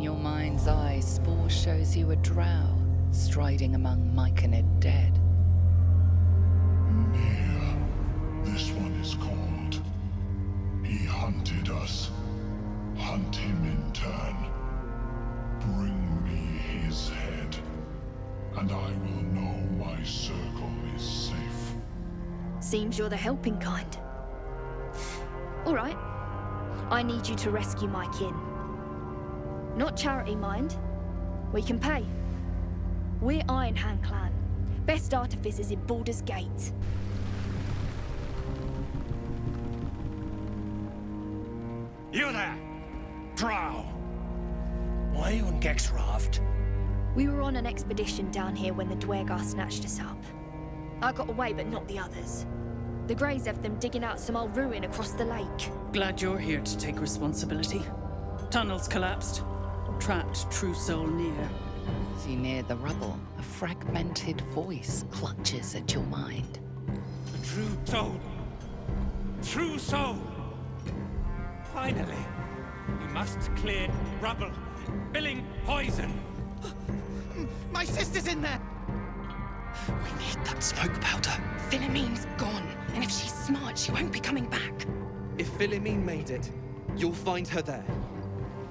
your mind's eye, Spore shows you a drow striding among myconid dead. This one is called. He hunted us. Hunt him in turn. Bring me his head, and I will know my circle is safe. Seems you're the helping kind. All right. I need you to rescue my kin. Not charity, mind. We can pay. We're Ironhand clan. Best artificers in Baldur's Gate. You there! Drow! Why are you on Gexraft? We were on an expedition down here when the Dwergar snatched us up. I got away, but not the others. The Greys have them digging out some old ruin across the lake. Glad you're here to take responsibility. Tunnels collapsed. Trapped true soul near. As you near the rubble, a fragmented voice clutches at your mind. The true soul! True soul! Finally! You must clear rubble. Spilling poison! My sister's in there! We need that smoke powder. Wilhelmw's gone, and if she's smart, she won't be coming back. If Wilhelmw made it, you'll find her there.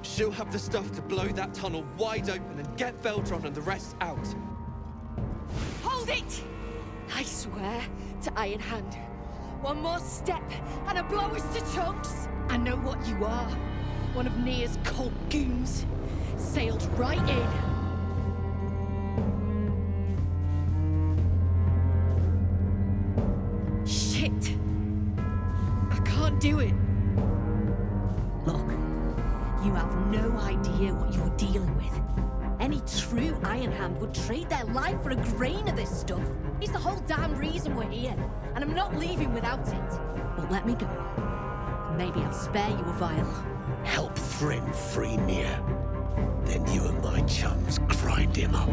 She'll have the stuff to blow that tunnel wide open and get Baldur and the rest out. Hold it! I swear to Ironhand. One more step, and I blow us to chunks. I know what you are. One of Nia's cult goons. Sailed right in. Shit. I can't do it. Look, you have no idea what you're dealing with. Any true Ironhand would trade their life for a grain of this stuff. It's the whole damn reason we're here, and I'm not leaving without it. Well, let me go. Maybe I'll spare you a vial. Help Thrym free Nia. Then you and my chums grind him up.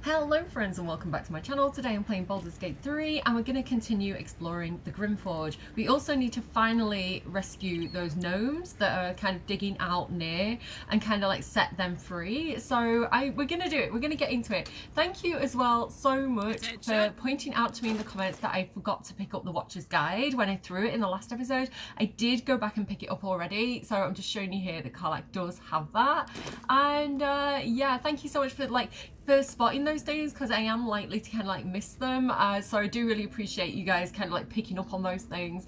Hello friends and welcome back to my channel. Today I'm playing Baldur's Gate 3 and we're going to continue exploring the Grimforge. We also need to finally rescue those gnomes that are kind of digging out near and kind of like set them free. So we're going to do it. We're going to get into it. Thank you as well so much for pointing out to me in the comments that I forgot to pick up the Watcher's Guide when I threw it in the last episode. I did go back and pick it up already, so I'm just showing you here that Karlach does have that. And yeah, thank you so much for spotting those things, because I am likely to kind of like miss them, so I do really appreciate you guys kind of like picking up on those things.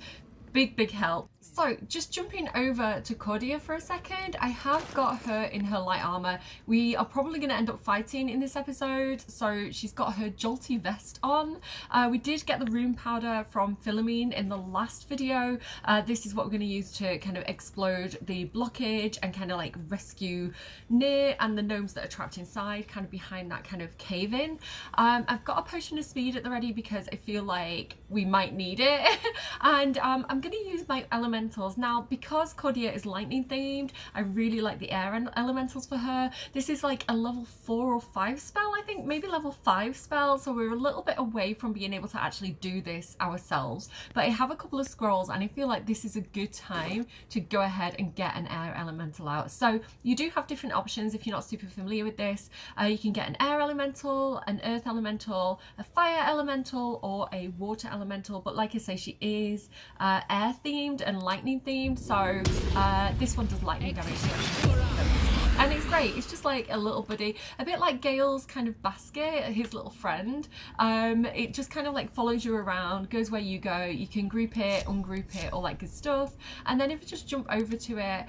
Big help. So just jumping over to Cordia for a second, I have got her in her light armor. We are probably going to end up fighting in this episode, so she's got her jolty vest on. We did get the rune powder from Wilhelmw in the last video. This is what we're going to use to kind of explode the blockage and kind of like rescue Nia and the gnomes that are trapped inside, kind of behind that kind of cave in. I've got a potion of speed at the ready because I feel like we might need it. And I'm going to use my elementals. Now, because Cordia is lightning themed, I really like the air elementals for her. This is like a level 4 or 5 spell, I think, maybe level 5 spell, so we're a little bit away from being able to actually do this ourselves. But I have a couple of scrolls and I feel like this is a good time to go ahead and get an air elemental out. So you do have different options if you're not super familiar with this. You can get an air elemental, an earth elemental, a fire elemental, or a water elemental. But like I say, she is air themed and lightning themed, so this one does lightning damage, and it's great. It's just like a little buddy, a bit like Gale's kind of basket, his little friend. It just kind of like follows you around, goes where you go. You can group it, ungroup it, all that good stuff. And then if you just jump over to it,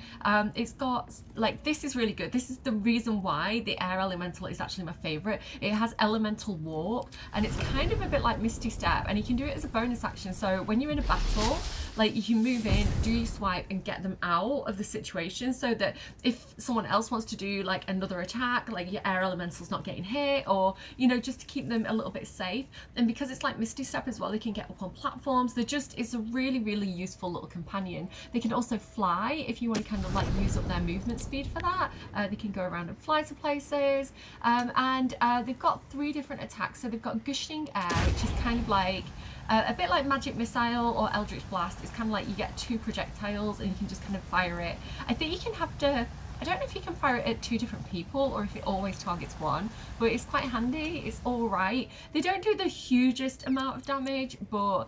it's got like, this is really good. This is the reason why the air elemental is actually my favorite. It has elemental warp, and it's kind of a bit like Misty Step, and you can do it as a bonus action. So when you're in a battle, like, you can move in, do your swipe, and get them out of the situation, so that if someone else wants to do like another attack, like your air elemental's not getting hit, or you know, just to keep them a little bit safe. And because it's like Misty Step as well, they can get up on platforms. It's a really useful little companion. They can also fly if you want to kind of like use up their movement speed for that. They can go around and fly to places, and they've got 3 different attacks. So they've got Gushing Air, which is kind of like A bit like Magic Missile or Eldritch Blast. It's kind of like you get 2 projectiles and you can just kind of fire it. I think you can have to, I don't know if you can fire it at 2 different people or if it always targets one, but it's quite handy. It's all right. They don't do the hugest amount of damage, but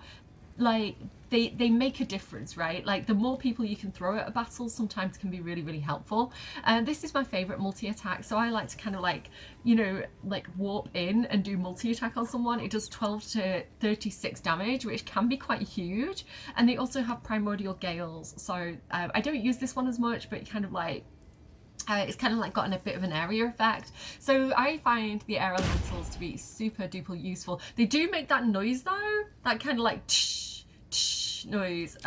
like they make a difference, right? Like the more people you can throw at a battle sometimes can be really, really helpful. And this is my favorite multi-attack, so I like to kind of like, you know, like warp in and do multi-attack on someone. It does 12 to 36 damage, which can be quite huge. And they also have primordial gales, so I don't use this one as much, but kind of like it's kind of like gotten a bit of an area effect. So I find the air elementals to be super duper useful. They do make that noise though, that kind of like tsh, tsh noise,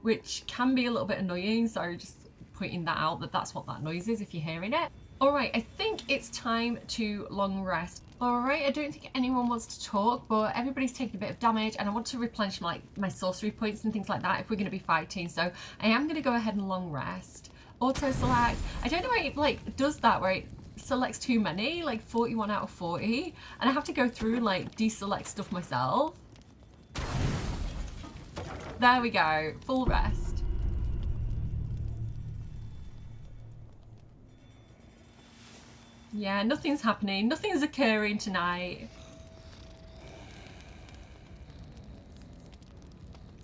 which can be a little bit annoying. So just pointing that out, that's what that noise is if you're hearing it. All right, I think it's time to long rest. All right, I don't think anyone wants to talk, but everybody's taken a bit of damage and I want to replenish my sorcery points and things like that if we're going to be fighting. So I am going to go ahead and long rest. Auto select. I don't know why it like does that where it selects too many, like 41 out of 40, and I have to go through and like deselect stuff myself. There we go, full rest. Yeah, nothing's happening, nothing's occurring tonight.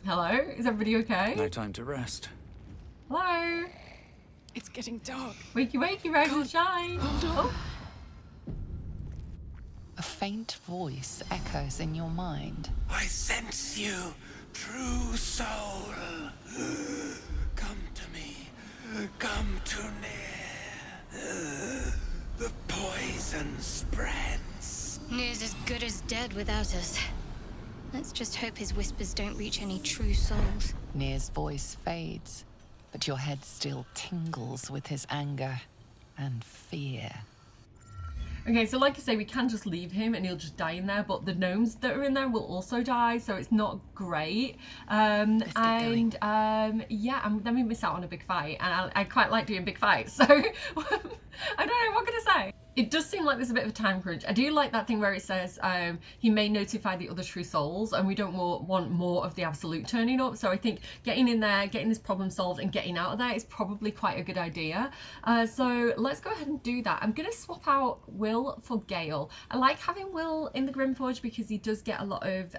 Hello, is everybody okay? No time to rest. Hello? It's getting dark. Wakey wakey, rise and shine. Oh. A faint voice echoes in your mind. I sense you, true soul. Come to me. Come too near. The poison spreads. Near's as good as dead without us. Let's just hope his whispers don't reach any true souls. Nir's voice fades, but your head still tingles with his anger and fear. Okay, so like I say, we can just leave him and he'll just die in there, but the gnomes that are in there will also die, so it's not great. Yeah, and then we miss out on a big fight, and I quite like doing big fights, so I don't know, what can I say? It does seem like there's a bit of a time crunch. I do like that thing where it says he may notify the other true souls, and we don't want more of the absolute turning up. So I think getting in there, getting this problem solved and getting out of there is probably quite a good idea. So let's go ahead and do that. I'm going to swap out Will for Gale. I like having Will in the Grimforge because he does get a lot of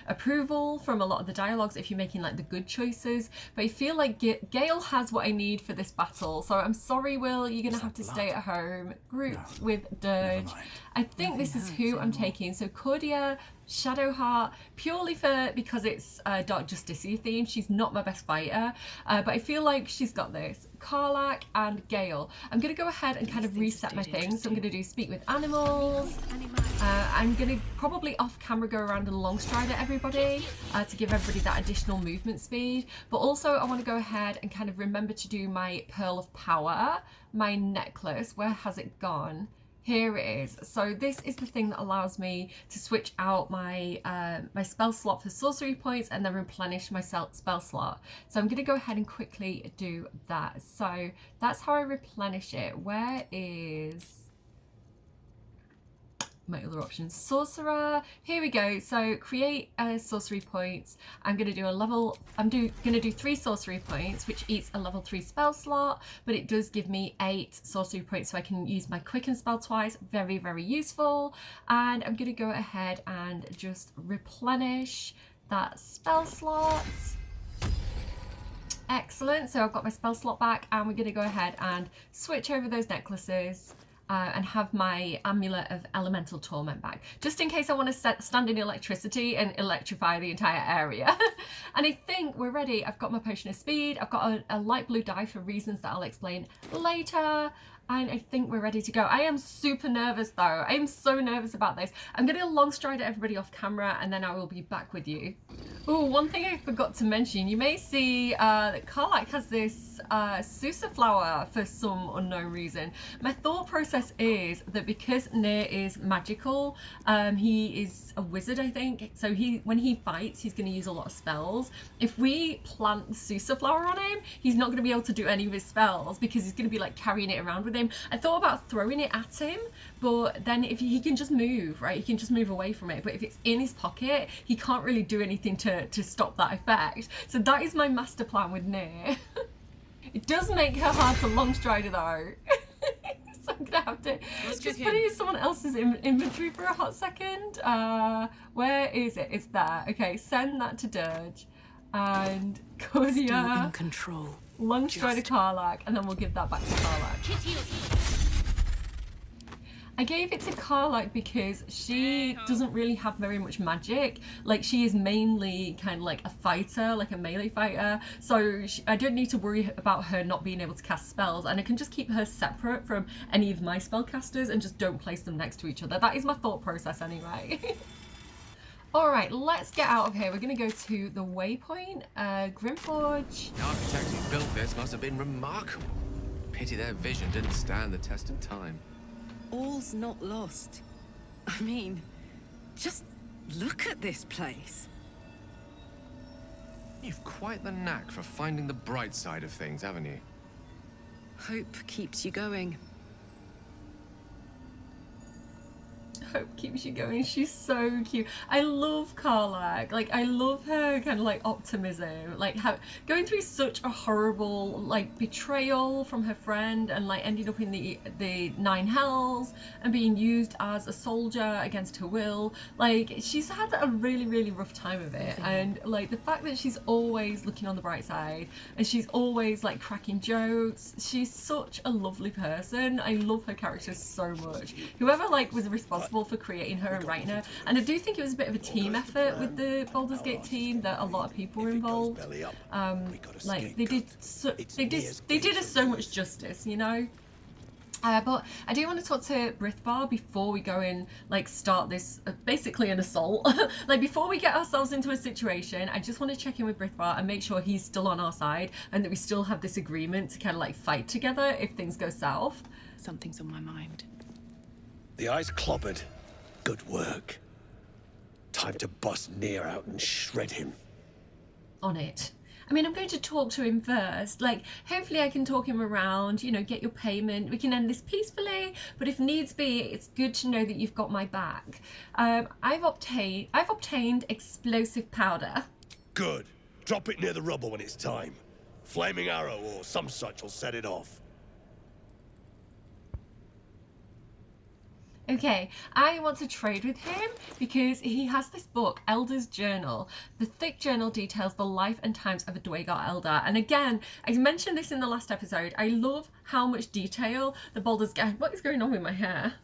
approval from a lot of the dialogues if you're making like the good choices. But I feel like Gale has what I need for this battle. So I'm sorry, Will, you're going to have to stay at home. Group with Dirge. I think this is who I'm taking. So Cordia, Shadowheart, purely because it's Dark Justicey theme. She's not my best fighter, but I feel like she's got this. Karlach and Gale. I'm going to go ahead and kind of reset my things. So I'm going to do Speak with Animals. I'm going to probably off camera go around and long stride at everybody to give everybody that additional movement speed. But also I want to go ahead and kind of remember to do my Pearl of Power, my necklace. Where has it gone? Here it is. So this is the thing that allows me to switch out my my spell slot for sorcery points and then replenish my spell slot. So I'm going to go ahead and quickly do that. So that's how I replenish it. Where is my other options? Sorcerer. Here we go. So create sorcery points. I'm going to do going to do 3 sorcery points, which eats a level 3 spell slot, but it does give me 8 sorcery points, so I can use my quicken spell twice. Very, very useful. And I'm going to go ahead and just replenish that spell slot. Excellent. So I've got my spell slot back, and we're going to go ahead and switch over those necklaces. And have my Amulet of Elemental Torment back, just in case I want to stand in electricity and electrify the entire area. And I think we're ready. I've got my Potion of Speed. I've got a light blue die for reasons that I'll explain later. And I think we're ready to go. I am super nervous though. I am so nervous about this. I'm going to long stride at everybody off camera and then I will be back with you. Oh, one thing I forgot to mention. You may see that Karlach has this Susa flower for some unknown reason. My thought process is that because Nir is magical, he is a wizard, I think. So when he fights, he's going to use a lot of spells. If we plant the Susa flower on him, he's not going to be able to do any of his spells because he's going to be like carrying it around with with him. I thought about throwing it at him, but then if he can just move, right, he can just move away from it. But if it's in his pocket, he can't really do anything to stop that effect. So that is my master plan with Nair. It does make her hard for Longstrider though. So I'm gonna have to just put it in someone else's inventory for a hot second. Where is it? It's there. Okay, send that to Dirge. And Cordia. Still in control. Longstrider Karlach, and then we'll give that back to Karlach. I gave it to Karlach because she doesn't really have very much magic. Like, she is mainly kind of like a fighter, like a melee fighter. So I don't need to worry about her not being able to cast spells, and I can just keep her separate from any of my spellcasters and just don't place them next to each other. That is my thought process anyway. All right, let's get out of here. We're gonna go to the waypoint, Grimforge. The architects who built this must have been remarkable. Pity their vision didn't stand the test of time. All's not lost. I mean, just look at this place. You've quite the knack for finding the bright side of things, haven't you? Hope keeps you going. Hope keeps you going. She's so cute. I love Karlach. Like, I love her kind of like optimism. Like, how going through such a horrible like betrayal from her friend and like ending up in the Nine Hells and being used as a soldier against her will. Like, she's had a really, really rough time of it. And like the fact that she's always looking on the bright side and she's always like cracking jokes. She's such a lovely person. I love her character so much. Whoever like was responsible for creating her and writing her, and I do think it was a bit of a team effort with the Baldur's Gate team, that a lot of people were involved. Like they did us so much justice, you know. But I do want to talk to Brithbar before we go in, like start this basically an assault. Like before we get ourselves into a situation, I just want to check in with Brithbar and make sure he's still on our side and that we still have this agreement to kind of like fight together if things go south. Something's on my mind. The eye's clobbered. Good work. Time to bust Nair out and shred him. On it. I mean, I'm going to talk to him first. Like, hopefully I can talk him around, you know, get your payment. We can end this peacefully, but if needs be, it's good to know that you've got my back. I've obtained explosive powder. Good. Drop it near the rubble when it's time. Flaming arrow or some such will set it off. Okay, I want to trade with him because he has this book, Elder's Journal. The thick journal details the life and times of a Dwagar Elder. And again, I mentioned this in the last episode, I love how much detail the Baldur's Gate... What is going on with my hair?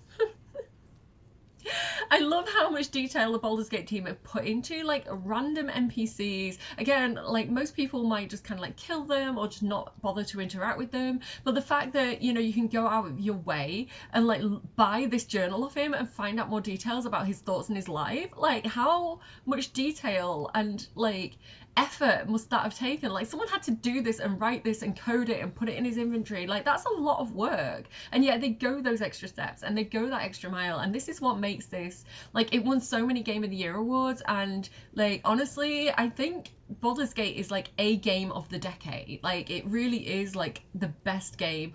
I love how much detail the Baldur's Gate team have put into like random NPCs. Again, like most people might just kind of like kill them or just not bother to interact with them. But the fact that, you know, you can go out of your way and like buy this journal of him and find out more details about his thoughts and his life. Like how much detail and like effort must that have taken? Like someone had to do this and write this and code it and put it in his inventory. Like that's a lot of work, and yet they go those extra steps and they go that extra mile, and this is what makes this, like, it won so many Game of the Year awards. And like honestly, I think Baldur's Gate is like a game of the decade. Like it really is like the best game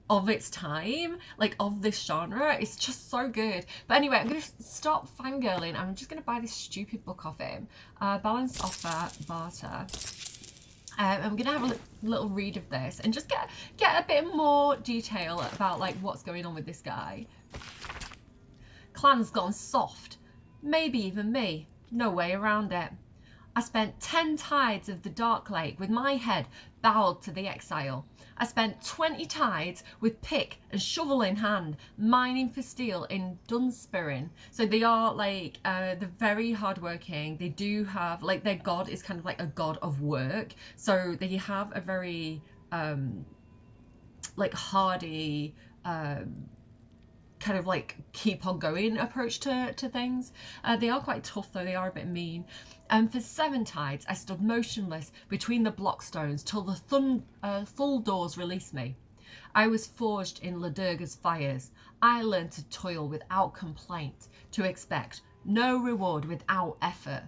of its time, like of this genre. It's just so good. But anyway, I'm gonna stop fangirling. I'm just gonna buy this stupid book off him. Balanced offer, barter. I'm gonna have a little read of this and just get a bit more detail about like what's going on with this guy. Clan's gone soft. Maybe even me. No way around it. I spent 10 tides of the Dark Lake with my head bowed to the exile. I spent 20 tides with pick and shovel in hand, mining for steel in Dunspirin. So they are like, they're very hardworking. They do have, like, their god is kind of like a god of work. So they have a very, like, hardy, kind of like keep on going approach to things. They are quite tough though, they are a bit mean. For 7 tides I stood motionless between the blockstones till the full doors released me. I was forged in Ladurga's fires. I learned to toil without complaint, to expect no reward without effort.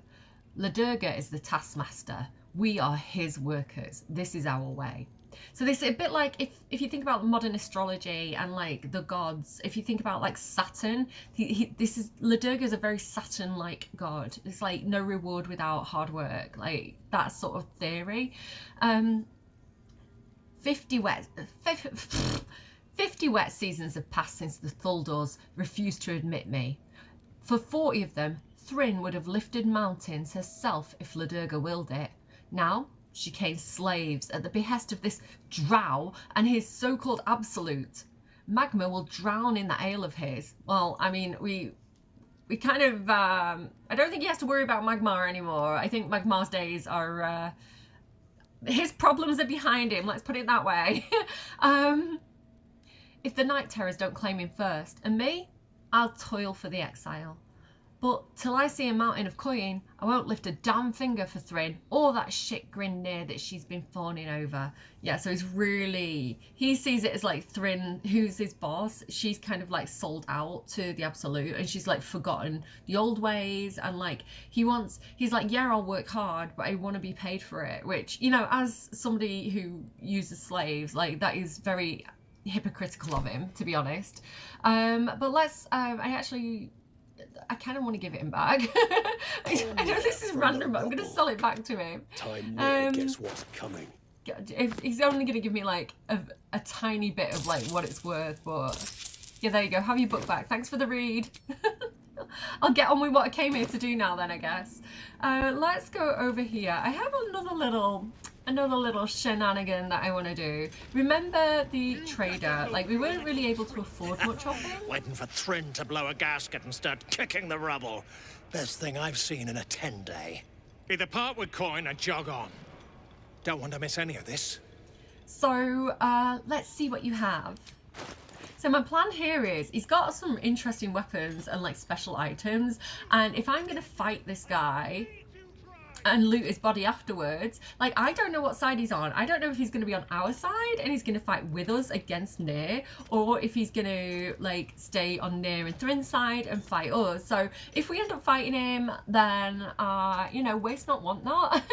Ladurga is the taskmaster. We are his workers. This is our way. So this is a bit like if you think about modern astrology and like the gods, if you think about like Saturn, Laedurga is a very Saturn-like god. It's like no reward without hard work, like that sort of theory. 50 wet seasons have passed since the Thuldors refused to admit me. For 40 of them, Thryn would have lifted mountains herself if Laedurga willed it. Now, she canes slaves at the behest of this drow and his so-called absolute. Magma will drown in that ale of his. Well, I mean, we kind of, I don't think he has to worry about Magmar anymore. I think Magmar's days are, his problems are behind him, let's put it that way. If the Night Terrors don't claim him first, and me, I'll toil for the exile. But till I see a mountain of coin, I won't lift a damn finger for Thryn or that shit grin near that she's been fawning over. Yeah, so he sees it as like Thryn, who's his boss, she's kind of like sold out to the Absolute and she's like forgotten the old ways and like he's like, yeah, I'll work hard, but I want to be paid for it, which, you know, as somebody who uses slaves, like that is very hypocritical of him, to be honest. But let's, I kind of want to give it him back. I know this is random, but I'm going to sell it back to him. Time near gets what's coming. If he's only going to give me like a tiny bit of like what it's worth, but yeah, there you go. Have your book back. Thanks for the read. I'll get on with what I came here to do now then, I guess. Let's go over here. I have another little shenanigan that I want to do. Remember the trader? Like, we weren't really able to afford much of him. Waiting for Thryn to blow a gasket and start kicking the rubble. Best thing I've seen in a 10-day. Either part with coin or jog on. Don't want to miss any of this. So, let's see what you have. So my plan here is, he's got some interesting weapons and like special items, and if I'm going to fight this guy and loot his body afterwards, like I don't know what side he's on. I don't know if he's going to be on our side and he's going to fight with us against Nyr, or if he's going to like stay on Nyr and Thryn's side and fight us. So if we end up fighting him, then you know, waste not, want not.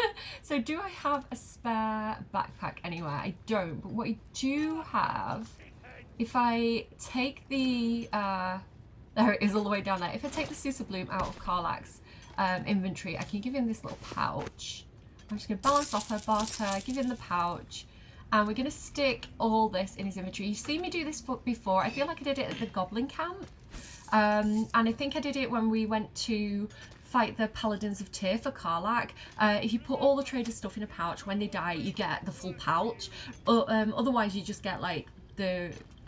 So do I have a spare backpack anywhere? I don't, but what I do have, if I take the there it is all the way down there. If I take the Susa Bloom out of Karlach's inventory, I can give him this little pouch. I'm just going to balance off her barter, give him the pouch, and we're going to stick all this in his inventory. You've seen me do this before. I feel like I did it at the Goblin Camp, and I think I did it when we went to fight the Paladins of Tyr for Karlach. If you put all the trader's stuff in a pouch, when they die, you get the full pouch. Otherwise, you just get like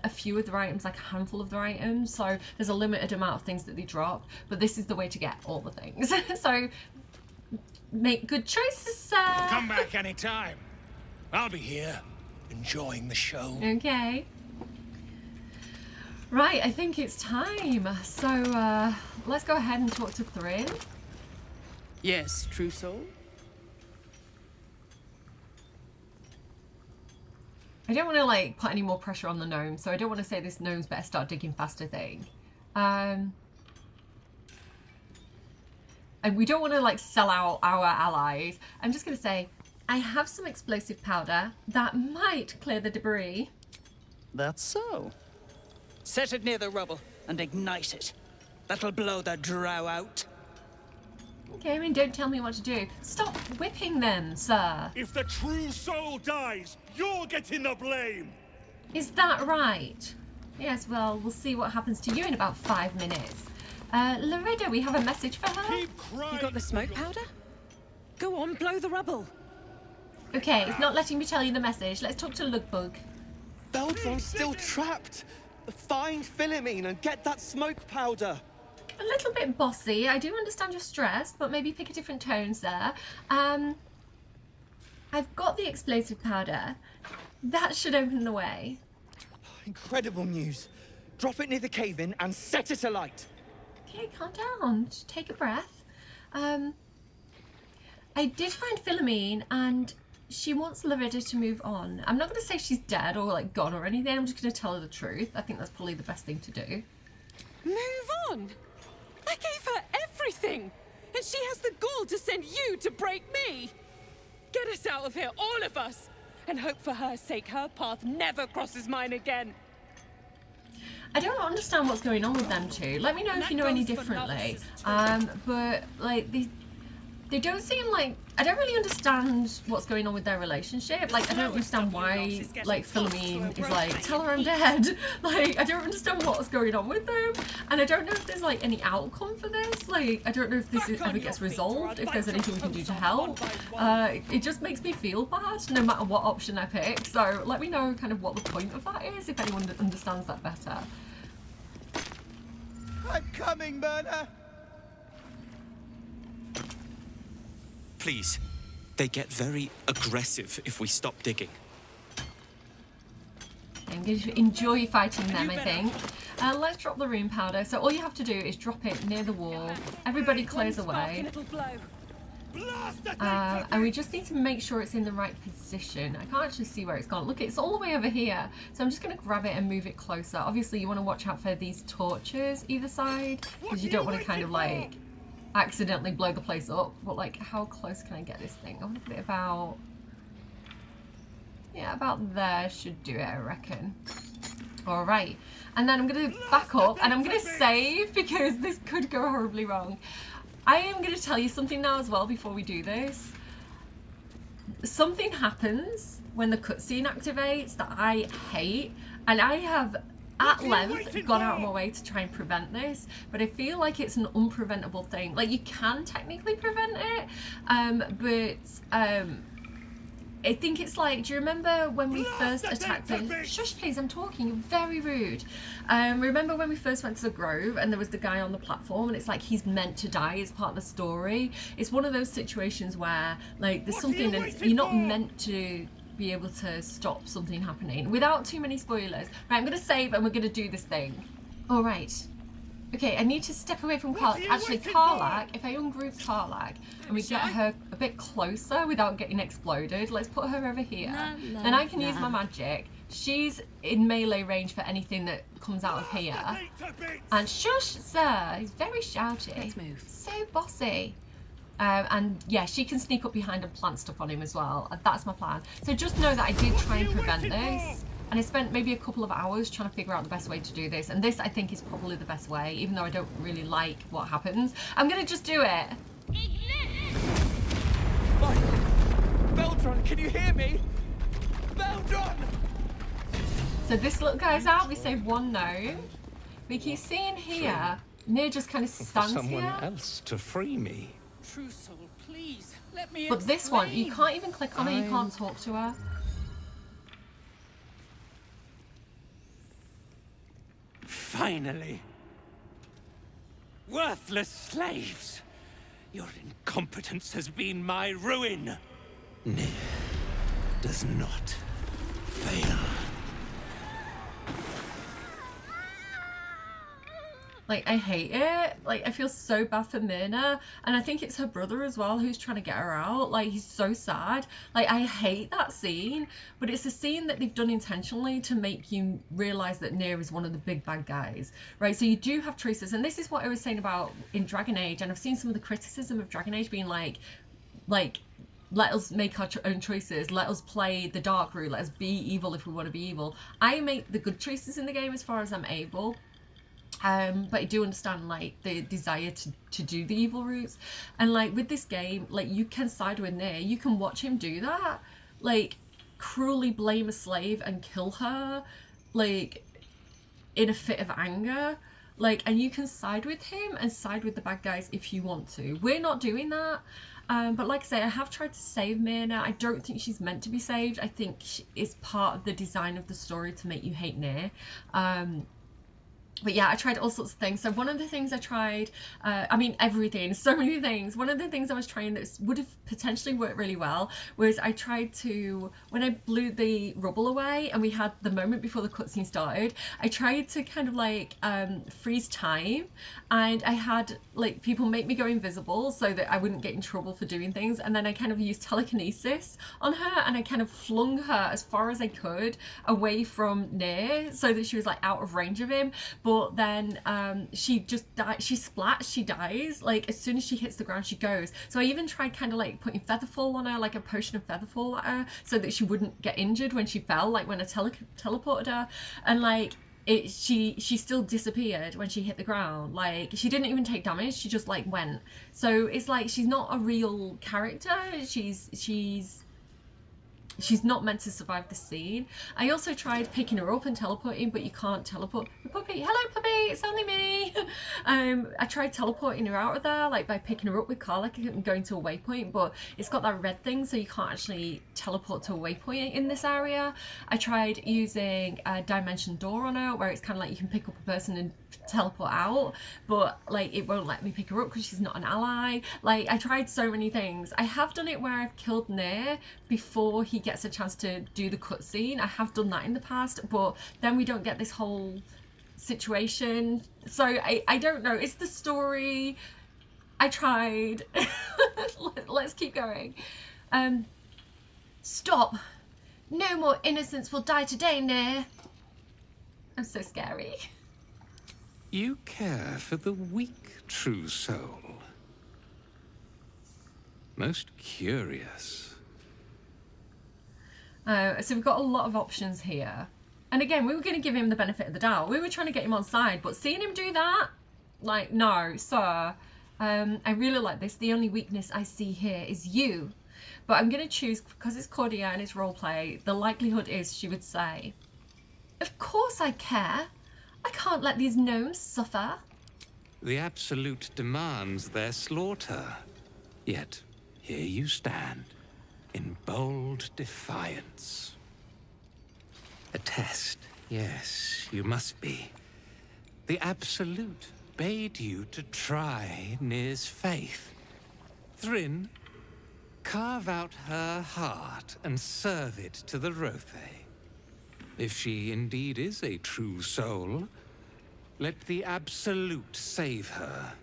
a few of their items, like a handful of their items, so there's a limited amount of things that they drop, but this is the way to get all the things. So make good choices, sir. Come back anytime. I'll be here enjoying the show. Okay, right, I think it's time, so let's go ahead and talk to Thryn. Yes, true soul. I don't want to like put any more pressure on the gnome, so I don't want to say this gnome's better start digging faster thing. And we don't want to like sell out our allies. I'm just going to say, I have some explosive powder that might clear the debris. That's so. Set it near the rubble and ignite it. That'll blow the drow out. Okay, I mean, don't tell me what to do. Stop whipping them, sir. If the true soul dies, you're getting the blame. Is that right? Yes, well, we'll see what happens to you in about 5 minutes. Loretta, we have a message for her. You got the smoke powder? Go on, blow the rubble. Okay, it's not letting me tell you the message. Let's talk to Lugbug. Beldron's still trapped. Find Wilhelmw and get that smoke powder. A little bit bossy. I do understand you're stressed, but maybe pick a different tone, sir. I've got the explosive powder. That should open the way. Incredible news. Drop it near the cave-in and set it alight. Okay, calm down. Just take a breath. I did find Wilhelmw, and she wants Loretta to move on. I'm not going to say she's dead or like gone or anything. I'm just going to tell her the truth. I think that's probably the best thing to do. Move on? I gave her everything, and she has the gall to send you to break me. Get us out of here, all of us, and hope for her sake her path never crosses mine again. I don't understand what's going on with them two. Let me know if you know any differently. But like they don't seem like, I don't really understand what's going on with their relationship. Like I don't understand why like Philomene is like, tell her I'm dead. Like I don't understand what's going on with them, and I don't know if there's like any outcome for this. Like I don't know if this ever gets resolved, if there's anything we can do to help. It just makes me feel bad no matter what option I pick. So let me know kind of what the point of that is, if anyone understands that better. I'm coming, Myrna! Please. They get very aggressive if we stop digging. I'm going to enjoy fighting them, I think. Let's drop the rune powder. So all you have to do is drop it near the wall. Everybody clears away. And we just need to make sure it's in the right position. I can't actually see where it's gone. Look, it's all the way over here. So I'm just going to grab it and move it closer. Obviously, you want to watch out for these torches either side, because you don't want to kind of like accidentally blow the place up. But like, how close can I get this thing? I want to put it about, yeah, about there should do it, I reckon. All right, and then I'm going to back up and I'm going to save, because this could go horribly wrong. I am going to tell you something now as well before we do this. Something happens when the cutscene activates that I hate, and I have at length gone out of my way to try and prevent this, but I feel like it's an unpreventable thing. Like, you can technically prevent it, but I think it's like, do you remember when we first attacked the... Shush please, I'm talking, you're very rude. Remember when we first went to the Grove and there was the guy on the platform and it's like he's meant to die as part of the story? It's one of those situations where like there's something and you're not meant to be able to stop something happening. Without too many spoilers. Right, I'm going to save and we're going to do this thing. All right. Okay, I need to step away from Karlach. Actually, Karlach, if I ungroup Karlach and we get her a bit closer without getting exploded, let's put her over here. Then I can use my magic. She's in melee range for anything that comes out of here. And shush, sir, he's very shouty. Let's move. So bossy. And yeah, she can sneak up behind and plant stuff on him as well. That's my plan. So just know that I did try and prevent this. And I spent maybe a couple of hours trying to figure out the best way to do this. And this, I think, is probably the best way, even though I don't really like what happens. I'm going to just do it. Beldron, can you hear me? Beldron! So this little guy's out. We save one gnome. We keep seeing here, Nier just kind of stands someone here. else to free me. True soul, please, let me But this one, you can't even click on her. You can't talk to her. Finally! Worthless slaves! Your incompetence has been my ruin! Nier does not fail. Like, I hate it. Like, I feel so bad for Myrna. And I think it's her brother as well who's trying to get her out. Like, he's so sad. Like, I hate that scene. But it's a scene that they've done intentionally to make you realise that Nier is one of the big bad guys. Right? So you do have choices. And this is what I was saying about in Dragon Age. And I've seen some of the criticism of Dragon Age being like, let us make our own choices. Let us play the dark route. Let us be evil if we want to be evil. I make the good choices in the game as far as I'm able. But I do understand like the desire to do the evil routes, and like with this game, like you can side with Nier. You can watch him do that, like cruelly blame a slave and kill her, like in a fit of anger, like, and you can side with him and side with the bad guys if you want to. We're not doing that. But like I say, I have tried to save Myrna. I don't think she's meant to be saved. I think it's part of the design of the story to make you hate Nier. But yeah, I tried all sorts of things. So one of the things I tried, I mean everything, so many things. One of the things I was trying that would have potentially worked really well was I tried to, when I blew the rubble away and we had the moment before the cutscene started, I tried to kind of like freeze time, and I had like people make me go invisible so that I wouldn't get in trouble for doing things, and then I kind of used telekinesis on her and I kind of flung her as far as I could away from Nier so that she was like out of range of him. But but then she just dies. She splats, she dies. Like, as soon as she hits the ground, she goes. So I even tried kind of like putting Featherfall on her, like a potion of Featherfall at her, so that she wouldn't get injured when she fell, like when I teleported her. And like, she still disappeared when she hit the ground. Like, she didn't even take damage, she just like went. So it's like, she's not a real character. She's not meant to survive the scene. I also tried picking her up and teleporting, but you can't teleport the puppy. Hello puppy, it's only me. I tried teleporting her out of there, like by picking her up with Karlach and going to a waypoint, but it's got that red thing, so you can't actually teleport to a waypoint in this area. I tried using a dimension door on her, where it's kind of like you can pick up a person and teleport out, but like it won't let me pick her up because she's not an ally. Like, I tried so many things. I have done it where I've killed Nair before he gets a chance to do the cutscene. I have done that in the past, but then we don't get this whole situation. So I don't know. It's the story. I tried. Let's keep going. Stop. No more innocents will die today, Nair. I'm so scary. You care for the weak, true soul. Most curious. So we've got a lot of options here. And again, we were going to give him the benefit of the doubt. We were trying to get him on side, but seeing him do that, like, no, sir. I really like this. The only weakness I see here is you. But I'm going to choose, because it's Cordia and it's roleplay, the likelihood is she would say, of course I care. I can't let these gnomes suffer. The Absolute demands their slaughter. Yet, here you stand, in bold defiance. A test, yes, you must be. The Absolute bade you to try Nir's faith. Thryn, carve out her heart and serve it to the Rothe. If she indeed is a true soul, let the Absolute save her.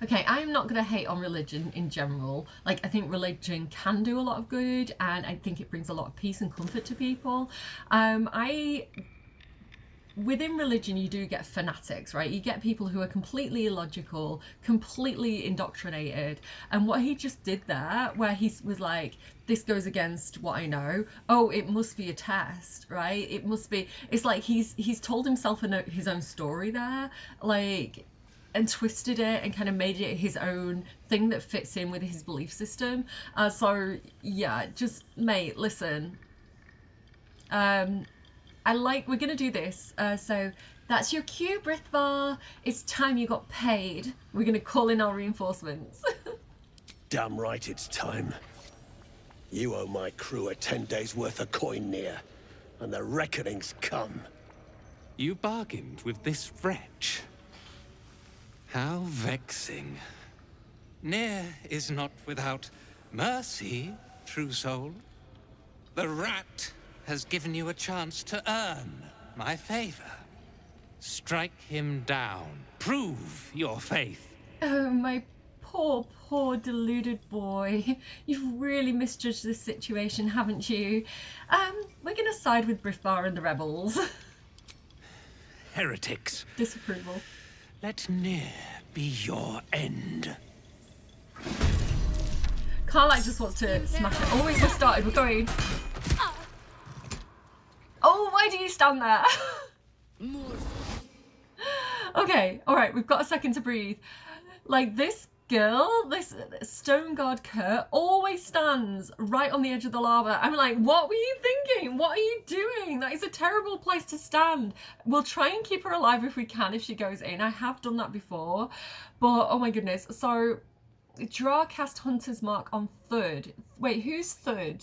Okay, I'm not going to hate on religion in general. Like, I think religion can do a lot of good, and I think it brings a lot of peace and comfort to people. Within religion, you do get fanatics, right? You get people who are completely illogical, completely indoctrinated. And what he just did there, where he was like, this goes against what I know. Oh, it must be a test, right? It must be. It's like he's told himself his own story there, like, and twisted it and kind of made it his own thing that fits in with his belief system. So yeah, just mate, listen. We're gonna do this. So that's your cue, Brithvar. It's time you got paid. We're gonna call in our reinforcements. Damn right it's time. You owe my crew a 10 days worth of coin near, and the reckoning's come. You bargained with this wretch. How vexing. Nir is not without mercy, true soul. The rat has given you a chance to earn my favor. Strike him down. Prove your faith. Oh, my poor, poor deluded boy. You've really misjudged this situation, haven't you? We're gonna side with Brithvar and the rebels. Heretics. Disapproval. Let Nir be your end. Karlach just wants to smash it. Oh, we've started. We're going. Oh, why do you stand there? Okay, all right, we've got a second to breathe. Like, this girl, this stone god Kurt, always stands right on the edge of the lava. I'm like, what were you thinking? What are you doing? That is a terrible place to stand. We'll try and keep her alive if we can, if she goes in. I have done that before, but oh my goodness. So, draw cast Hunter's Mark on Thud. Wait, who's Thud?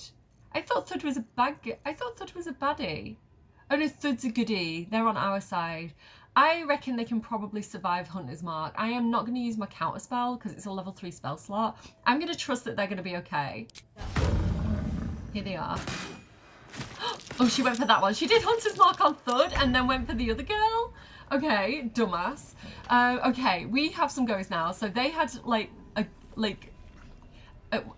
I thought Thud was a baddie. Oh no, Thud's a goodie. They're on our side. I reckon they can probably survive Hunter's Mark. I am not going to use my counter spell because it's a level 3 spell slot. I'm going to trust that they're going to be okay. Here they are. Oh, she went for that one. She did Hunter's Mark on Thud and then went for the other girl. Okay, dumbass. Okay, we have some goes now. So they had like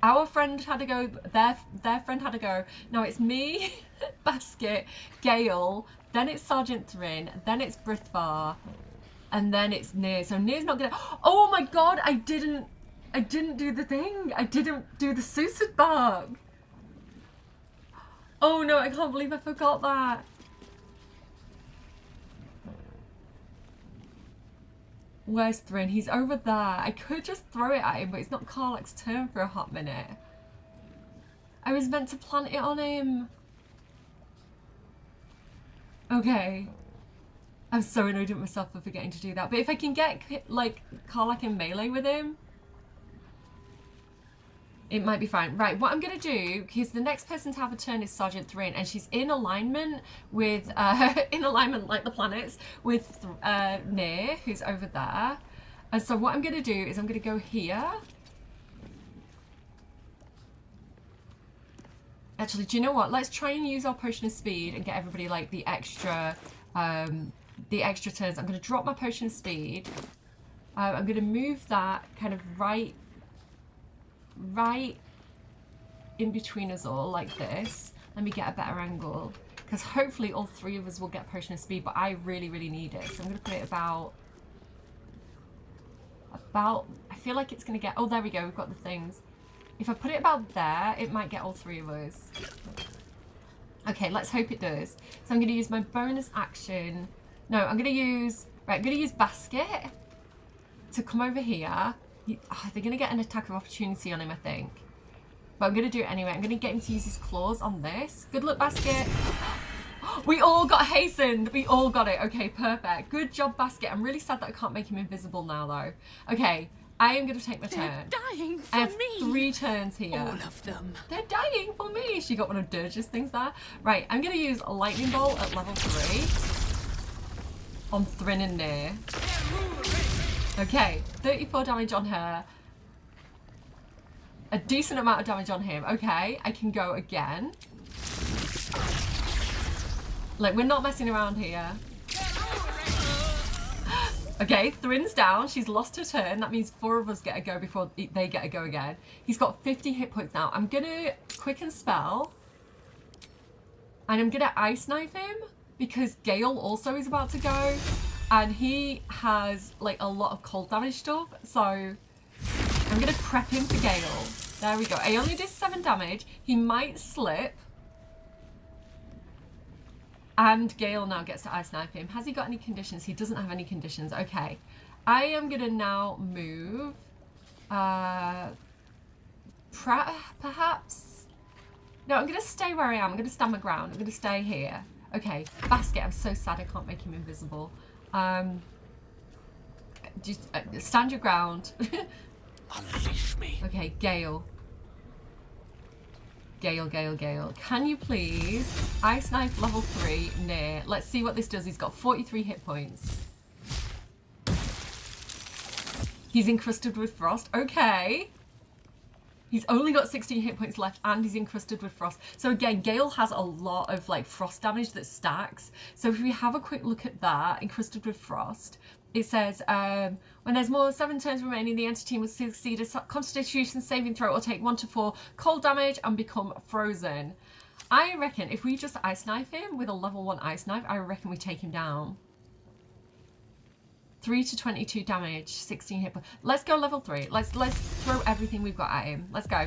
Our friend had to go, their friend had to go. Now it's me, Basket, Gale, then it's Sergeant Thrin, then it's Brithvar, and then it's Nir. So Nir's not gonna, oh my god, I didn't do the thing. I didn't do the suicide bark. Oh no, I can't believe I forgot that. Where's Thrin? He's over there. I could just throw it at him, but it's not Karlach's turn for a hot minute. I was meant to plant it on him. Okay. I'm so annoyed at myself for forgetting to do that. But if I can get, like, Karlach in melee with him, it might be fine. Right, what I'm going to do, because the next person to have a turn is Sergeant Thrin, and she's in alignment with, in alignment like the planets, with Nir, who's over there. And so what I'm going to do is I'm going to go here. Actually, do you know what? Let's try and use our Potion of Speed and get everybody, like, the extra turns. I'm going to drop my Potion of Speed. I'm going to move that kind of right in between us all like this. Let me get a better angle, because hopefully all three of us will get Potion of Speed, but I really need it. So I'm going to put it about I feel like it's going to get, oh there we go, we've got the things. If I put it about there, it might get all three of us. Okay, let's hope it does. So I'm going to use my bonus action. No, I'm going to use, right, I'm going to use Basket to come over here. They're going to get an attack of opportunity on him, I think. But I'm going to do it anyway. I'm going to get him to use his claws on this. Good luck, Basket. We all got hastened. We all got it. Okay, perfect. Good job, Basket. I'm really sad that I can't make him invisible now, though. Okay, I am going to take my turn. They're dying for I have me. 3 turns here. All of them. They're dying for me. She got one of Dirge's things there. Right, I'm going to use a Lightning Bolt at level 3 on Thrin and Nir. Okay, 34 damage on her. A decent amount of damage on him. Okay, I can go again. Like, we're not messing around here. Okay, Thrin's down. She's lost her turn. That means 4 of us get a go before they get a go again. He's got 50 hit points now. I'm going to quicken spell. And I'm going to ice knife him, because Gale also is about to go. And he has, like, a lot of cold damage stuff. So I'm going to prep him for Gale. There we go. I only did 7 damage. He might slip. And Gale now gets to ice knife him. Has he got any conditions? He doesn't have any conditions. Okay. I am going to now move. Perhaps? No, I'm going to stay where I am. I'm going to stand my ground. I'm going to stay here. Okay. Basket. I'm so sad I can't make him invisible. Just stand your ground. Unleash me. Okay, Gale. Gale. Can you please ice knife level 3 Nir? Let's see what this does. He's got 43 hit points. He's encrusted with frost. Okay. He's only got 16 hit points left, and he's encrusted with frost. So again, Gale has a lot of, like, frost damage that stacks. So if we have a quick look at that, encrusted with frost, it says, when there's more than 7 turns remaining, the entity must succeed a constitution saving throw or take 1 to 4 cold damage and become frozen. I reckon if we just ice knife him with a level 1 ice knife, I reckon we take him down. 3 to 22 damage, 16 hit points. Let's go level 3. Let's throw everything we've got at him. Let's go.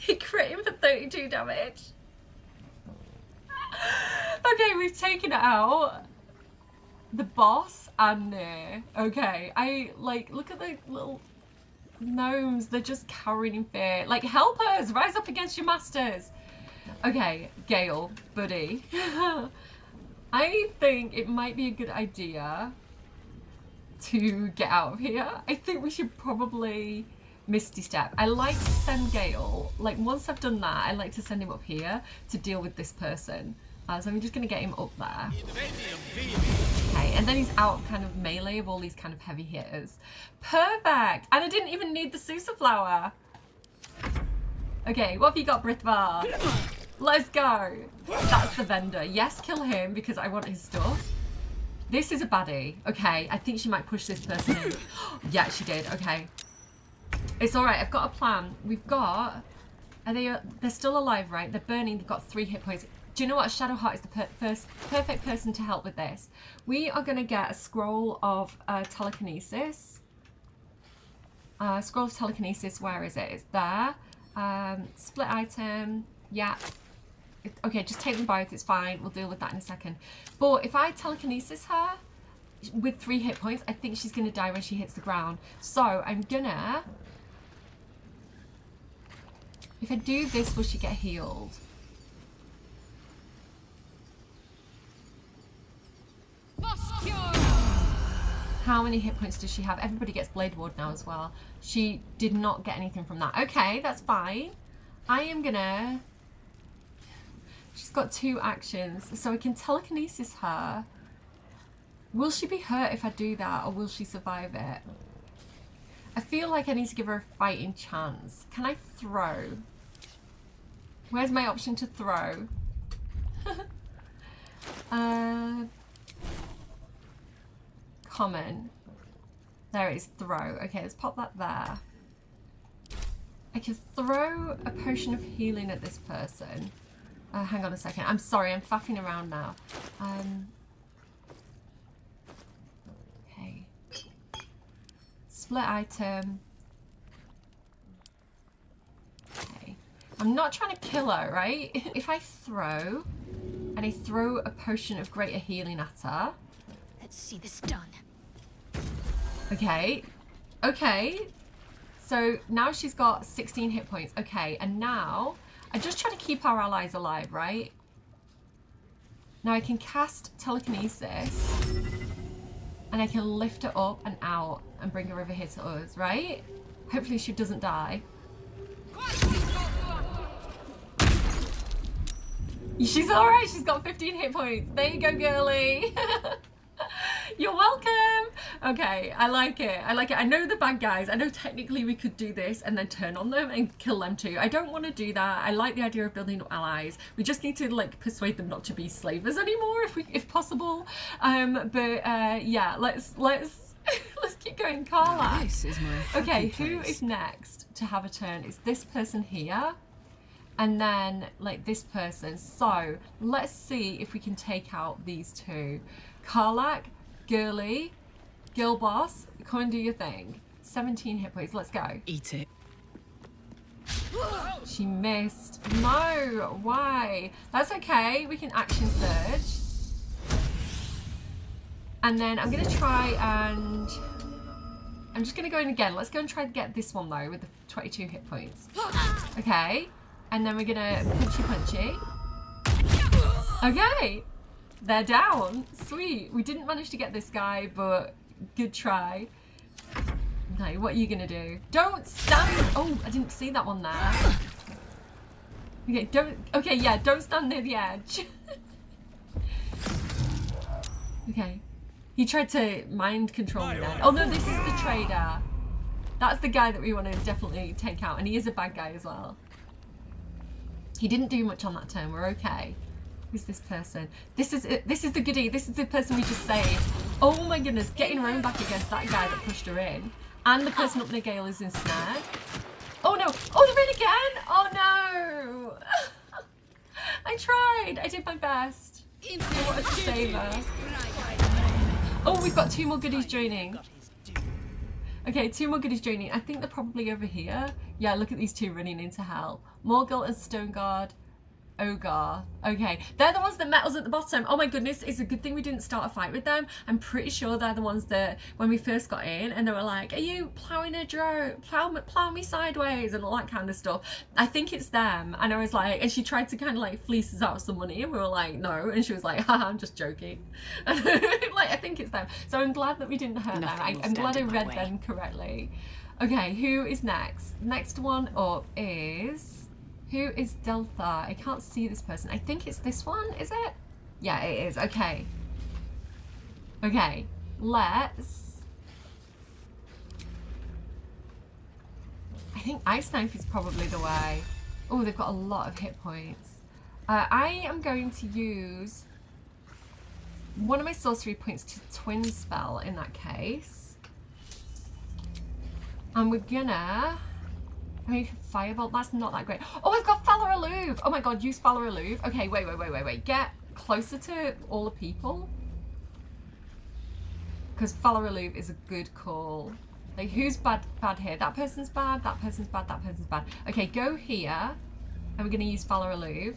He crit him for 32 damage. Okay, we've taken it out. The boss and Nir. Okay, look at the little gnomes. They're just cowering in fear. Like, help us! Rise up against your masters! Okay, Gale, buddy. I think it might be a good idea to get out of here. I think we should probably Misty Step. I like to send Gale, like, once I've done that, I like to send him up here to deal with this person. So I'm just going to get him up there. Okay, and then he's out kind of melee of all these kind of heavy hitters. Perfect! And I didn't even need the Susa flower. Okay, what have you got, Brithvar? Let's go. That's the vendor. Yes, kill him because I want his stuff. This is a baddie. Okay, I think she might push this person in. Yeah, she did. Okay. It's all right. I've got a plan. We've got... They're still alive, right? They're burning. They've got 3 hit points. Do you know what? Shadowheart is the perfect person to help with this. We are going to get a scroll of telekinesis. Scroll of telekinesis, where is it? It's there. Split item. Yeah. Okay, just take them both. It's fine. We'll deal with that in a second. But if I telekinesis her with 3 hit points, I think she's going to die when she hits the ground. So I'm gonna... If I do this, will she get healed? How many hit points does she have? Everybody gets Blade Ward now as well. She did not get anything from that. Okay, that's fine. I am gonna... She's got 2 actions, so I can telekinesis her. Will she be hurt if I do that, or will she survive it? I feel like I need to give her a fighting chance. Can I throw? Where's my option to throw? Common. There it is, throw. Okay, let's pop that there. I can throw a potion of healing at this person. Hang on a second. I'm sorry, I'm faffing around now. Okay. Split item. Okay. I'm not trying to kill her, right? If I throw, and I throw a potion of greater healing at her. Let's see this done. Okay. Okay. So now she's got 16 hit points. Okay, and now I just try to keep our allies alive, right? Now I can cast telekinesis and I can lift her up and out and bring her over here to us, right? Hopefully she doesn't die. She's alright, she's got 15 hit points. There you go, girly. You're welcome. Okay, I like it. I like it. I know the bad guys. I know technically we could do this and then turn on them and kill them too. I don't want to do that. I like the idea of building up allies. We just need to like persuade them not to be slavers anymore if possible. Yeah, let's let's keep going. Carla. This is my okay, who is next to have a turn? It's this person here. And then like this person. So let's see if we can take out these 2. Karlach, girly, girl boss, come and do your thing. 17 hit points, let's go. Eat it. She missed. No, why? That's okay, we can action surge. And then I'm gonna try and... I'm just gonna go in again. Let's go and try to get this one though with the 22 hit points. Okay, and then we're gonna punchy. Okay. They're down. Sweet. We didn't manage to get this guy, but good try. Okay, what are you gonna do? Don't stand. Oh, I didn't see that one there. Okay, don't. Okay, yeah, don't stand near the edge. Okay. He tried to mind control me then. Oh no, this is the trader. That's the guy that we want to definitely take out, and he is a bad guy as well. He didn't do much on that turn. We're okay. Who's this person? This is the goodie. This is the person we just saved. Oh my goodness, getting her own back against that guy that pushed her in. And the person up near Gale is ensnared. Oh no! Oh, they're in again! Oh no! I tried. I did my best. I wanted to save her. Oh, we've got 2 more goodies joining. Okay, 2 more goodies joining. I think they're probably over here. Yeah, look at these 2 running into hell. Morgul and Stoneguard. Ogar. Okay, they're the ones that met us at the bottom. Oh my goodness, it's a good thing we didn't start a fight with them. I'm pretty sure they're the ones that when we first got in and they were like, are you ploughing a drone? Plough me sideways and all that kind of stuff. I think it's them. And I was like, and she tried to kind of like fleece us out of some money and we were like, no. And she was like, haha, I'm just joking. Like, I think it's them. So I'm glad that we didn't hurt them. I'm glad I read them correctly. Okay, who is next? Next one up is... Who is Delta? I can't see this person. I think it's this one, is it? Yeah, it is. Okay. Okay, let's... I think Ice Knife is probably the way. Oh, they've got a lot of hit points. I am going to use... one of my sorcery points to twin spell in that case. And we're gonna... I mean, firebolt, that's not that great. Oh, I've got Faerun. Oh my god, use Faerun. Okay, wait. Get closer to all the people. Because Faerun is a good call. Like, who's bad here? That person's bad, that person's bad, that person's bad. Okay, go here. And we're going to use Faerun.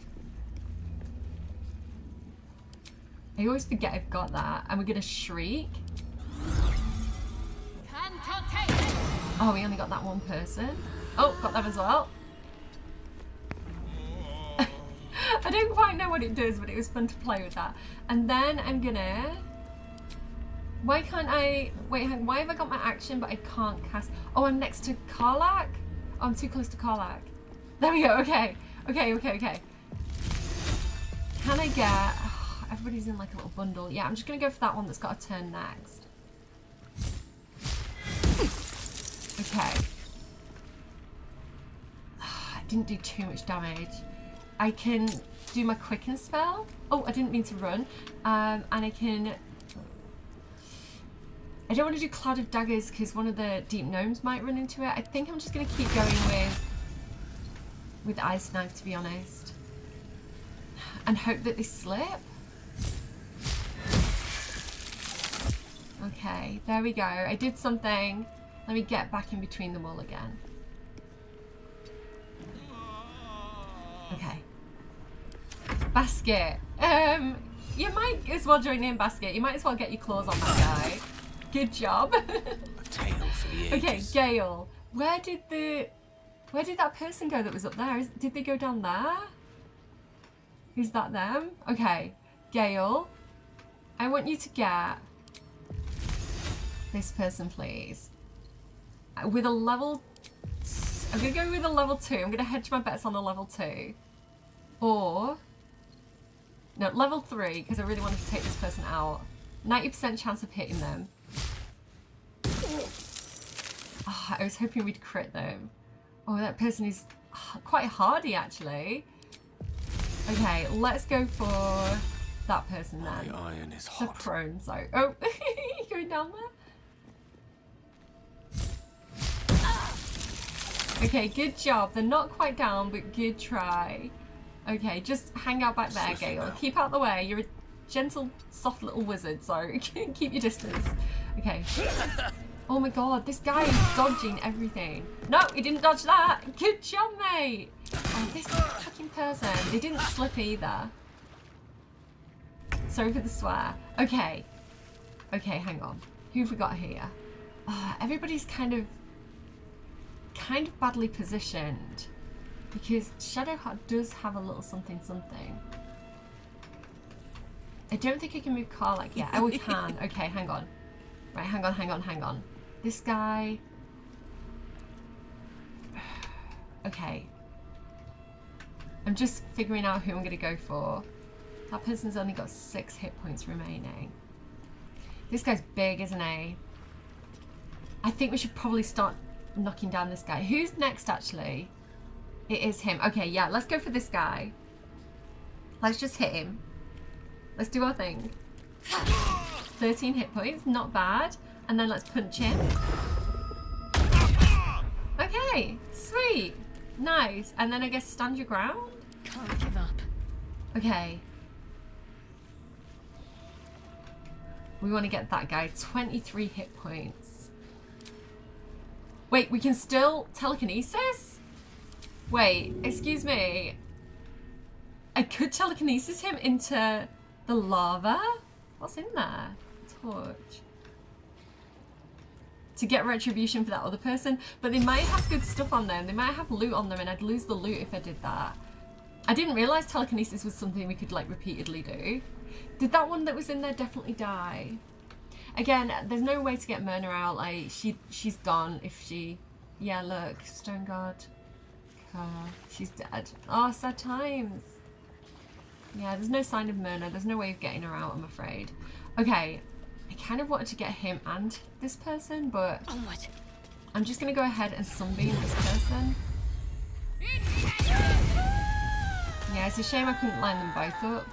I always forget I've got that. And we're going to shriek. Oh, we only got that one person. Oh, got them as well. I don't quite know what it does, but it was fun to play with that. And then I'm gonna... Why can't I... Wait, why have I got my action, but I can't cast... Oh, I'm next to Karlach? Oh, I'm too close to Karlach. There we go, okay. Okay. Can I get... Oh, everybody's in like a little bundle. Yeah, I'm just gonna go for that one that's got a turn next. Okay. I didn't do too much damage. I can do my quicken spell. Oh, I didn't mean to run. And I can... I don't want to do Cloud of Daggers because one of the deep gnomes might run into it. I think I'm just going to keep going with Ice Knife, to be honest. And hope that they slip. Okay, there we go. I did something. Let me get back in between them all again. Okay. Basket. You might as well join in, Basket. You might as well get your claws on that guy. Good job. Okay, Gale. Where did that person go that was up there? Did they go down there? Is that them? Okay, Gale. I want you to get this person, please. With a level... I'm going to go with a level 2. I'm going to hedge my bets on a level 2. Or... No, level 3, because I really wanted to take this person out. 90% chance of hitting them. Oh, I was hoping we'd crit them. Oh, that person is quite hardy, actually. Okay, let's go for that person then. The iron is hot. The prone zone. Oh, going down there? Okay, good job. They're not quite down, but good try. Okay, just hang out back there, Gale. Keep out the way. You're a gentle, soft little wizard, so keep your distance. Okay. Oh my god, this guy is dodging everything. No, he didn't dodge that. Good job, mate. Oh, this fucking person. They didn't slip either. Sorry for the swear. Okay. Okay, hang on. Who have we got here? Everybody's kind of badly positioned. Because Shadowheart does have a little something. I don't think I can move Karlach yet. Oh, we can. Okay, hang on. Right, hang on. This guy... Okay. I'm just figuring out who I'm going to go for. That person's only got 6 hit points remaining. This guy's big, isn't he? I think we should probably start knocking down this guy. Who's next, actually? It is him. Okay, yeah, let's go for this guy. Let's just hit him. Let's do our thing. 13 hit points, not bad. And then let's punch him. Okay, sweet. Nice. And then I guess stand your ground? Can't give up. Okay. We want to get that guy 23 hit points. Wait, we can still telekinesis? Wait, excuse me. I could telekinesis him into the lava? What's in there? Torch. To get retribution for that other person, but they might have good stuff on them. They might have loot on them and I'd lose the loot if I did that. I didn't realise telekinesis was something we could like repeatedly do. Did that one that was in there definitely die? Again, there's no way to get Myrna out. Like she's gone if she... Yeah, look, Stone God. She's dead. Oh, sad times. Yeah, there's no sign of Myrna. There's no way of getting her out, I'm afraid. Okay, I kind of wanted to get him and this person, but I'm just going to go ahead and sunbeam this person. Yeah, it's a shame I couldn't line them both up.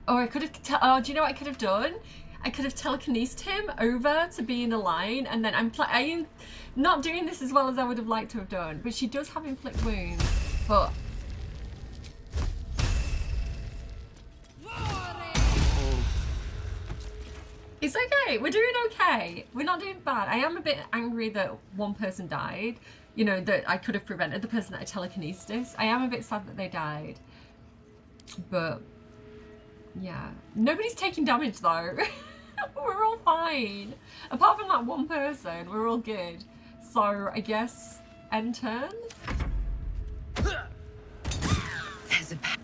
Or I could have... Oh, do you know what I could have done? I could have telekinesed him over to be in a line, and then I am not doing this as well as I would have liked to have done. But she does have inflict wounds. But... It's okay. We're doing okay. We're not doing bad. I am a bit angry that one person died. You know, that I could have prevented the person that I telekinesis. I am a bit sad that they died. But, yeah. Nobody's taking damage, though. We're all fine. Apart from that one person, we're all good. So, I guess, end turn?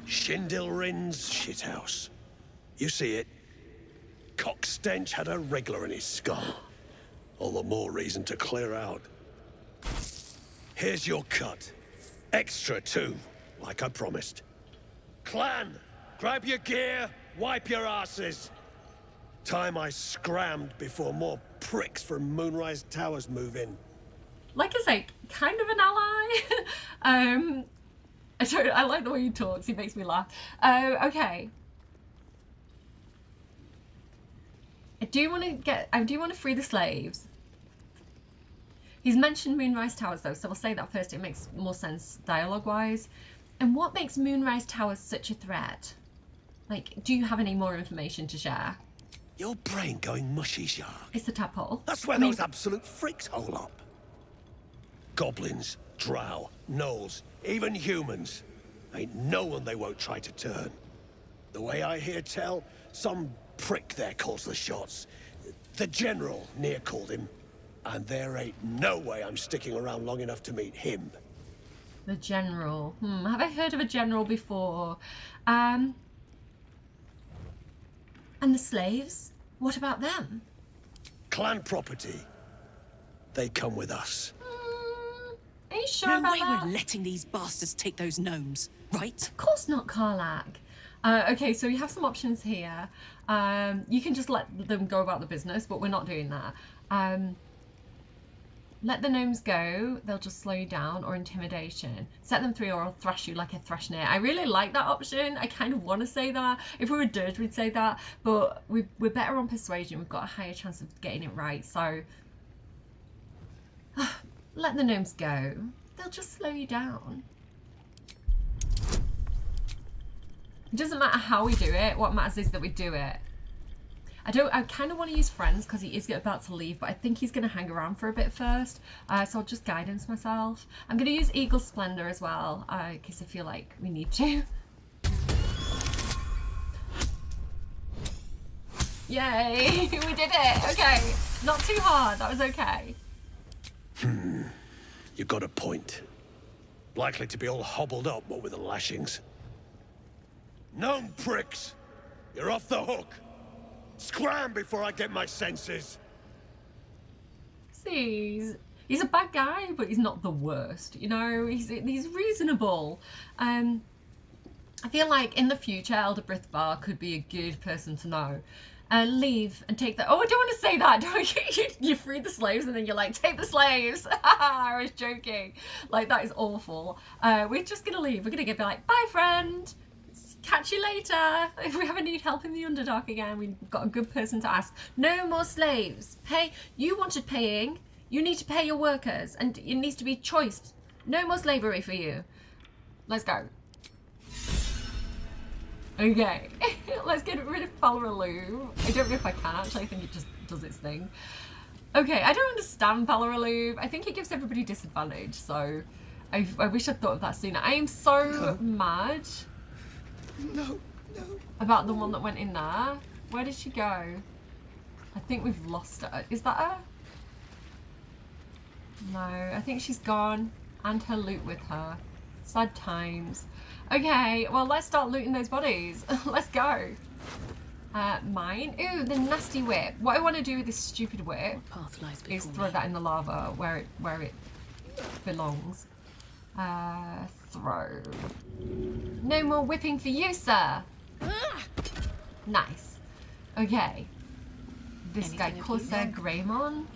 Cinderellimouse shithouse. You see it? Cockstench had a wriggler in his skull. All the more reason to clear out. Here's your cut. Extra too, like I promised. Clan, grab your gear, wipe your asses. Time I scrammed before more pricks from Moonrise Towers move in. Like I say, kind of an ally. I like the way he talks, he makes me laugh. Okay. I do want to free the slaves. He's mentioned Moonrise Towers though, so we'll say that first. It makes more sense dialogue-wise. And what makes Moonrise Towers such a threat? Like, do you have any more information to share? Your brain going mushy, Shark. It's the tap hole. That's where those absolute freaks hole up. Goblins, drow, gnolls, even humans. Ain't no one they won't try to turn. The way I hear tell, some prick there calls the shots. The general near called him. And there ain't no way I'm sticking around long enough to meet him. The general. Have I heard of a general before? And the slaves? What about them? Clan property. They come with us. Are you sure about that? We're letting these bastards take those gnomes, right? Of course not, Karlach. Okay, so we have some options here. You can just let them go about the business, but we're not doing that. Let the gnomes go, they'll just slow you down, or intimidation. Set them free or I'll thrash you like a thrashnear. I really like that option. I kind of want to say that. If we were dirge, we'd say that, but we're better on persuasion. We've got a higher chance of getting it right, so... let the gnomes go. They'll just slow you down. It doesn't matter how we do it. What matters is that we do it. I kind of want to use friends because he is about to leave, but I think he's going to hang around for a bit first. So I'll just guidance myself. I'm going to use Eagle Splendor as well, because I feel like we need to. Yay! We did it! Okay. Not too hard. That was okay. You got a point. Likely to be all hobbled up, what with the lashings. Gnome pricks! You're off the hook! Scram before I get my senses! See, he's a bad guy, but he's not the worst, you know? He's reasonable. I feel like in the future, Elder Brithbar could be a good person to know. Leave and take the... Oh, I don't want to say that. Don't you free the slaves and then you're like, take the slaves. I was joking. Like, that is awful. We're just going to leave. We're going to be like, bye, friend. Catch you later. If we ever need help in the Underdark again, we've got a good person to ask. No more slaves. Pay. You wanted paying. You need to pay your workers. And it needs to be choice. No more slavery for you. Let's go. Okay. Let's get rid of Baldur. I don't know if I can actually. I think it just does its thing. Okay. I don't understand Baldur. I think it gives everybody disadvantage. So I wish I'd thought of that sooner. I am so mad. No. About the one that went in there. Where did she go? I think we've lost her. Is that her? No, I think she's gone. And her loot with her. Sad times. Okay, well, let's start looting those bodies. Let's go. Mine. Ooh, the nasty whip. What I want to do with this stupid whip is throw that in the lava where it belongs. Throw. No more whipping for you, sir. Nice. Okay. This guy, Corsair Greymon.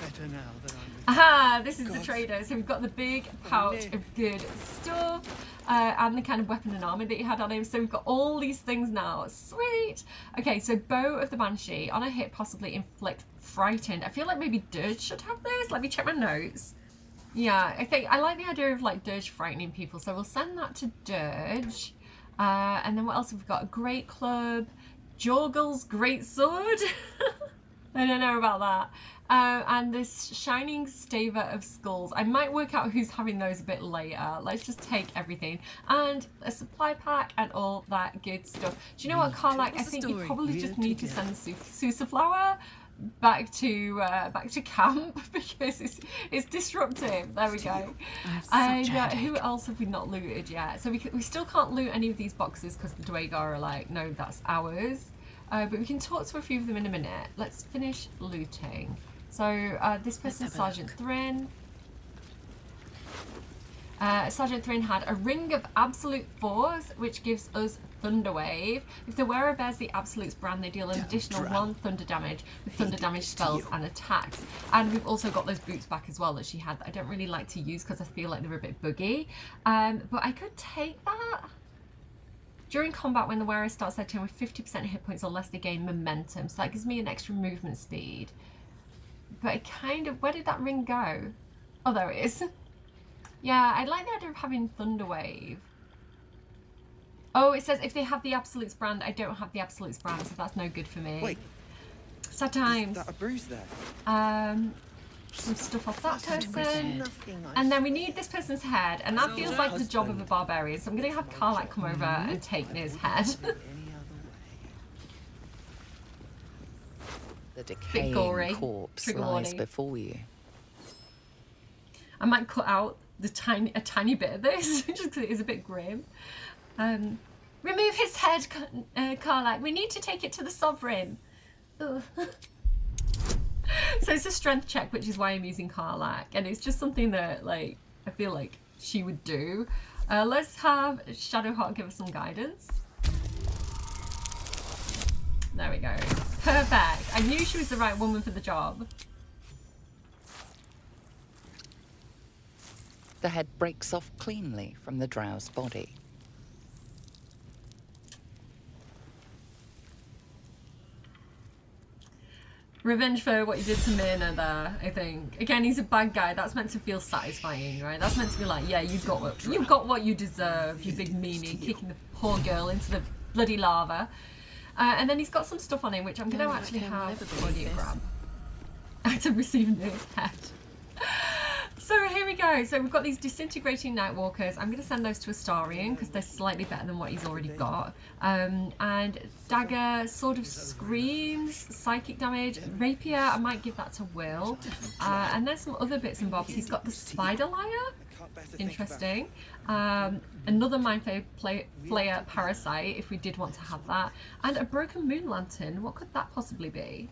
Better now that I'm with Aha, this is the trader. So we've got the big pouch of good stuff and the kind of weapon and armor that he had on him. So we've got all these things now. Sweet. Okay, so Bow of the Banshee. On a hit, possibly inflict frightened. I feel like maybe Dirge should have this. Let me check my notes. Yeah, I think I like the idea of like Dirge frightening people. So we'll send that to Dirge. And then what else have we got? A great club. Jorgel's great sword. I don't know about that. And this shining staver of skulls. I might work out who's having those a bit later. Let's just take everything. And a supply pack and all that good stuff. Do you know what, Karlach? I think you probably just need to send Susaflower back to camp because it's disruptive. There we go. And who else have we not looted yet? So we still can't loot any of these boxes because the Dwagar are like, no, that's ours. But we can talk to a few of them in a minute. Let's finish looting. So this person's Sergeant Thrin. Sergeant Thrin had a Ring of Absolute Force, which gives us Thunder Wave. If the wearer bears the Absolute's brand, they deal an additional 1 thunder damage with thunder damage spells and attacks. And we've also got those boots back as well that she had that I don't really like to use because I feel like they're a bit buggy. But I could take that. During combat, when the wearer starts their turn with 50% hit points or less, they gain momentum. So that gives me an extra movement speed. But I kind of... Where did that ring go? Oh, there it is. Yeah, I like the idea of having Thunder Wave. Oh, it says if they have the Absolute's brand, I don't have the Absolute's brand, so that's no good for me. Wait. Sad times. Is that a bruise there? Some stuff off that person. And then we need this person's head, and that feels like the job of a barbarian. So I'm going to have Karlach come over and take his head. The decaying corpse lies before you. I might cut out a tiny bit of this, just because it is a bit grim. Remove his head, Karlach. We need to take it to the Sovereign. So it's a strength check, which is why I'm using Karlach, and it's just something that, like, I feel like she would do. Let's have Shadowheart give us some guidance. There we go. Perfect. I knew she was the right woman for the job. The head breaks off cleanly from the drow's body. Revenge for what you did to Myrna there, I think. Again, he's a bad guy. That's meant to feel satisfying, right? That's meant to be like, yeah, you got what you deserve, you big meanie, kicking the poor girl into the bloody lava. And then he's got some stuff on him, which I'm going to actually have audio grab. To receive this head. So here we go. So we've got these disintegrating Nightwalkers. I'm going to send those to Astarion because they're slightly better than what he's already got. And Dagger, Sword of Screams, Psychic Damage, Rapier, I might give that to Will. And there's some other bits and bobs. He's got the Spider Lyre. Interesting. Another Mind Flayer Parasite, if we did want to have that. And a Broken Moon Lantern. What could that possibly be?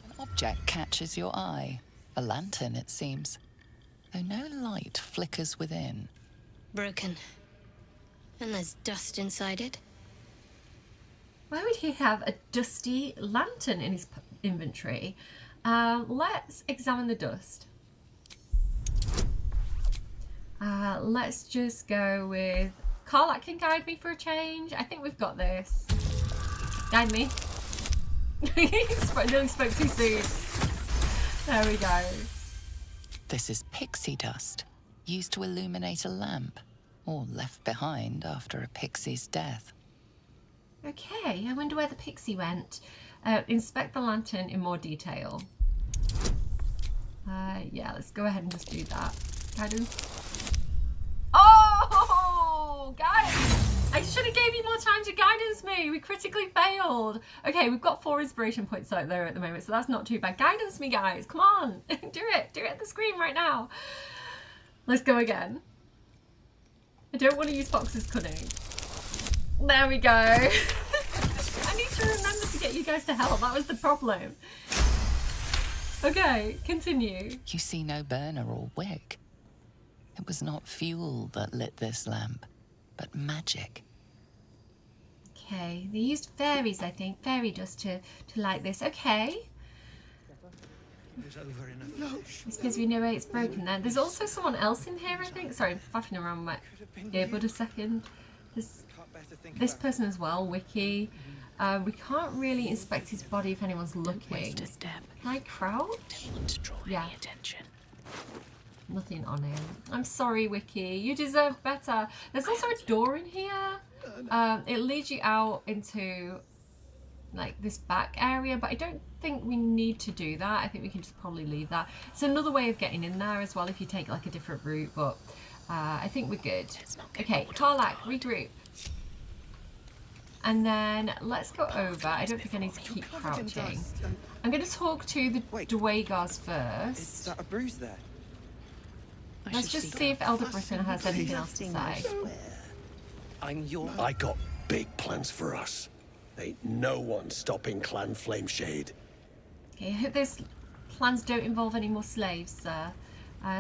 An object catches your eye. A lantern, it seems. Though no light flickers within. Broken. And there's dust inside it. Why would he have a dusty lantern in his inventory? Let's examine the dust. Let's just go with... Karlach can guide me for a change. I think we've got this. Guide me. I nearly spoke too soon. There we go. This is pixie dust, used to illuminate a lamp, or left behind after a pixie's death. Okay, I wonder where the pixie went. Inspect the lantern in more detail. Yeah, let's go ahead and just do that. Guidance. Oh, guys! I should have gave you more time to guidance me. We critically failed. Okay, we've got 4 inspiration points out there at the moment, so that's not too bad. Guidance me, guys. Come on. Do it. Do it at the screen right now. Let's go again. I don't want to use Fox's Cunning. There we go. I need to remember to get you guys to help. That was the problem. Okay, continue. You see no burner or wick. It was not fuel that lit this lamp, but magic. Okay, they used fairies, I think, fairy dust to light this. Okay. It's because we know why it's broken then. There's also someone else in here, I think. Sorry, I'm faffing around with my earbud a second. There's this person as well, Wiki. We can't really inspect his body if anyone's looking. Can I crouch? Yeah. Nothing on him. I'm sorry, Wiki. You deserve better. There's also a door in here. It leads you out into like this back area, but I don't think we need to do that. I think we can just probably leave that. It's another way of getting in there as well if you take like a different route, but I think we're good. Okay, Tarlac, regroup. And then let's go over. I don't think I need to keep crouching. I'm going to talk to the Dwagars first. Is that a bruise there? Let's just see if Elder Britain has anything else to say. I got big plans for us. Ain't no one stopping Clan Flameshade. Okay, I hope those plans don't involve any more slaves, sir.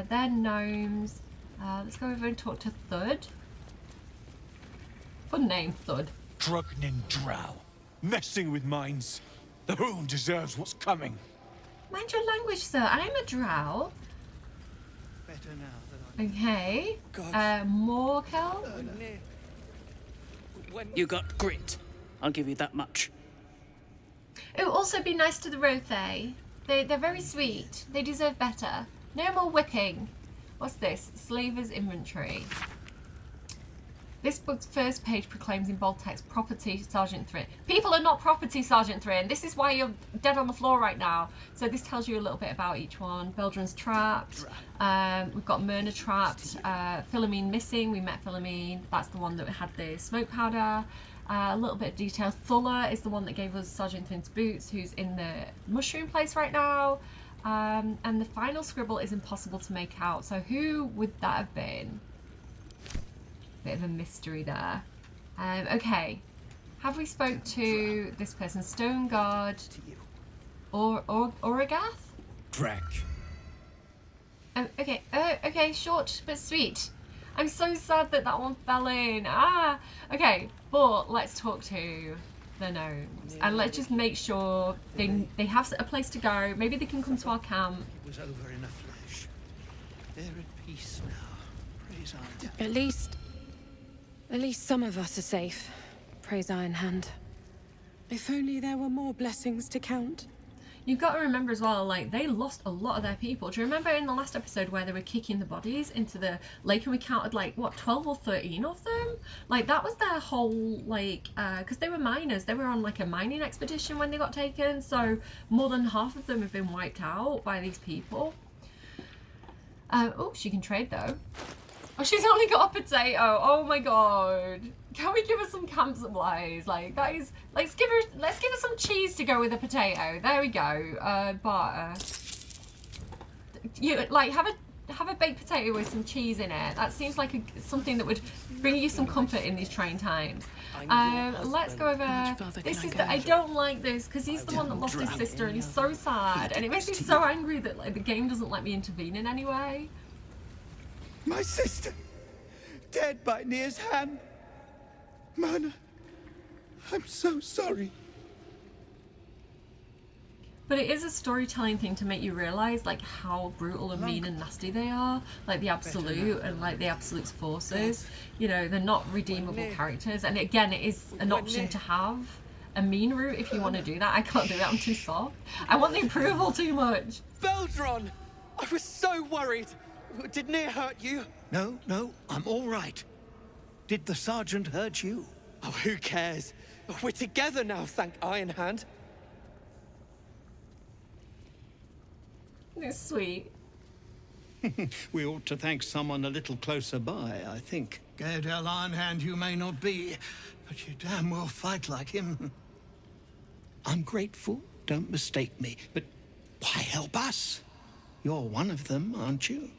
They're gnomes. Let's go over and talk to Thud. Fun name, Thud. Drugnin drow. Messing with minds. The Hoon deserves what's coming. Mind your language, sir. I'm a drow. Okay. Morkel? You got grit. I'll give you that much. Oh, also be nice to the Rothe. They're very sweet. They deserve better. No more whipping. What's this? Slaver's inventory. This book's first page proclaims in bold text, property, Sergeant Thrin. People are not property, Sergeant Thrin. This is why you're dead on the floor right now. So this tells you a little bit about each one. Beldrun's trapped. We've got Myrna trapped. Philomene missing. We met Philomene. That's the one that had the smoke powder. A little bit of detail. Thulla is the one that gave us Sergeant Thrin's boots, who's in the mushroom place right now. And the final scribble is impossible to make out. So who would that have been? Bit of a mystery there. Okay. Have we spoke to this person? Stone Guard or Oragath? Drac. Okay. Okay, short but sweet. I'm so sad that that one fell in. Ah! Okay, but let's talk to the gnomes. And let's just make sure they have a place to go. Maybe they can come to our camp. It was over in a flash. They're at peace now. Praise our At least some of us are safe. Praise Iron Hand. If only there were more blessings to count. You've got to remember as well, like, they lost a lot of their people. Do you remember in the last episode where they were kicking the bodies into the lake and we counted, like, what, 12 or 13 of them? Like, that was their whole, like, because they were miners. They were on, like, a mining expedition when they got taken. So more than half of them have been wiped out by these people. Oh, she can trade, though. Oh, she's only got a potato. Oh my god. Can we give her some camp supplies? Like, that is... Let's give her some cheese to go with a potato. There we go. Barter. You, like, have a baked potato with some cheese in it. That seems like something that would bring you some comfort in these trying times. Let's go over... This is I don't like this, because he's the one that lost his sister, and he's so sad. And it makes me so angry that, like, the game doesn't let me intervene in any way. My sister, dead by Nir's hand. Myrna, I'm so sorry. But it is a storytelling thing to make you realise, like, how brutal and mean and nasty they are. Like, the Absolute and, like, the Absolute's forces. You know, they're not redeemable characters. And, again, it is an option to have a mean route if you want to do that. I can't do it, I'm too soft. I want the approval too much. Beldron! I was so worried. Did Nir hurt you? No, I'm all right. Did the sergeant hurt you? Oh, who cares? We're together now, thank Iron Hand. It's sweet. We ought to thank someone a little closer by, I think. Gaedel Iron Hand you may not be, but you damn well fight like him. I'm grateful, don't mistake me, but why help us? You're one of them, aren't you?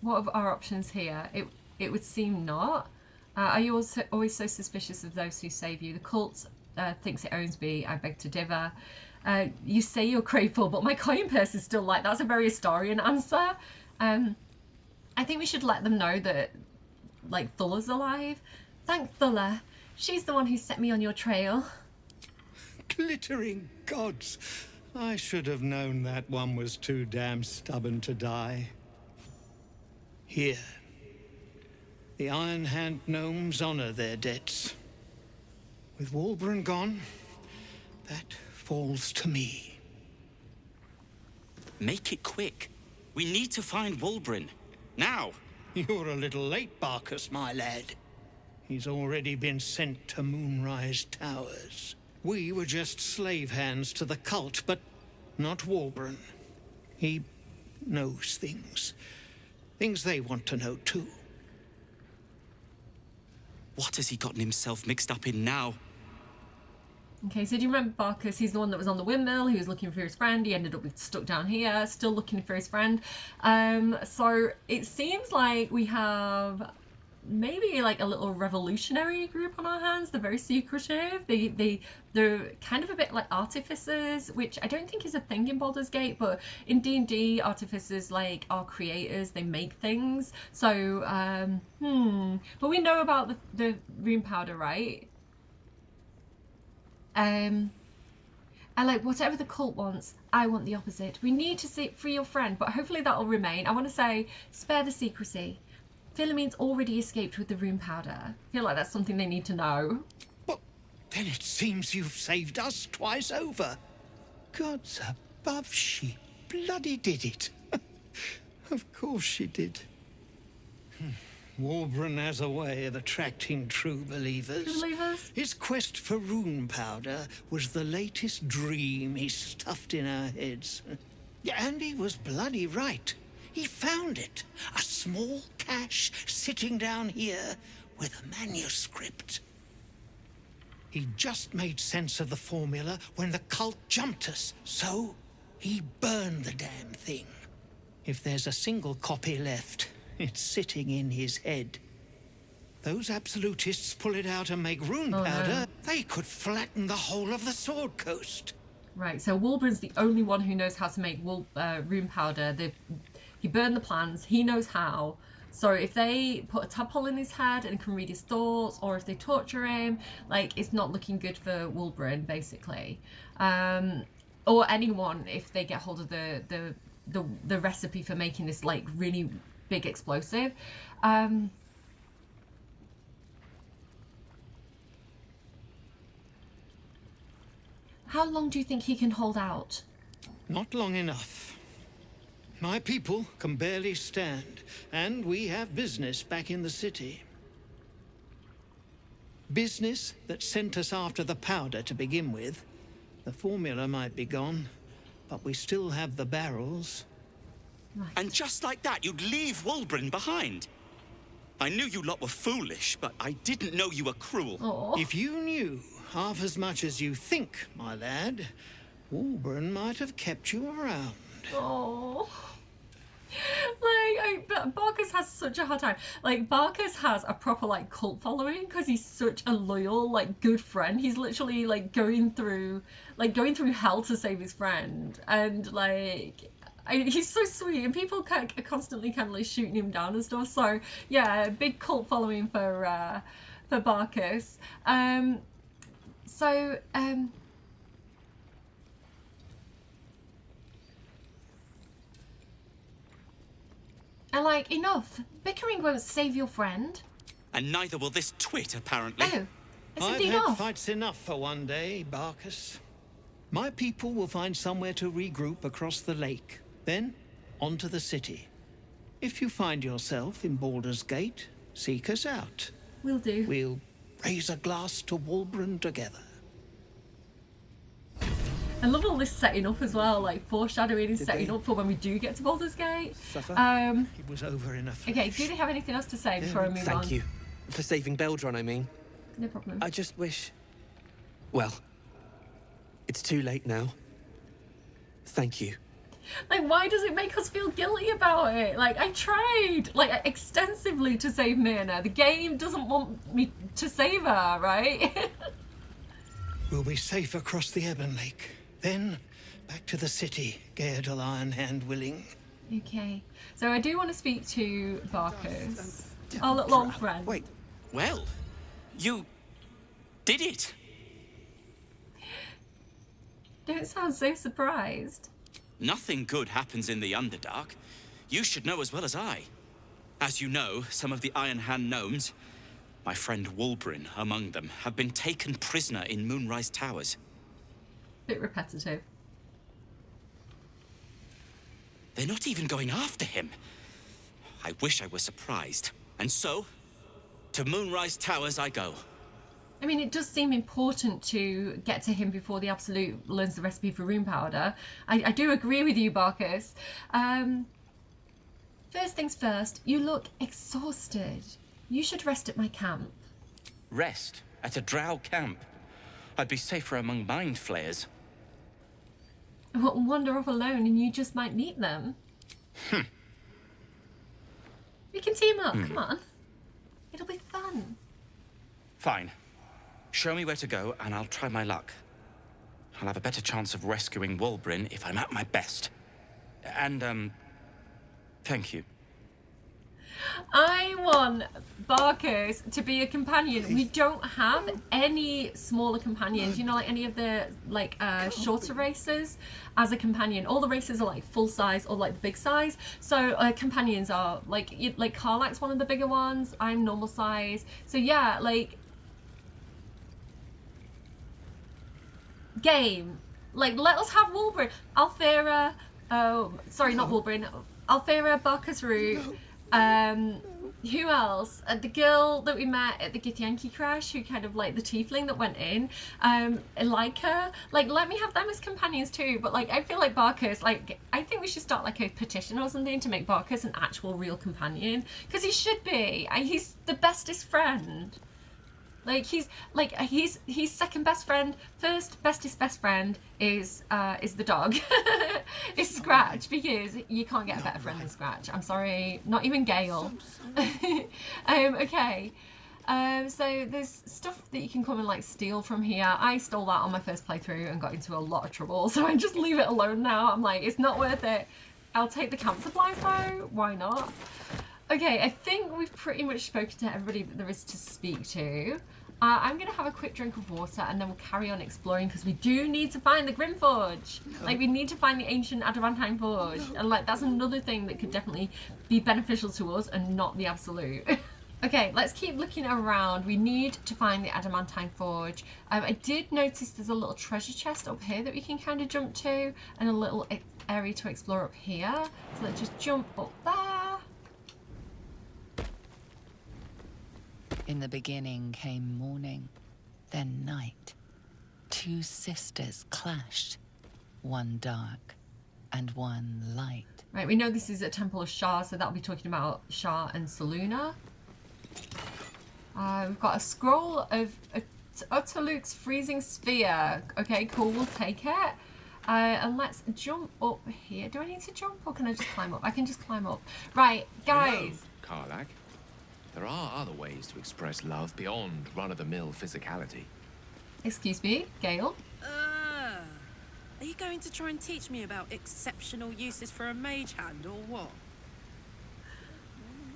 What are our options here? It would seem not. Are you also always so suspicious of those who save you? The cult thinks it owns me. I beg to differ. You say you're grateful, but my coin purse is still like, that's a very Astarian answer. I think we should let them know that, like, Thulla's alive. Thank Thulla. She's the one who set me on your trail. glittering gods! I should have known that one was too damn stubborn to die. Here. The Iron Hand gnomes honor their debts. With Walbran gone, that falls to me. Make it quick. We need to find Walbran. Now. You're a little late, Barcus, my lad. He's already been sent to Moonrise Towers. We were just slave hands to the cult, but not Walbran. He knows things. Things they want to know, too. What has he gotten himself mixed up in now? Okay, so do you remember Barcus? He's the one that was on the windmill. He was looking for his friend. He ended up stuck down here, still looking for his friend. So it seems like we have maybe like a little revolutionary group on our hands. They're very secretive. They're kind of a bit like artificers, which I don't think is a thing in Baldur's Gate, but in D&D, artificers like are creators. They make things. So, but we know about the rune powder, right? And like whatever the cult wants, I want the opposite. We need to free your friend, but hopefully that'll remain. I want to say, spare the secrecy. Philomene's already escaped with the rune powder. I feel like that's something they need to know. Well, then it seems you've saved us twice over. Gods above, she bloody did it. Of course she did. Walbran has a way of attracting true believers. True believers? His quest for rune powder was the latest dream he stuffed in our heads. Yeah, and he was bloody right. He found it. A small cache sitting down here with a manuscript. He just made sense of the formula when the cult jumped us, so he burned the damn thing. If there's a single copy left, it's sitting in his head. Those absolutists pull it out and make rune powder, no. They could flatten the whole of the Sword Coast. Right, so Walbran's the only one who knows how to make rune powder. He burned the plans, he knows how. So if they put a tadpole in his head and can read his thoughts, or if they torture him, like, it's not looking good for Walbran, basically. Or anyone, if they get hold of the recipe for making this, like, really big explosive. How long do you think he can hold out? Not long enough. My people can barely stand, and we have business back in the city. Business that sent us after the powder to begin with. The formula might be gone, but we still have the barrels. Right. And just like that, you'd leave Walbran behind. I knew you lot were foolish, but I didn't know you were cruel. Aww. If you knew half as much as you think, my lad, Walbran might have kept you around. Oh, like Barcus has such a hard time. Like, Barcus has a proper like cult following because he's such a loyal, like, good friend. He's literally like going through hell to save his friend, and like. He's so sweet, and people are constantly kind of like shooting him down and stuff. So yeah, big cult following for Barcus. And like, enough. Bickering won't save your friend. And neither will this twit, apparently. Oh, it's I've indeed had off. fights enough for one day, Barcus. My people will find somewhere to regroup across the lake. Then, on to the city. If you find yourself in Baldur's Gate, seek us out. Will do. We'll raise a glass to Walbran together. I love all this setting up as well, like foreshadowing and setting up for when we do get to Baldur's Gate. It was over in a flash. Okay, do they have anything else to say before I move on? Thank you. For saving Beldron, I mean. No problem. I just wish... Well, it's too late now. Thank you. Like, why does it make us feel guilty about it? Like, I tried, like, extensively to save Myrna. The game doesn't want me to save her, right? We'll be safe across the Ebon Lake. Then, back to the city, Gaedel Iron Hand willing. Okay. So I do want to speak to Barcus, our little old friend. Wait. Well, you did it. Don't sound so surprised. Nothing good happens in the Underdark. You should know as well as I. As you know, some of the Iron Hand gnomes, my friend Wulbrin among them, have been taken prisoner in Moonrise Towers. Bit repetitive. They're not even going after him. I wish I were surprised. And so, to Moonrise Towers I go. I mean, it does seem important to get to him before the Absolute learns the recipe for rune powder. I do agree with you, Barkus. First things first, you look exhausted. You should rest at my camp. Rest? At a drow camp? I'd be safer among mind flayers. Wander off alone and you just might meet them. We can team up, come on. It'll be fun. Fine. Show me where to go and I'll try my luck. I'll have a better chance of rescuing Wulbrin if I'm at my best. And, thank you. I want Barkus to be a companion. We don't have any smaller companions, you know, like any of the shorter races as a companion. All the races are like full size or like the big size. So companions are like Karlak's one of the bigger ones. I'm normal size. So yeah, like game. Like let us have Wulbrin. Althera, oh sorry, not Wulbrin. Althera, Barkus Root. Who else? The girl that we met at the Githyanki crash, who kind of like the tiefling that went in, Aloija. Like, let me have them as companions too. But like, I feel like Barkus, like, I think we should start like a petition or something to make Barkus an actual real companion, because he should be. He's the bestest friend. Like he's second best friend. First bestest best friend is the dog. It's Scratch, because you can't get a better friend than Scratch. I'm sorry, not even Gale. Okay. So there's stuff that you can come and like steal from here. I stole that on my first playthrough and got into a lot of trouble, so I just leave it alone now. I'm like, it's not worth it. I'll take the camp supplies though. Why not? Okay, I think we've pretty much spoken to everybody that there is to speak to. I'm going to have a quick drink of water and then we'll carry on exploring, because we do need to find the Grimforge. Like, we need to find the ancient adamantine forge. And like, that's another thing that could definitely be beneficial to us and not the Absolute. Okay, let's keep looking around. We need to find the adamantine forge. I did notice there's a little treasure chest up here that we can kind of jump to, and a little area to explore up here. So let's just jump up there. In the beginning came morning, then night. Two sisters clashed, one dark and one light. Right, we know this is a temple of Shah, so that'll be talking about Shah and Selûne. We've got a scroll of Utterluke's freezing sphere. Okay, cool, we'll take it. And let's jump up here. Do I need to jump or can I just climb up? I can just climb up. Right, guys. Hello, Karlak. There are other ways to express love beyond run-of-the-mill physicality. Excuse me, Gale? Are you going to try and teach me about exceptional uses for a mage hand, or what?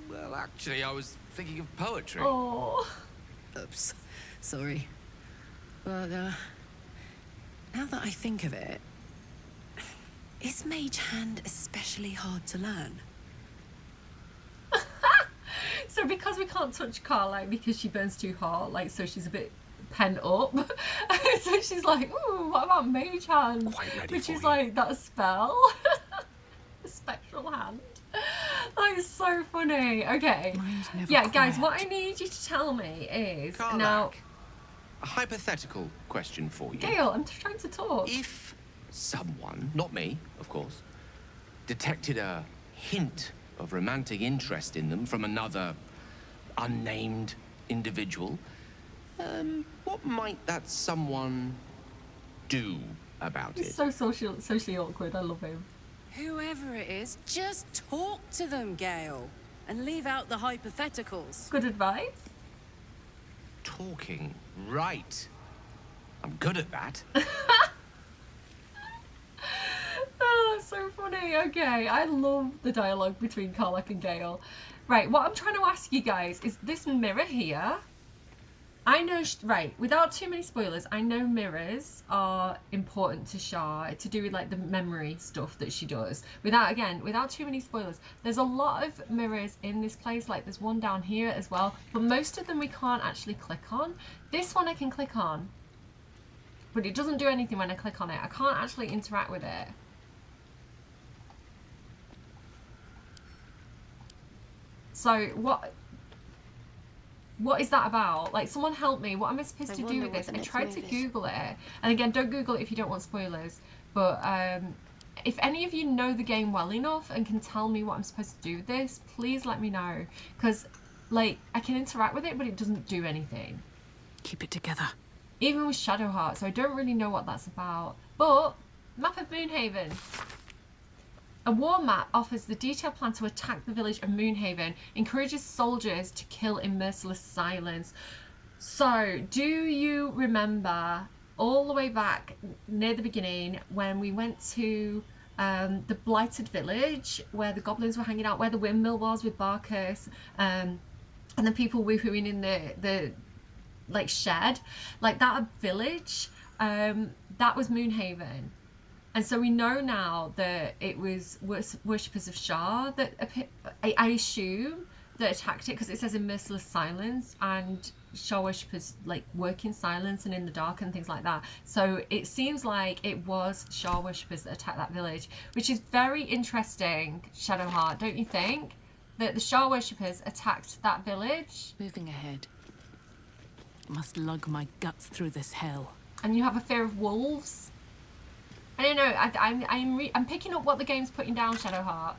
Well, actually, I was thinking of poetry. Oh. Oops. Sorry. But, now that I think of it, is mage hand especially hard to learn? So because we can't touch Karlak because she burns too hot, like, so she's a bit pent up. So she's like, ooh, what about mage hand? Which is like that spell. A spectral hand. That is so funny. Okay. Yeah, guys, what I need you to tell me is Karlak, now. A hypothetical question for you. Gale, I'm trying to talk. If someone, not me, of course, detected a hint of romantic interest in them from another unnamed individual, what might that someone do about He's it? so socially awkward. I love him. Whoever it is, just talk to them, Gale, and leave out the hypotheticals. Good advice. Talking, right. I'm good at that. Oh, that's so funny. Okay, I love the dialogue between Karlak and Gale. Right, what I'm trying to ask you guys is this mirror here. I know, right, without too many spoilers, I know mirrors are important to Shar to do with like the memory stuff that she does. Without too many spoilers, there's a lot of mirrors in this place. Like there's one down here as well, but most of them we can't actually click on. This one I can click on, but it doesn't do anything when I click on it. I can't actually interact with it. So what is that about? Like, someone help me. What am I supposed to do with this? I tried to Google it. And again, don't Google it if you don't want spoilers. But if any of you know the game well enough and can tell me what I'm supposed to do with this, please let me know. Because, like, I can interact with it, but it doesn't do anything. Keep it together. Even with Shadowheart, so I don't really know what that's about. But, map of Moonhaven. A war map offers the detailed plan to attack the village of Moonhaven, encourages soldiers to kill in merciless silence. So, do you remember all the way back near the beginning when we went to the Blighted Village, where the goblins were hanging out, where the windmill was with Barkus, and the people woohooing in the like shed? Like that village, that was Moonhaven. And so we know now that it was worshippers of Shar that I assume that attacked it, because it says in merciless silence, and Shar worshippers like work in silence and in the dark and things like that. So it seems like it was Shar worshippers that attacked that village, which is very interesting, Shadowheart, don't you think? That the Shar worshippers attacked that village. Moving ahead. Must lug my guts through this hell. And you have a fear of wolves. I don't know, I'm picking up what the game's putting down, Shadowheart.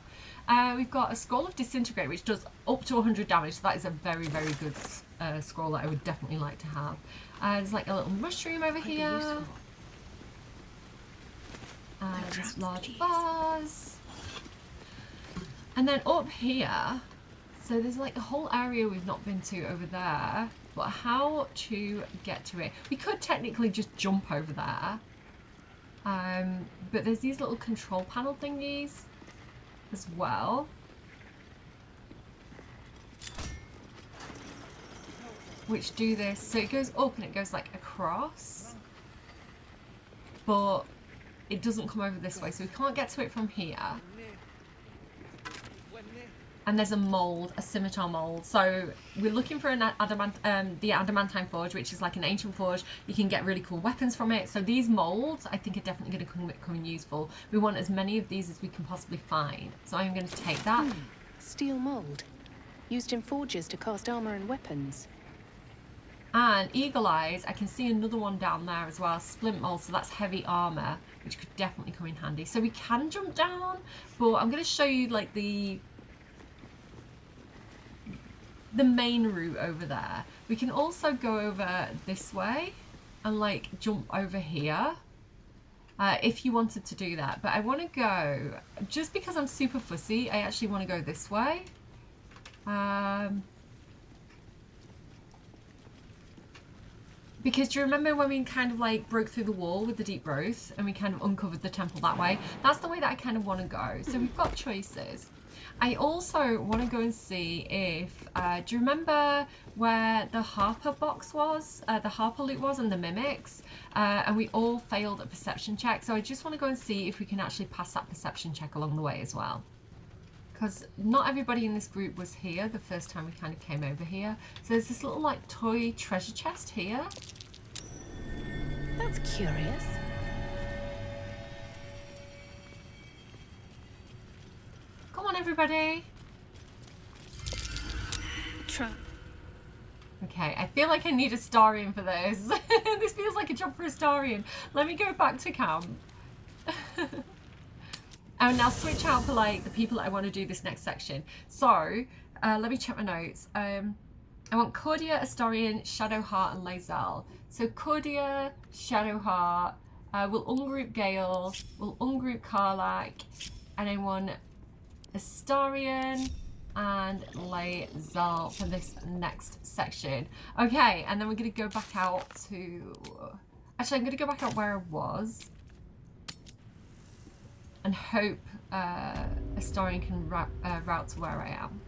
We've got a scroll of disintegrate, which does up to 100 damage, so that is a very, very good scroll that I would definitely like to have. There's like a little mushroom over here. There's large bars. And then up here, so there's like a whole area we've not been to over there, but how to get to it? We could technically just jump over there. But there's these little control panel thingies as well. Which do this. So it goes up and it goes like across. But it doesn't come over this way. So we can't get to it from here. And there's a mold, a scimitar mold. So we're looking for an the adamantine forge, which is like an ancient forge. You can get really cool weapons from it. So these molds, I think, are definitely going to come in useful. We want as many of these as we can possibly find. So I'm going to take that. Steel mold, used in forges to cast armor and weapons. And eagle eyes, I can see another one down there as well. Splint mold, so that's heavy armor, which could definitely come in handy. So we can jump down, but I'm going to show you like the main route over there. We can also go over this way and like jump over here if you wanted to do that. But I want to go, just because I'm super fussy, I actually want to go this way. Because do you remember when we kind of like broke through the wall with the deep growth and we kind of uncovered the temple that way? That's the way that I kind of want to go. So we've got choices. I also want to go and see if, do you remember where the Harper box was, the Harper loot was, and the mimics? And we all failed a perception check. So I just want to go and see if we can actually pass that perception check along the way as well. Because not everybody in this group was here the first time we kind of came over here. So there's this little like toy treasure chest here. That's curious. Come on, everybody. Trap. Okay, I feel like I need a Starian for this. This feels like a job for a Starian. Let me go back to camp. And I'll switch out for like the people that I want to do this next section. So, let me check my notes. I want Cordia, Astarion, Shadowheart, and Lae'zel. So Cordia, Shadowheart, we'll ungroup Gale, we'll ungroup Karlach, and I want Astarion and Lae'zel for this next section. Okay, and then we're going to go back out to... Actually, I'm going to go back out where I was. And hope Astarion can route to where I am.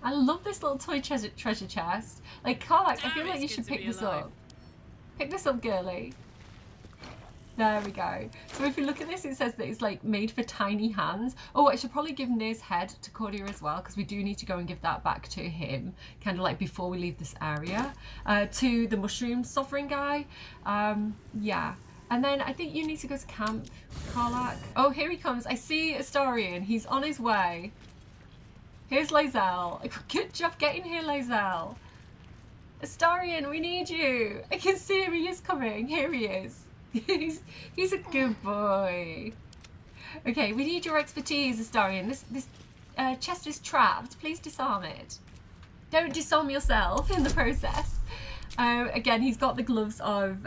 I love this little toy treasure chest. Like, Karlach, I feel like you should pick this up. Pick this up, girly. There we go. So if you look at this, it says that it's like made for tiny hands. Oh, I should probably give Nir's head to Cordia as well, because we do need to go and give that back to him, kind of like before we leave this area. To the mushroom sovereign guy. Yeah. And then I think you need to go to camp, Karlach. Oh, here he comes. I see Astarion. He's on his way. Here's Lae'zel. Good job getting here, Lae'zel. Astarion, we need you. I can see him. He is coming. Here he is. He's a good boy. Okay, we need your expertise, Astarion. This chest is trapped. Please disarm it. Don't disarm yourself in the process. Again, he's got the gloves of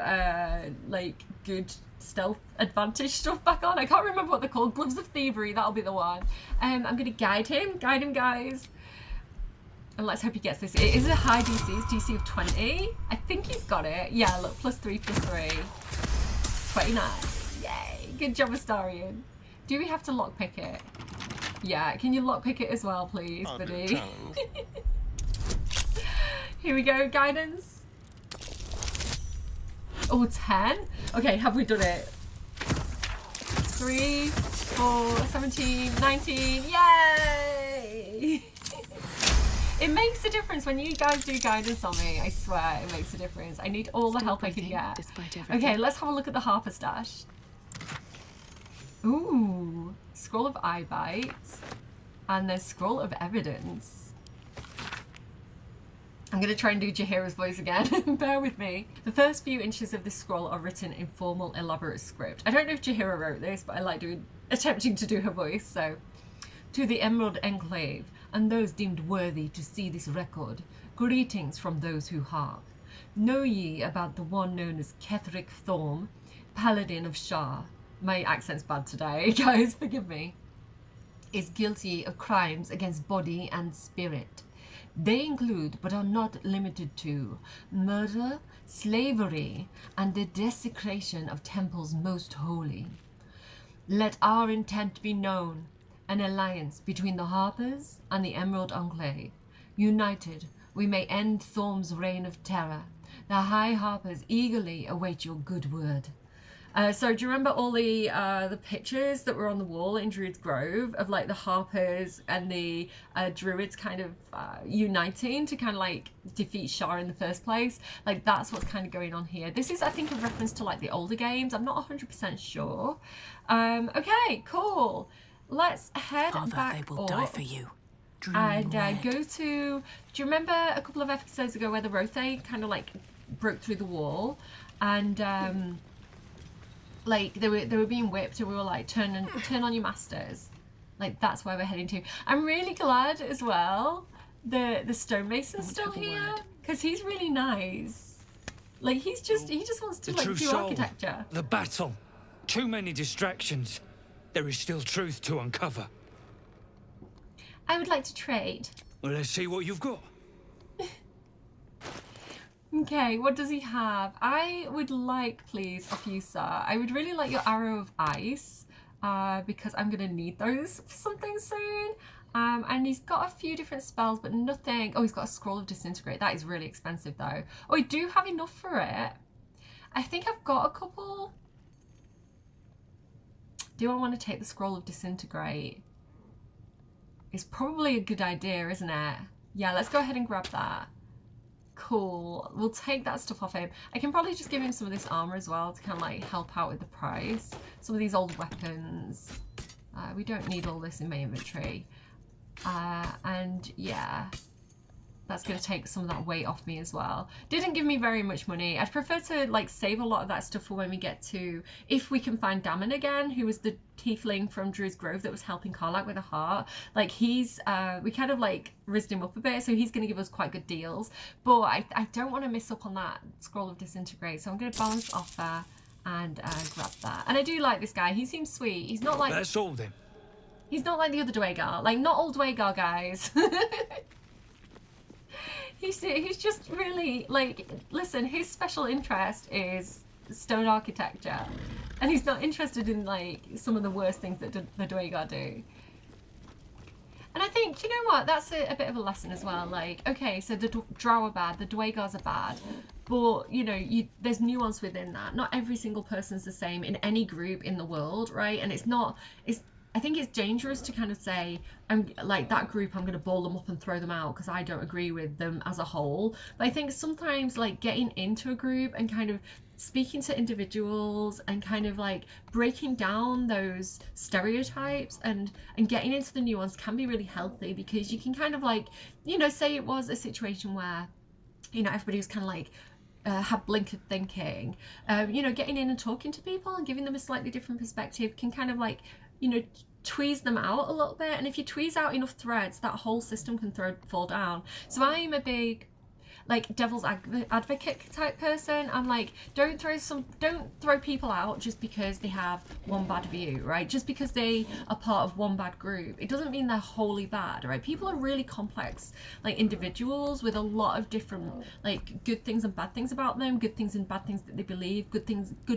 like good stealth advantage stuff back on. I can't remember what they're called. Gloves of thievery. That'll be the one. I'm gonna guide him. Guide him, guys. And let's hope he gets this. It is a high DC. It's DC of 20. I think he's got it. Yeah, look, +3/+3. 29. Yay! Good job, Astarion. Do we have to lockpick it? Yeah, can you lockpick it as well, please, buddy? Here we go, guidance. Oh, 10? Okay, have we done it? 3, 4, 17, 19. Yay! It makes a difference when you guys do guidance on me. I swear, it makes a difference. I need all the help I can get. Okay, let's have a look at the Harper stash. Ooh, Scroll of Eye Bites. And there's Scroll of Evidence. I'm going to try and do Jaheira's voice again. Bear with me. The first few inches of this scroll are written in formal, elaborate script. I don't know if Jaheira wrote this, but I like attempting to do her voice, so. To the Emerald Enclave, and those deemed worthy to see this record, greetings from those who hark. Know ye about the one known as Ketheric Thorm, Paladin of Shar? My accent's bad today, guys, forgive me. Is guilty of crimes against body and spirit. They include, but are not limited to, murder, slavery, and the desecration of temples most holy. Let our intent be known. An alliance between the Harpers and the Emerald Enclave. United, we may end Thorm's reign of terror. The High Harpers eagerly await your good word. So do you remember all the pictures that were on the wall in Druid's Grove of like the Harpers and the Druids kind of uniting to kind of like defeat Shar in the first place? Like that's what's kind of going on here. This is, I think, a reference to like the older games. I'm not 100% sure. Okay, cool. Let's head back they will die for you. And go to... Do you remember a couple of episodes ago where the Rothe kind of like broke through the wall and like they were being whipped and we were like, turn on your masters. Like that's where we're heading to. I'm really glad as well the stonemason's still here because he's really nice. Like he just wants to like do architecture. The battle. Too many distractions. There is still truth to uncover. I would like to trade. Well, let's see what you've got. Okay, what does he have? I would like, please, of you, sir. I would really like your Arrow of Ice, because I'm going to need those for something soon. And he's got a few different spells, but nothing... Oh, he's got a Scroll of Disintegrate. That is really expensive, though. Oh, I do have enough for it. I think I've got a couple... Do I want to take the Scroll of Disintegrate? It's probably a good idea, isn't it? Yeah, let's go ahead and grab that. Cool. We'll take that stuff off him. I can probably just give him some of this armor as well to kind of like help out with the price. Some of these old weapons. We don't need all this in my inventory. And yeah, that's going to take some of that weight off me as well. Didn't give me very much money. I'd prefer to like save a lot of that stuff for when we get to, if we can find Damon again, who was the tiefling from Druid's Grove that was helping Karlach with a heart. Like he's, we kind of like rizzed him up a bit, so he's going to give us quite good deals. But I don't want to miss up on that Scroll of Disintegrate, so I'm going to balance offer and grab that. And I do like this guy. He seems sweet. He's not like... That's all then. He's not like the other Dwagar. Like, not all Dwagar guys. He's just really, like, listen, his special interest is stone architecture. And he's not interested in, like, some of the worst things that the Dwagar do. And I think think, do you know what? That's a bit of a lesson as well. Like, okay, so the Drow are bad, the Dwaegars are bad, but, you know, there's nuance within that. Not every single person's the same in any group in the world, right? And I think it's dangerous to kind of say, I'm like, that group, I'm going to ball them up and throw them out because I don't agree with them as a whole. But I think sometimes, like, getting into a group and kind of speaking to individuals and kind of like breaking down those stereotypes and getting into the nuance can be really healthy, because you can kind of like, you know, say it was a situation where, you know, everybody was kind of like had blinkered thinking, you know, getting in and talking to people and giving them a slightly different perspective can kind of like, you know, tweeze them out a little bit. And if you tweeze out enough threads, that whole system can fall down. So I'm a big like devil's advocate type person. I'm like, don't throw people out just because they have one bad view, right? Just because they are part of one bad group, it doesn't mean they're wholly bad, right? People are really complex, like individuals with a lot of different like good things and bad things about them, good things and bad things that they believe, good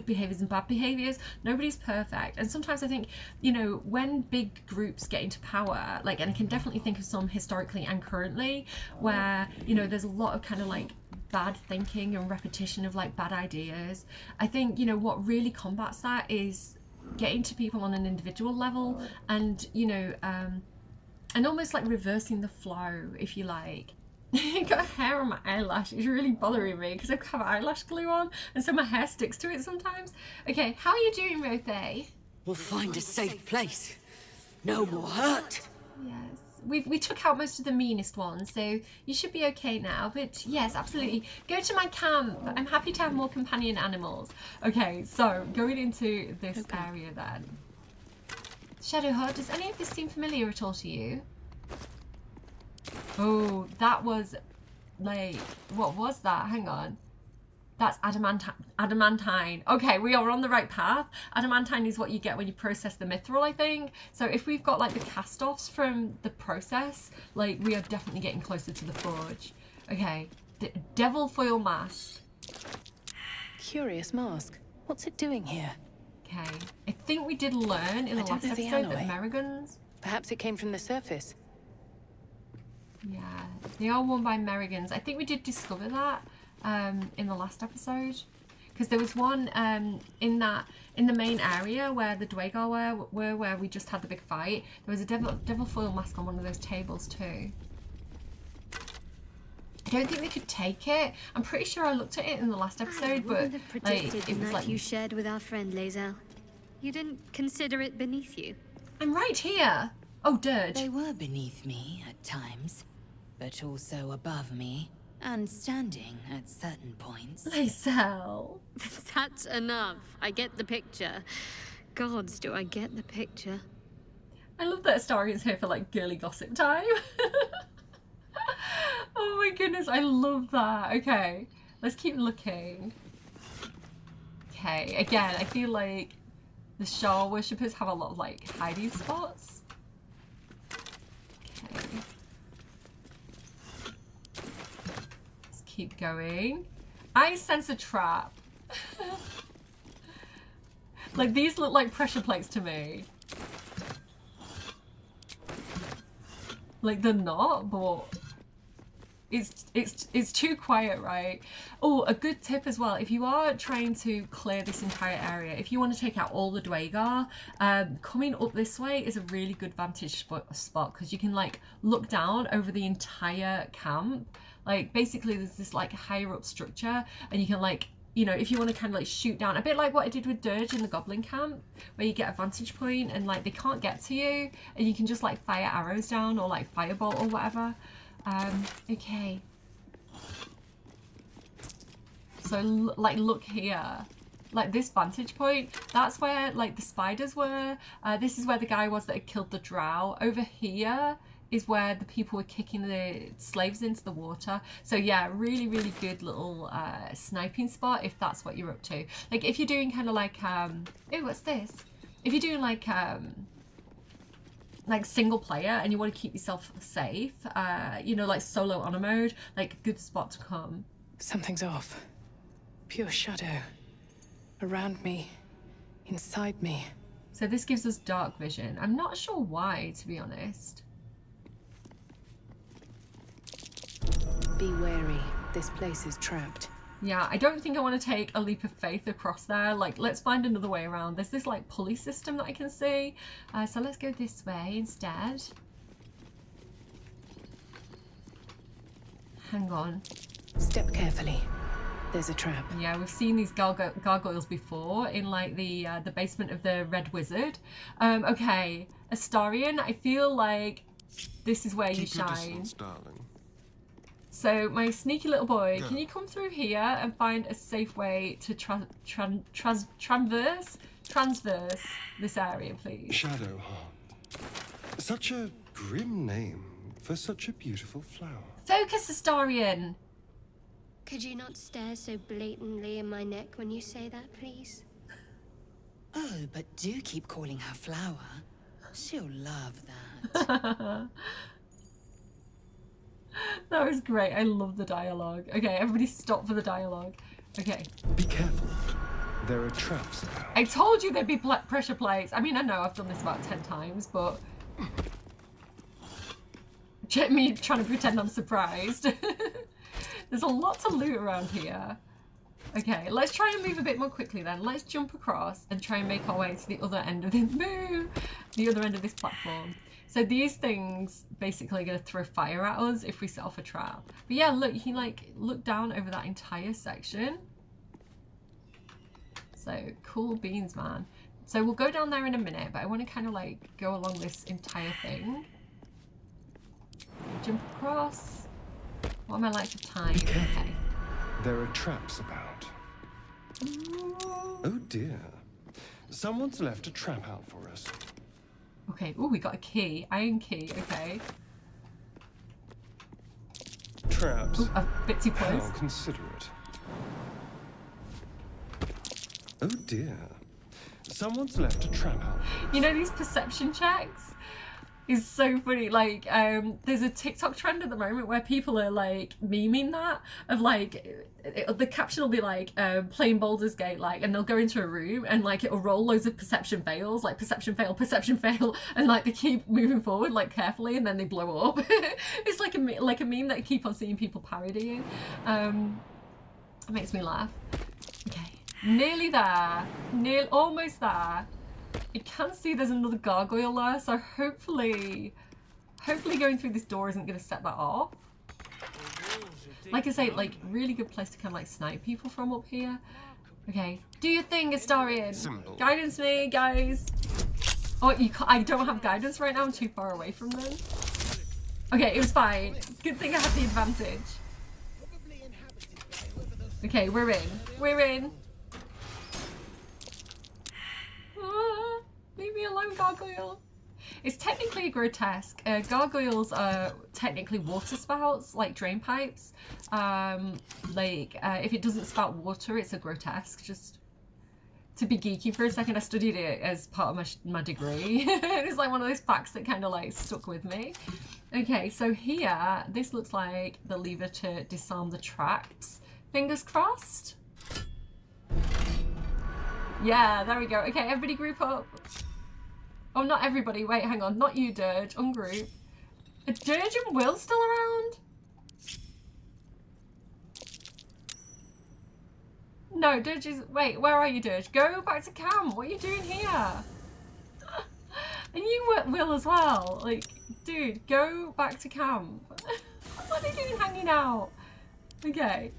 behaviors and bad behaviors. Nobody's perfect. And sometimes I think, you know, when big groups get into power, like, and I can definitely think of some historically and currently where, you know, there's a lot of kind of like bad thinking and repetition of like bad ideas. I think, you know, what really combats that is getting to people on an individual level and, you know, and almost like reversing the flow, if you like. I got hair on my eyelash. It's really bothering me because I have eyelash glue on and so my hair sticks to it sometimes. Okay, how are you doing, Rothe? We'll find a safe place. No more hurt. Yes. We took out most of the meanest ones, so you should be okay now. But yes, absolutely. Go to my camp. I'm happy to have more companion animals. Okay, so going into this area then. Shadowheart, does any of this seem familiar at all to you? Oh, that was like, what was that? Hang on. That's adamantine. Okay, we are on the right path. Adamantine is what you get when you process the mithril, I think. So if we've got like the cast-offs from the process, like we are definitely getting closer to the forge. Okay, devil foil mask. Curious mask. What's it doing here? Okay, I think we did learn in the last episode that Merrigans. Perhaps it came from the surface. Yeah, they are worn by Merrigans. I think we did discover that. In the last episode, because there was one in the main area where the Dwaegar were where we just had the big fight. There was a devil foil mask on one of those tables too. I don't think we could take it. I'm pretty sure I looked at it in the last episode, but like, it was like you shared with our friend Lae'zel. You didn't consider it beneath you. I'm right here. Oh, dirt. They were beneath me at times, but also above me. And standing at certain points. Lae'zel. That's enough. I get the picture. Gods, do I get the picture. I love that Astarian's here for like girly gossip time. Oh my goodness, I love that. Okay, let's keep looking. Okay, again, I feel like the Shah worshippers have a lot of like hiding spots. Okay. Keep going. I sense a trap. Like these look like pressure plates to me. Like they're not, but it's too quiet, right? Oh, a good tip as well. If you are trying to clear this entire area, if you want to take out all the Dwaegar, coming up this way is a really good vantage spot because you can like look down over the entire camp. Like basically there's this like higher up structure and you can like, you know, if you want to kind of like shoot down, a bit like what I did with Dirge in the Goblin camp, where you get a vantage point and like they can't get to you and you can just like fire arrows down or like firebolt or whatever. Okay. So like look here. Like this vantage point, that's where like the spiders were. This is where the guy was that had killed the drow. Over here is where the people were kicking the slaves into the water. So yeah, really, really good little sniping spot if that's what you're up to. Like if you're doing kind of like, oh, what's this? If you're doing like single player and you want to keep yourself safe, you know, like solo honor mode, like good spot to come. Something's off. Pure shadow. Around me. Inside me. So this gives us dark vision. I'm not sure why, to be honest. Be wary. This place is trapped. Yeah, I don't think I want to take a leap of faith across there. Like, let's find another way around. There's this, like, pulley system that I can see. So let's go this way instead. Hang on. Step carefully. There's a trap. Yeah, we've seen these gargoyles before in, like, the basement of the Red Wizard. Okay, Astarion, I feel like this is where you shine. Distance, darling. So, my sneaky little boy, can you come through here and find a safe way to transverse this area, please? Shadowheart. Such a grim name for such a beautiful flower. Focus, Astarion! Could you not stare so blatantly in my neck when you say that, please? Oh, but do keep calling her Flower. She'll love that. That was great. I love the dialogue. Okay, everybody stop for the dialogue. Okay. Be careful. There are traps about. I told you there'd be pressure plates. I mean, I know I've done this about 10 times, but... me trying to pretend I'm surprised. There's a lot to loot around here. Okay, let's try and move a bit more quickly then. Let's jump across and try and make our way to the other end of the other end of this platform. So these things basically are going to throw fire at us if we set off a trap. But yeah, look, you can like look down over that entire section. So cool beans, man. So we'll go down there in a minute, but I want to kind of like go along this entire thing. Jump across. What am I like for time? Okay. There are traps about. Oh dear. Someone's left a trap out for us. Okay, oh, we got a key. Iron key, okay. Traps. Ooh, a bit too close. How considerate. Oh dear. Someone's left a trap out. You know, these perception checks is so funny. Like, there's a TikTok trend at the moment where people are like memeing that of like, the caption will be like, playing Baldur's Gate, like, and they'll go into a room and like it'll roll loads of perception fails, like perception fail, and like they keep moving forward like carefully and then they blow up. It's like a meme that I keep on seeing people parodying. It makes me laugh. Okay, nearly there, almost there. I can see there's another gargoyle there, so hopefully going through this door isn't going to set that off. Like I say, like, really good place to kind of like snipe people from up here. Okay, do your thing, Astarion. Guidance me, guys. Oh, you can't, I don't have guidance right now, I'm too far away from them. Okay, it was fine. Good thing I had the advantage. Okay, we're in. Leave me alone, gargoyle. It's technically a grotesque. Gargoyles are technically water spouts, like drain pipes. If it doesn't spout water, it's a grotesque. Just to be geeky for a second, I studied it as part of my degree. It's like one of those facts that kind of like stuck with me. Okay, so here, this looks like the lever to disarm the traps. Fingers crossed. Yeah, there we go. Okay, everybody group up. Oh, not everybody. Wait, hang on. Not you, Dirge. Ungroup. Are Dirge and Will still around? No, Dirge is... Wait, where are you, Dirge? Go back to camp. What are you doing here? And you, Will, as well. Like, dude, go back to camp. What are you doing hanging out? Okay.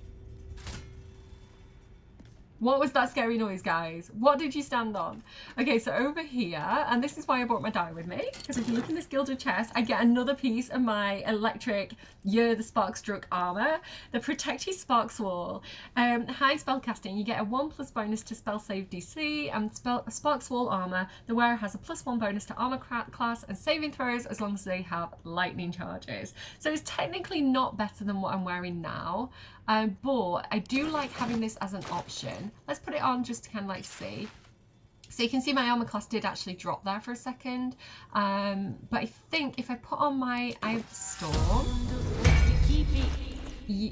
What was that scary noise, guys? What did you stand on? Okay, so over here, and this is why I brought my die with me, because if you look in this gilded chest, I get another piece of my electric the Sparkstruck armor, the Protect Your Sparks Wall. High spellcasting, you get a 1+ bonus to spell save DC, and Sparks Wall armor, the wearer has a +1 bonus to armor class and saving throws as long as they have lightning charges. So it's technically not better than what I'm wearing now. But I do like having this as an option. Let's put it on just to kind of like see. So you can see my armor class did actually drop there for a second. But I think if I put on my Eye of the Storm...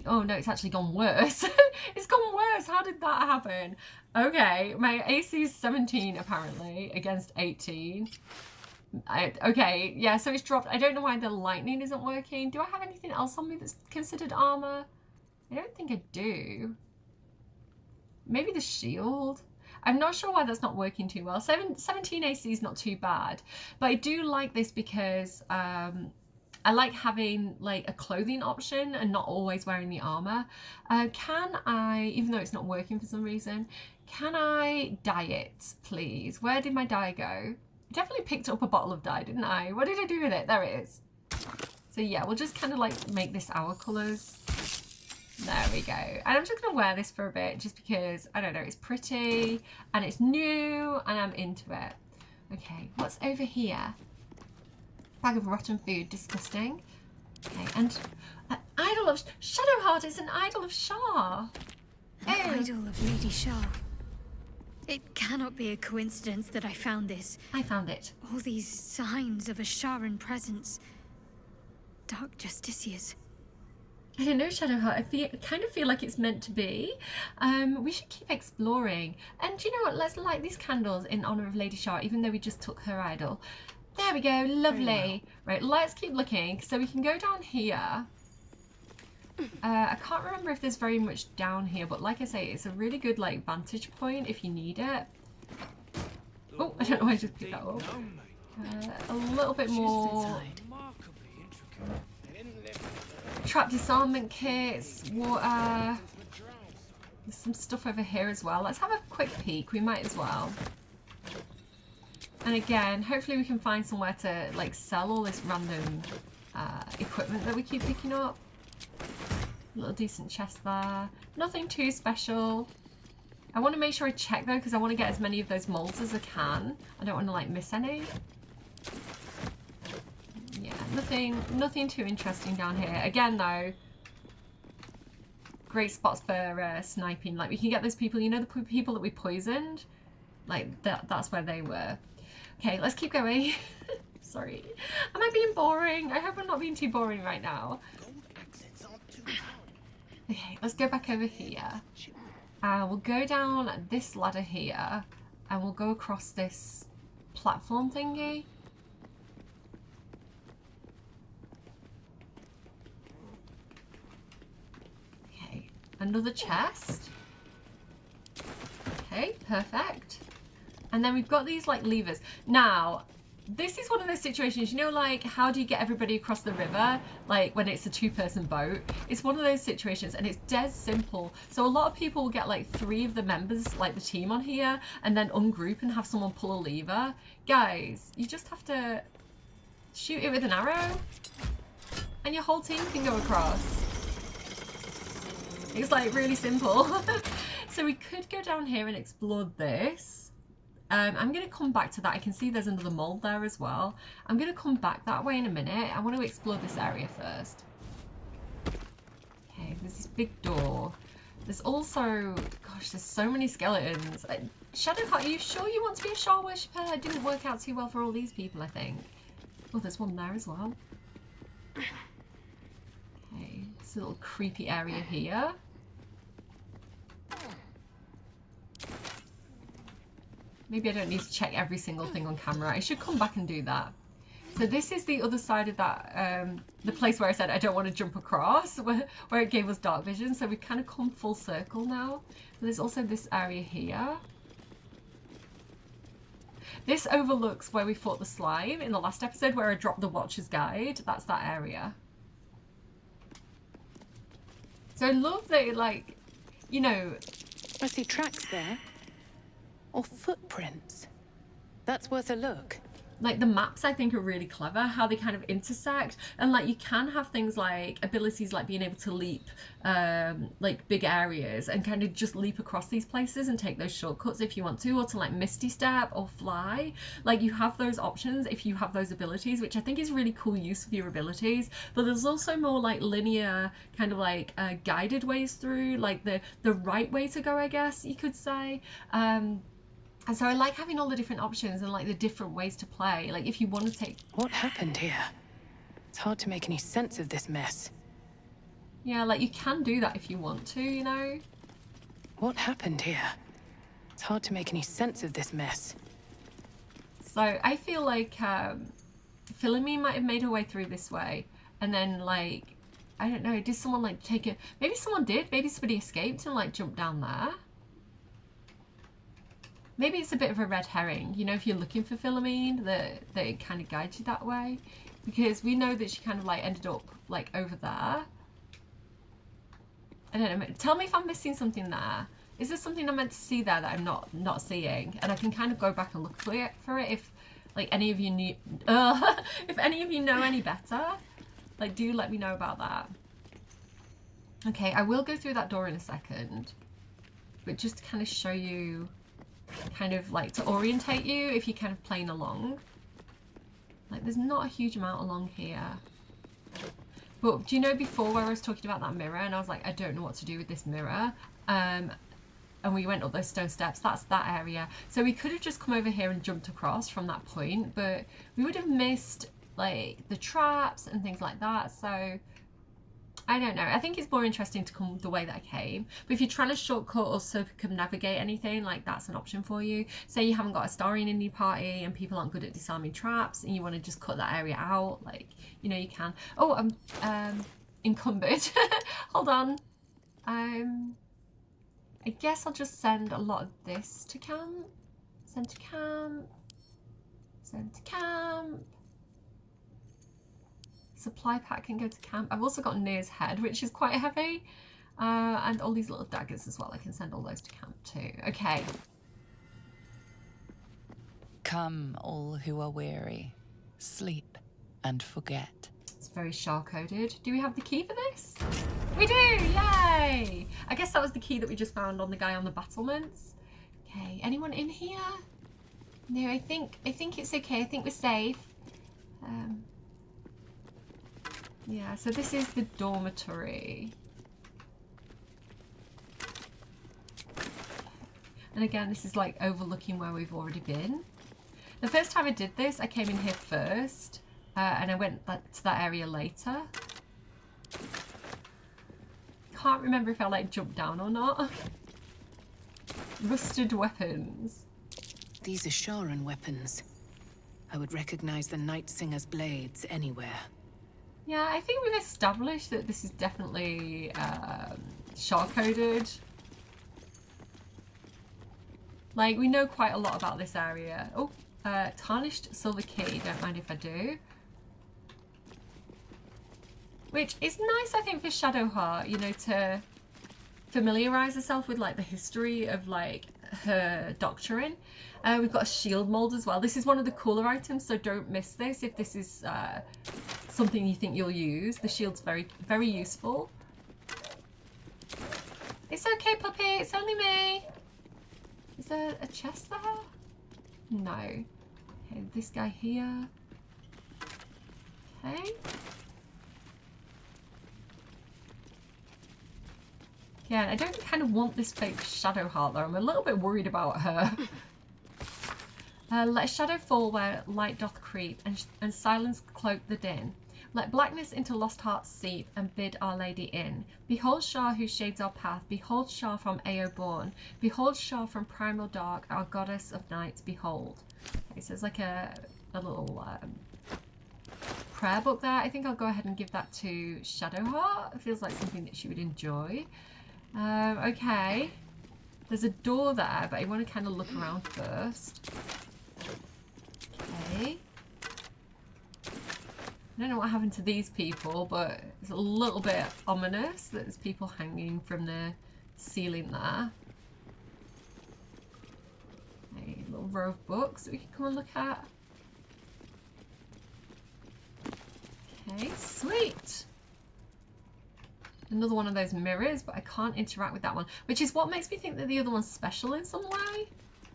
Oh no, it's actually gone worse. It's gone worse. How did that happen? Okay, my AC is 17 apparently against 18. Okay, yeah, so it's dropped. I don't know why the lightning isn't working. Do I have anything else on me that's considered armor? I don't think I do. Maybe the shield. I'm not sure why that's not working too well. 17 AC is not too bad, but I do like this because I like having like a clothing option and not always wearing the armor. Can I, even though it's not working for some reason, can I dye it, please? Where did my dye go? I definitely picked up a bottle of dye, didn't I? What did I do with it? There it is. So yeah, we'll just kind of like make this our colours. There we go. And I'm just going to wear this for a bit just because, I don't know, it's pretty and it's new and I'm into it. Okay, what's over here? Bag of rotten food, disgusting. Okay, and an idol of Shadowheart is an idol of Shah. An idol of Lady Shah. It cannot be a coincidence that I found this. I found it. All these signs of a Sharan presence. Dark Justiciars. I don't know, Shadowheart. I kind of feel like it's meant to be. We should keep exploring. And do you know what? Let's light these candles in honour of Lady Shah, even though we just took her idol. There we go. Lovely. Well. Right, let's keep looking. So we can go down here. I can't remember if there's very much down here, but like I say, it's a really good like vantage point if you need it. Oh, I don't know why I just picked that up. A little bit more. Trap disarmament kits, water. There's some stuff over here as well. Let's have a quick peek. We might as well. And again, hopefully we can find somewhere to like sell all this random equipment that we keep picking up. A little decent chest there. Nothing too special. I want to make sure I check though, because I want to get as many of those molds as I can. I don't want to like miss any. Yeah, nothing too interesting down here. Again though, great spots for sniping. Like we can get those people, you know, the people that we poisoned? Like that's where they were. Okay, let's keep going. Sorry. Am I being boring? I hope I'm not being too boring right now. Okay, let's go back over here. We'll go down this ladder here and we'll go across this platform thingy. Okay, another chest. Okay, perfect. And then we've got these like levers. Now, this is one of those situations, you know, like how do you get everybody across the river? Like when it's a two-person boat. It's one of those situations and it's dead simple. So a lot of people will get like 3 of the members, like the team on here, and then ungroup and have someone pull a lever. Guys, you just have to shoot it with an arrow and your whole team can go across. It's like really simple. So we could go down here and explore this. I'm going to come back to that. I can see there's another mold there as well. I'm going to come back that way in a minute. I want to explore this area first. Okay, there's this big door. There's also, gosh, there's so many skeletons. Shadowheart, are you sure you want to be a Shah worshipper? It didn't work out too well for all these people, I think. Oh, there's one there as well. Okay, it's a little creepy area here. Maybe I don't need to check every single thing on camera. I should come back and do that. So this is the other side of that, the place where I said I don't want to jump across, where it gave us dark vision. So we've kind of come full circle now. But there's also this area here. This overlooks where we fought the slime in the last episode where I dropped the Watcher's Guide. That's that area. So I love that it, like, you know... I see tracks there. Or footprints. That's worth a look. Like the maps I think are really clever, how they kind of intersect, and like you can have things like abilities like being able to leap like big areas and kind of just leap across these places and take those shortcuts if you want to, or to like misty step or fly. Like you have those options if you have those abilities, which I think is really cool use of your abilities. But there's also more like linear kind of like guided ways through, like the right way to go, I guess you could say. And so I like having all the different options and like the different ways to play. Like if you want to take... What happened here? It's hard to make any sense of this mess. Yeah, like you can do that if you want to, you know? What happened here? It's hard to make any sense of this mess. So I feel like Wilhelmw might have made her way through this way, and then like, I don't know, did someone like take it? Maybe someone did. Maybe somebody escaped and like jumped down there. Maybe it's a bit of a red herring, you know, if you're looking for Wilhelmw, that it kind of guides you that way. Because we know that she kind of like ended up like over there. I don't know, tell me if I'm missing something there. Is there something I'm meant to see there that I'm not seeing? And I can kind of go back and look for it if like any of you knew, if any of you know any better, like do let me know about that. Okay, I will go through that door in a second, but just to kind of show you, kind of like to orientate you if you're kind of playing along. Like there's not a huge amount along here. But do you know before where I was talking about that mirror and I was like, I don't know what to do with this mirror. And we went up those stone steps, that's that area. So we could have just come over here and jumped across from that point, but we would have missed like the traps and things like that. So I don't know. I think it's more interesting to come the way that I came. But if you're trying to shortcut or circumnavigate anything, like that's an option for you. Say you haven't got a Starine in your party and people aren't good at disarming traps and you want to just cut that area out, like, you know, you can. Oh, I'm encumbered. Hold on. I guess I'll just send a lot of this to camp. Send to camp. Send to camp. Supply pack can go to camp. I've also got Near's head, which is quite heavy. And all these little daggers as well. I can send all those to camp too. Okay. Come, all who are weary. Sleep and forget. It's very Shar-coded. Do we have the key for this? We do! Yay! I guess that was the key that we just found on the guy on the battlements. Okay, anyone in here? No, I think it's okay. I think we're safe. Yeah, so this is the dormitory. And again, this is like overlooking where we've already been. The first time I did this, I came in here first, and I went to that area later. Can't remember if I like jumped down or not. Rusted weapons. These are Faerun weapons. I would recognize the Night Singer's blades anywhere. Yeah, I think we've established that this is definitely Shar-coded. Like, we know quite a lot about this area. Oh, tarnished silver key, don't mind if I do. Which is nice, I think, for Shadowheart, you know, to familiarise herself with, like, the history of, like, her doctrine. We've got a shield mold as well. This is one of the cooler items, so don't miss this if this is something you think you'll use. The shield's very, very useful. It's okay, puppy. It's only me. Is there a chest there? No. Okay, this guy here. Okay. Yeah, I don't kind of want this fake Shadowheart though. I'm a little bit worried about her. Let shadow fall where light doth creep, and silence cloak the din. Let blackness into lost hearts seep, and bid Our Lady in. Behold Shar who shades our path, behold Shar from Ao born, behold Shar from primal dark, our goddess of night, behold. Okay, so there's like a little prayer book there. I think I'll go ahead and give that to Shadowheart. It feels like something that she would enjoy. Okay. There's a door there, but I want to kind of look around first. Okay. I don't know what happened to these people, but it's a little bit ominous that there's people hanging from the ceiling there. Okay, a little row of books that we can come and look at. Okay, sweet. Another one of those mirrors, but I can't interact with that one, which is what makes me think that the other one's special in some way.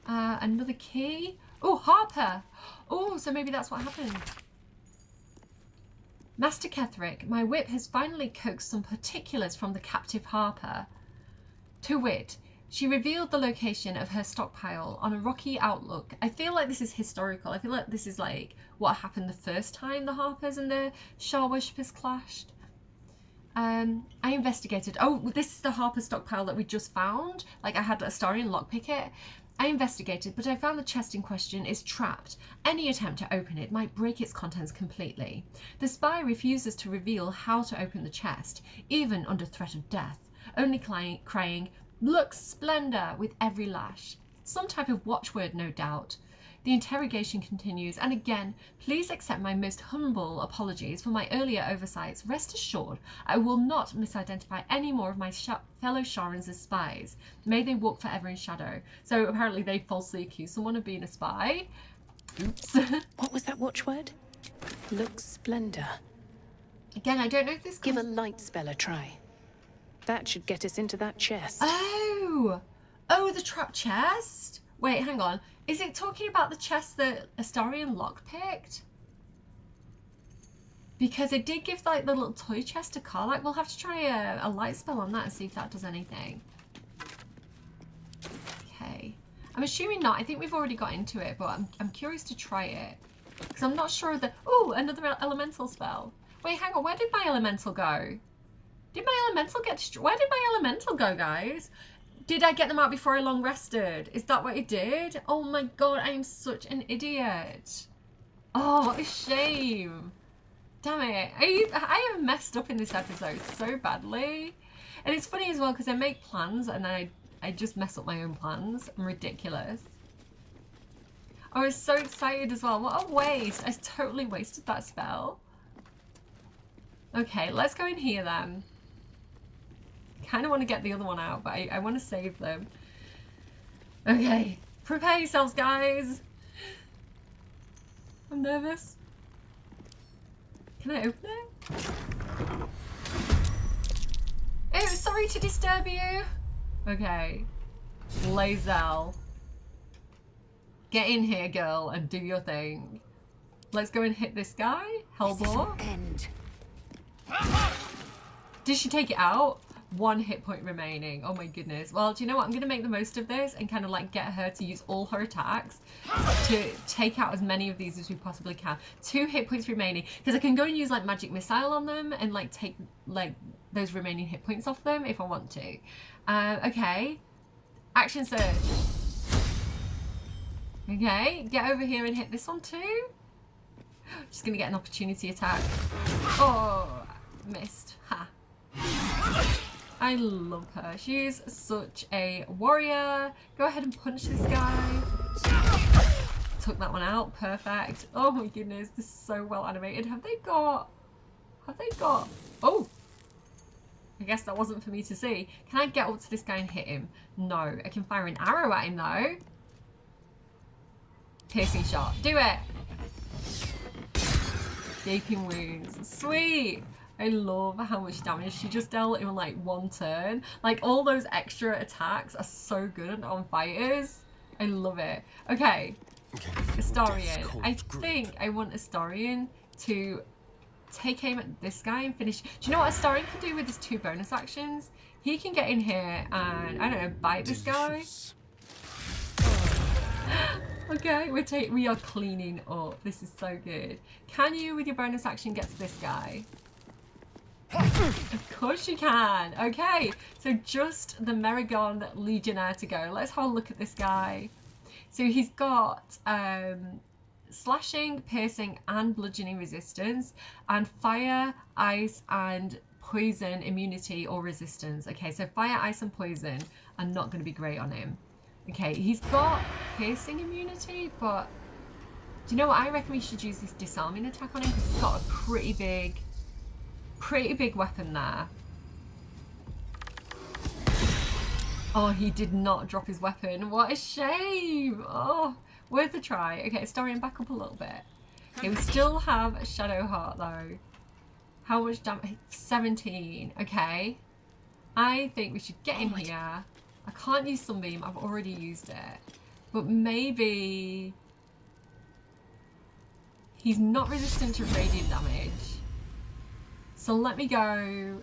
Another key. Oh, Harper. Oh, so maybe that's what happened. Master Ketherick, my whip has finally coaxed some particulars from the captive Harper. To wit, she revealed the location of her stockpile on a rocky outlook. I feel like this is historical. I feel like this is like what happened the first time the Harpers and the Shar worshippers clashed. I investigated. Oh, this is the Harper stockpile that we just found. Like, I had a Starine lockpick it. I investigated, but I found the chest in question is trapped. Any attempt to open it might break its contents completely. The spy refuses to reveal how to open the chest, even under threat of death, only crying, "Lux Splendor," with every lash. Some type of watchword, no doubt. The interrogation continues, and again, please accept my most humble apologies for my earlier oversights. Rest assured, I will not misidentify any more of my fellow Sharans as spies. May they walk forever in shadow. So apparently they falsely accused someone of being a spy. Oops. What was that watchword? Lux Splendor. Again, I don't know if this... Give a light spell a try. That should get us into that chest. Oh! Oh, the trap chest? Wait, hang on. Is it talking about the chest that Astarion lockpicked? Because it did give like the little toy chest to Karlach. We'll have to try a light spell on that and see if that does anything. Okay. I'm assuming not. I think we've already got into it, but I'm curious to try it. Because I'm not sure of the... Oh, another elemental spell. Wait, hang on. Where did my elemental go? Did my elemental get destroyed? Where did my elemental go, guys? Did I get them out before I long rested? Is that what it did? Oh my god, I am such an idiot. Oh, what a shame. Damn it. I have messed up in this episode so badly. And it's funny as well because I make plans and then I just mess up my own plans. I'm ridiculous. I was so excited as well. What a waste. I totally wasted that spell. Okay, let's go in here then. Kind of want to get the other one out, but I want to save them. Okay, prepare yourselves, guys. I'm nervous. Can I open it? Oh, sorry to disturb you. Okay, Lae'zel. Get in here, girl, and do your thing. Let's go and hit this guy. Hellbore. Did she take it out? 1 hit point remaining. Oh my goodness. Well, do you know what? I'm going to make the most of this and kind of like get her to use all her attacks to take out as many of these as we possibly can. 2 hit points remaining because I can go and use like magic missile on them and like take like those remaining hit points off them if I want to. Okay. Action surge. Okay. Get over here and hit this one too. Just going to get an opportunity attack. Oh, missed. Ha. I love her. She's such a warrior. Go ahead and punch this guy. Took that one out. Perfect. Oh my goodness. This is so well animated. Have they got... Oh! I guess that wasn't for me to see. Can I get up to this guy and hit him? No. I can fire an arrow at him though. Piercing shot. Do it! Gaping wounds. Sweet! I love how much damage she just dealt in like 1 turn. Like all those extra attacks are so good on fighters. I love it. Okay, Astarion. I think I want Astarion to take aim at this guy and finish. Do you know what Astarion can do with his 2 bonus actions? He can get in here and, I don't know, bite this guy. Okay, we are cleaning up. This is so good. Can you, with your bonus action, get to this guy? Of course you can. Okay, so just the Meragon Legionnaire to go. Let's have a look at this guy. So he's got slashing, piercing and bludgeoning resistance, and fire, ice and poison immunity or resistance. Okay, so fire, ice and poison are not going to be great on him. Okay, he's got piercing immunity, but do you know what? I reckon we should use this disarming attack on him because he's got a pretty big weapon there. Oh, he did not drop his weapon. What a shame. Oh, worth a try. Okay, Astarion, back up a little bit. Okay, we still have a Shadow Heart though. How much damage? 17. Okay. I think we should get in here. I can't use Sunbeam. I've already used it. But maybe... He's not resistant to radiant damage. So let me go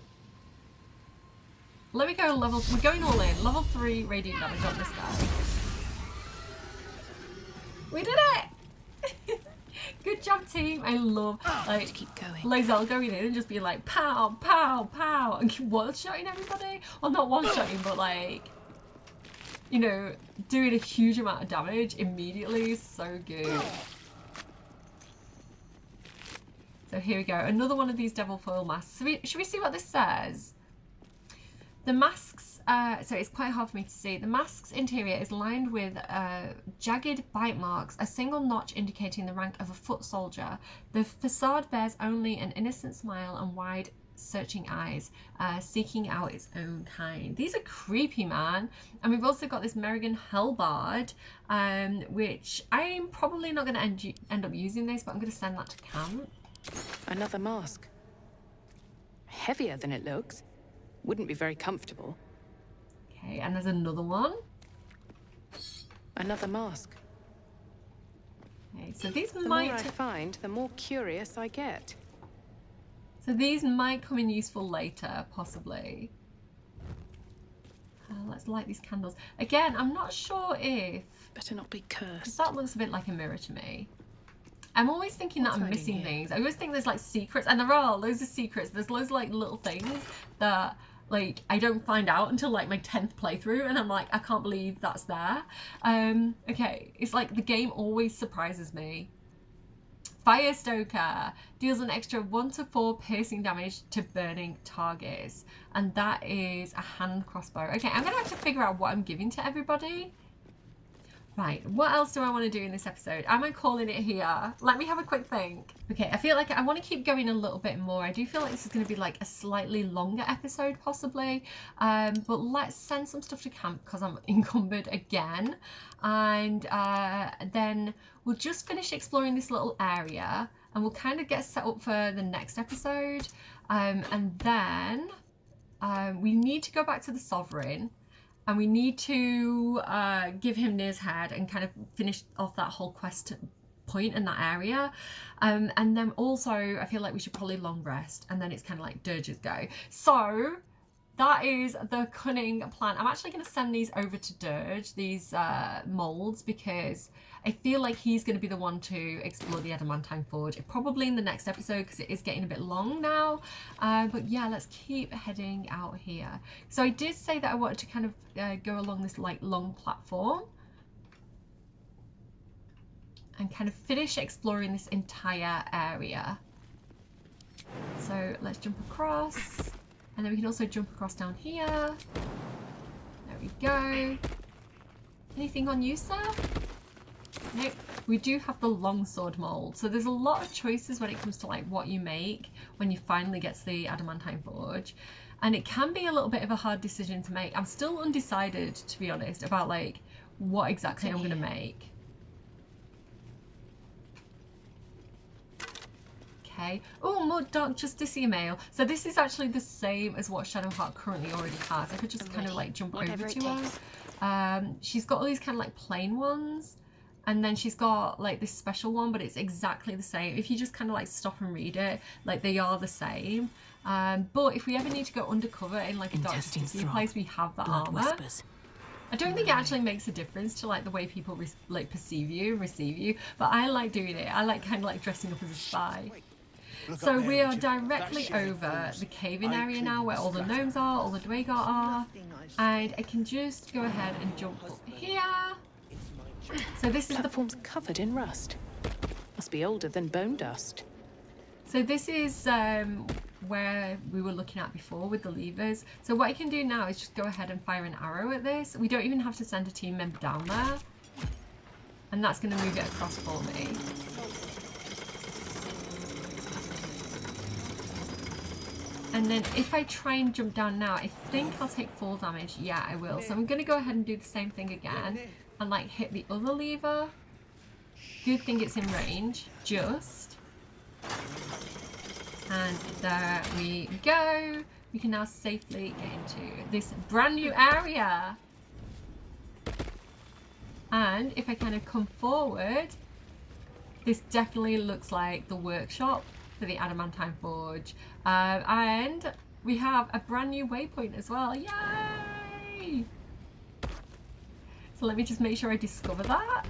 level, we're going all in. Level 3 radiant damage on this guy. We did it! Good job, team. I love, like, keep going. Lae'zel going in and just being like, pow, pow, pow, and one-shotting everybody. Well, not one-shotting, but like, you know, doing a huge amount of damage immediately is so good. So here we go, another one of these devil foil masks. So should we see what this says? The masks, so it's quite hard for me to see. The mask's interior is lined with jagged bite marks, a single notch indicating the rank of a foot soldier. The facade bears only an innocent smile and wide searching eyes, seeking out its own kind. These are creepy, man. And we've also got this Merrigan Hellbard, which I'm probably not going to end up using this, but I'm going to send that to camp. Another mask. Heavier than it looks. Wouldn't be very comfortable. Okay, and there's another one. Another mask. Okay, so these the might... more I find, the more curious I get. So these might come in useful later, possibly. Let's light these candles. Again, I'm not sure if... Better not be cursed. That looks a bit like a mirror to me. I'm always thinking that I'm missing things. I always think there's like secrets, and there are loads of secrets. There's loads of like little things that like I don't find out until like my 10th playthrough, and I'm like, I can't believe that's there. Okay, it's like the game always surprises me. Firestoker deals an extra 1 to 4 piercing damage to burning targets, and that is a hand crossbow. Okay, I'm gonna have to figure out what I'm giving to everybody. Right, what else do I want to do in this episode? Am I calling it here? Let me have a quick think. Okay, I feel like I want to keep going a little bit more. I do feel like this is going to be like a slightly longer episode, possibly. But let's send some stuff to camp because I'm encumbered again. And then we'll just finish exploring this little area and we'll kind of get set up for the next episode. And then we need to go back to the Sovereign. And we need to give him Nir's head and kind of finish off that whole quest point in that area. And then also, I feel like we should probably long rest. And then it's kind of like Dirge's go. So that is the cunning plan. I'm actually going to send these over to Dirge, these molds, because I feel like he's going to be the one to explore the Adamantine Forge. Probably in the next episode because it is getting a bit long now. But yeah, let's keep heading out here. So I did say that I wanted to kind of go along this like long platform and kind of finish exploring this entire area. So let's jump across. And then we can also jump across down here. There we go. Anything on you, sir? Nope. We do have the longsword mold. So there's a lot of choices when it comes to like what you make when you finally get to the Adamantine Forge. And it can be a little bit of a hard decision to make. I'm still undecided, to be honest, about like what exactly I'm going to make. Okay. Oh, more Dark Justicia mail. So this is actually the same as what Shadowheart currently already has. I could just kind of like jump over to her. She's got all these kind of like plain ones. And then she's got like this special one, but it's exactly the same. If you just kind of like stop and read it, like they are the same. But if we ever need to go undercover in like a Dark Justicia place, we have that armor. I don't think it actually makes a difference to like the way people like perceive you and receive you, but I like doing it. I like kind of like dressing up as a spy. So we are directly over the cave-in area now where all the gnomes are, all the Dwagar are, and I can just go ahead and jump up here. So this is the platform's covered in rust. Must be older than bone dust. So this is where we were looking at before with the levers. So what I can do now is just go ahead and fire an arrow at this. We don't even have to send a team member down there. And that's going to move it across for me. And then if I try and jump down now, I think I'll take fall damage. Yeah, I will. So I'm going to go ahead and do the same thing again. And like hit the other lever. Good thing it's in range. Just. And there we go. We can now safely get into this brand new area. And if I kind of come forward, this definitely looks like the workshop for the Adamantine Forge. And we have a brand new waypoint as well. Yay! So let me just make sure I discover that.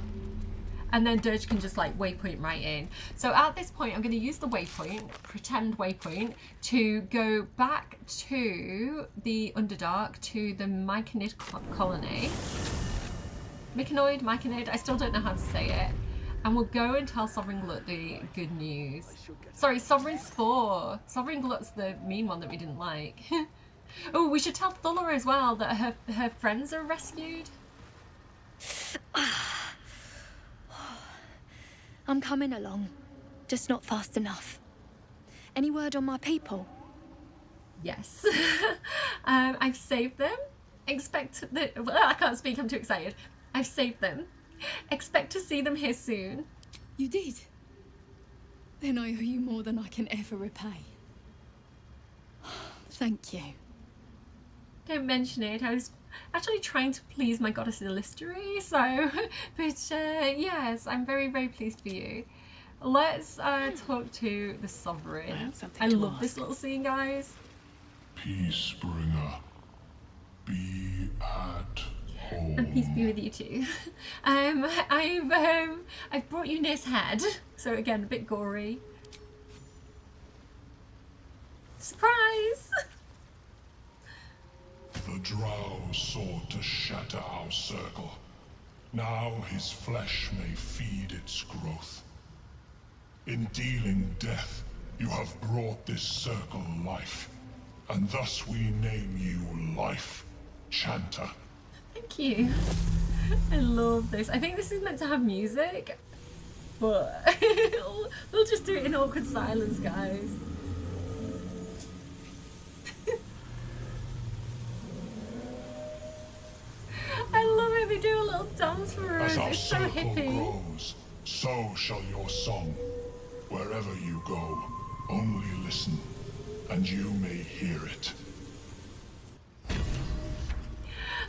And then Dirge can just like waypoint right in. So at this point, I'm going to use the waypoint, pretend waypoint, to go back to the Underdark, to the Myconid colony. Myconid, I still don't know how to say it. And we'll go and tell Sovereign Glut the good news. Sorry, Sovereign Spore. Sovereign Glut's the mean one that we didn't like. Oh, we should tell Thulla as well that her friends are rescued. I'm coming along, just not fast enough. Any word on my people? Yes. I've saved them. I can't speak, I'm too excited. I've saved them. Expect to see them here soon. You did? Then I owe you more than I can ever repay. Thank you. Don't mention it. I was actually trying to please my goddess Illustory, so... But yes, I'm very, very pleased for you. Let's talk to the Sovereign. I love this little scene, guys. Peacebringer, be at home. And peace be with you too. I've brought you Nir's head, so again a bit gory. Surprise! The Drow sought to shatter our circle. Now his flesh may feed its growth. In dealing death, you have brought this circle life, and thus we name you Life Chanter. Thank you. I love this. I think this is meant to have music, but we'll just do it in awkward silence, guys. I love it. They do a little dance for us. As our It's so circle hippie. grows, so shall your song. Wherever you go, only listen, and you may hear it.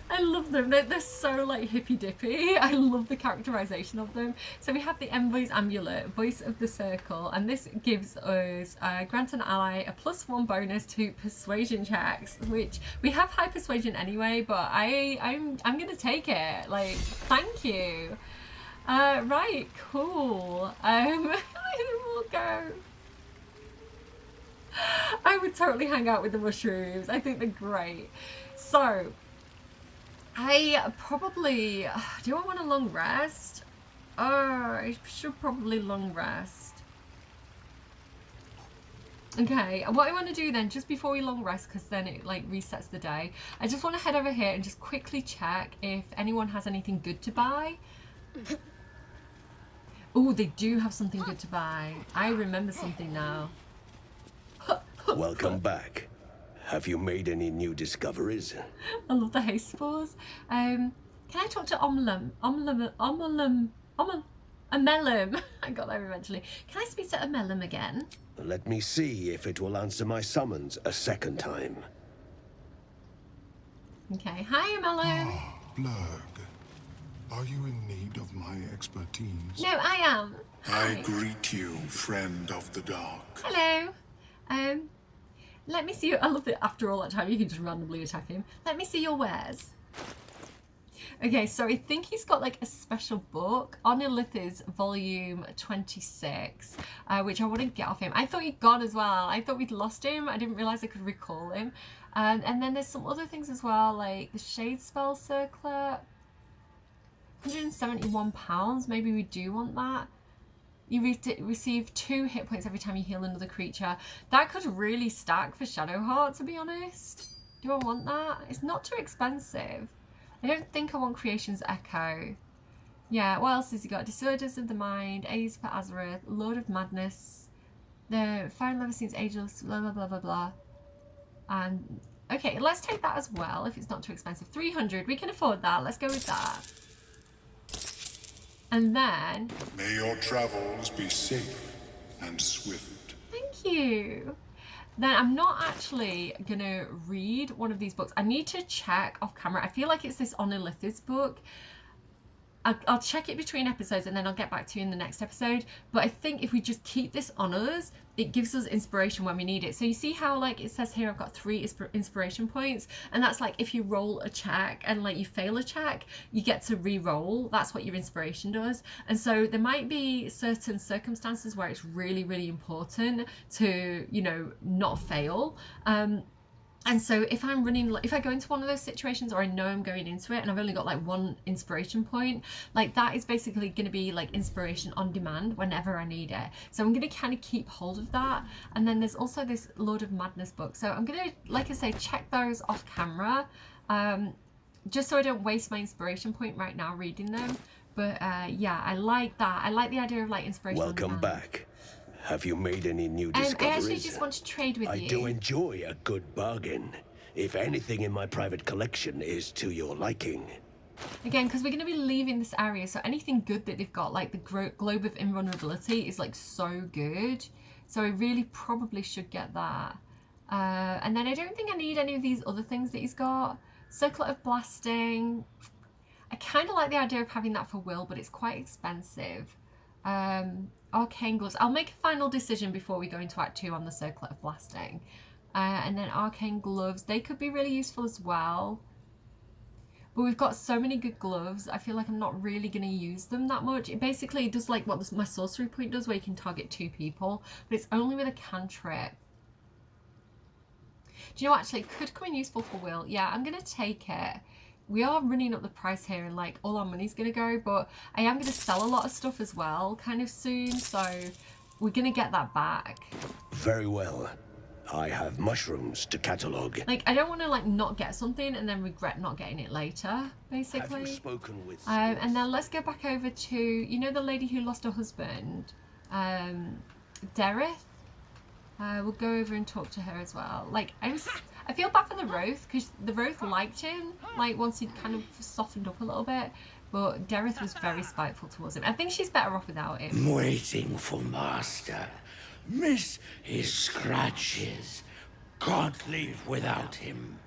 I love them. They're so like hippy dippy. I love the characterization of them. So we have the Envoy's Amulet, Voice of the Circle, and this gives us grant an ally a +1 bonus to persuasion checks, which we have high persuasion anyway, but I'm gonna take it. Like, thank you. Right, cool. We'll go. I would totally hang out with the mushrooms. I think they're great. So I probably, do I want a long rest? I should probably long rest. Okay, what I want to do then, just before we long rest, because then it like resets the day, I just want to head over here and just quickly check if anyone has anything good to buy. Oh, they do have something good to buy. I remember something now. Welcome back. Have you made any new discoveries? I love the haste spores. Can I talk to Amelum? I got there eventually. Can I speak to Amelum again? Let me see if it will answer my summons a second time. Okay, hi Amelum. Blurg, are you in need of my expertise? No, I am. I greet you, friend of the dark. Hello. Let me see your, I love that after all that time you can just randomly attack him. Let me see your wares. Okay, so I think he's got like a special book, Onilith's volume 26, which I want to get off him. I thought he'd gone as well. I thought we'd lost him. I didn't realise I could recall him. And then there's some other things as well, like the Shade Spell Circlet, £171. Maybe we do want that. You receive 2 hit points every time you heal another creature. That could really stack for Shadowheart, to be honest. Do I want that? It's not too expensive. I don't think I want Creation's Echo. Yeah, what else has he got? Disorders of the Mind, A's for Azareth, Lord of Madness, the Faerun Levistine's Ageless, blah, blah, blah, blah, blah. And, okay, let's take that as well, if it's not too expensive. 300, we can afford that. Let's go with that. And then... May your travels be safe and swift. Thank you. Then I'm not actually going to read one of these books. I need to check off camera. I feel like it's this Onilith's book. I'll check it between episodes and then I'll get back to you in the next episode. But I think if we just keep this on us, it gives us inspiration when we need it. So you see how like it says here I've got 3 inspiration points, and that's like if you roll a check and like you fail a check, you get to re-roll. That's what your inspiration does. And so there might be certain circumstances where it's really, really important to, you know, not fail. And so if I'm running, if I go into one of those situations, or I know I'm going into it and I've only got like one inspiration point, like that is basically going to be like inspiration on demand whenever I need it. So I'm going to kind of keep hold of that. And then there's also this Lord of Madness book. So I'm going to, like I say, check those off camera, just so I don't waste my inspiration point right now reading them. But yeah, I like that. I like the idea of like inspiration. Welcome back. Have you made any new discoveries? I actually just want to trade with you. I do enjoy a good bargain. If anything in my private collection is to your liking. Again, because we're going to be leaving this area, so anything good that they've got, like the Globe of Invulnerability, is like so good. So I really probably should get that. And then I don't think I need any of these other things that he's got. Circlet of Blasting. I kind of like the idea of having that for Will, but it's quite expensive. Arcane Gloves. I'll make a final decision before we go into Act 2 on the Circlet of Blasting. And then Arcane Gloves. They could be really useful as well. But we've got so many good gloves, I feel like I'm not really going to use them that much. It basically does like what my sorcery point does, where you can target 2 people. But it's only with a cantrip. Do you know what, actually, it could come in useful for Will. Yeah, I'm going to take it. We are running up the price here and like all our money's going to go, but I am going to sell a lot of stuff as well kind of soon, so we're going to get that back. Very well. I have mushrooms to catalogue. Like, I don't want to like not get something and then regret not getting it later, basically. Have you spoken with and then let's go back over to, you know, the lady who lost her husband, Dereth? We'll go over and talk to her as well. Like, I feel bad for the Roth, because the Roth liked him, like, once he'd kind of softened up a little bit, but Dereth was very spiteful towards him. I think she's better off without him. Waiting for master. Miss his scratches. Can't leave without him.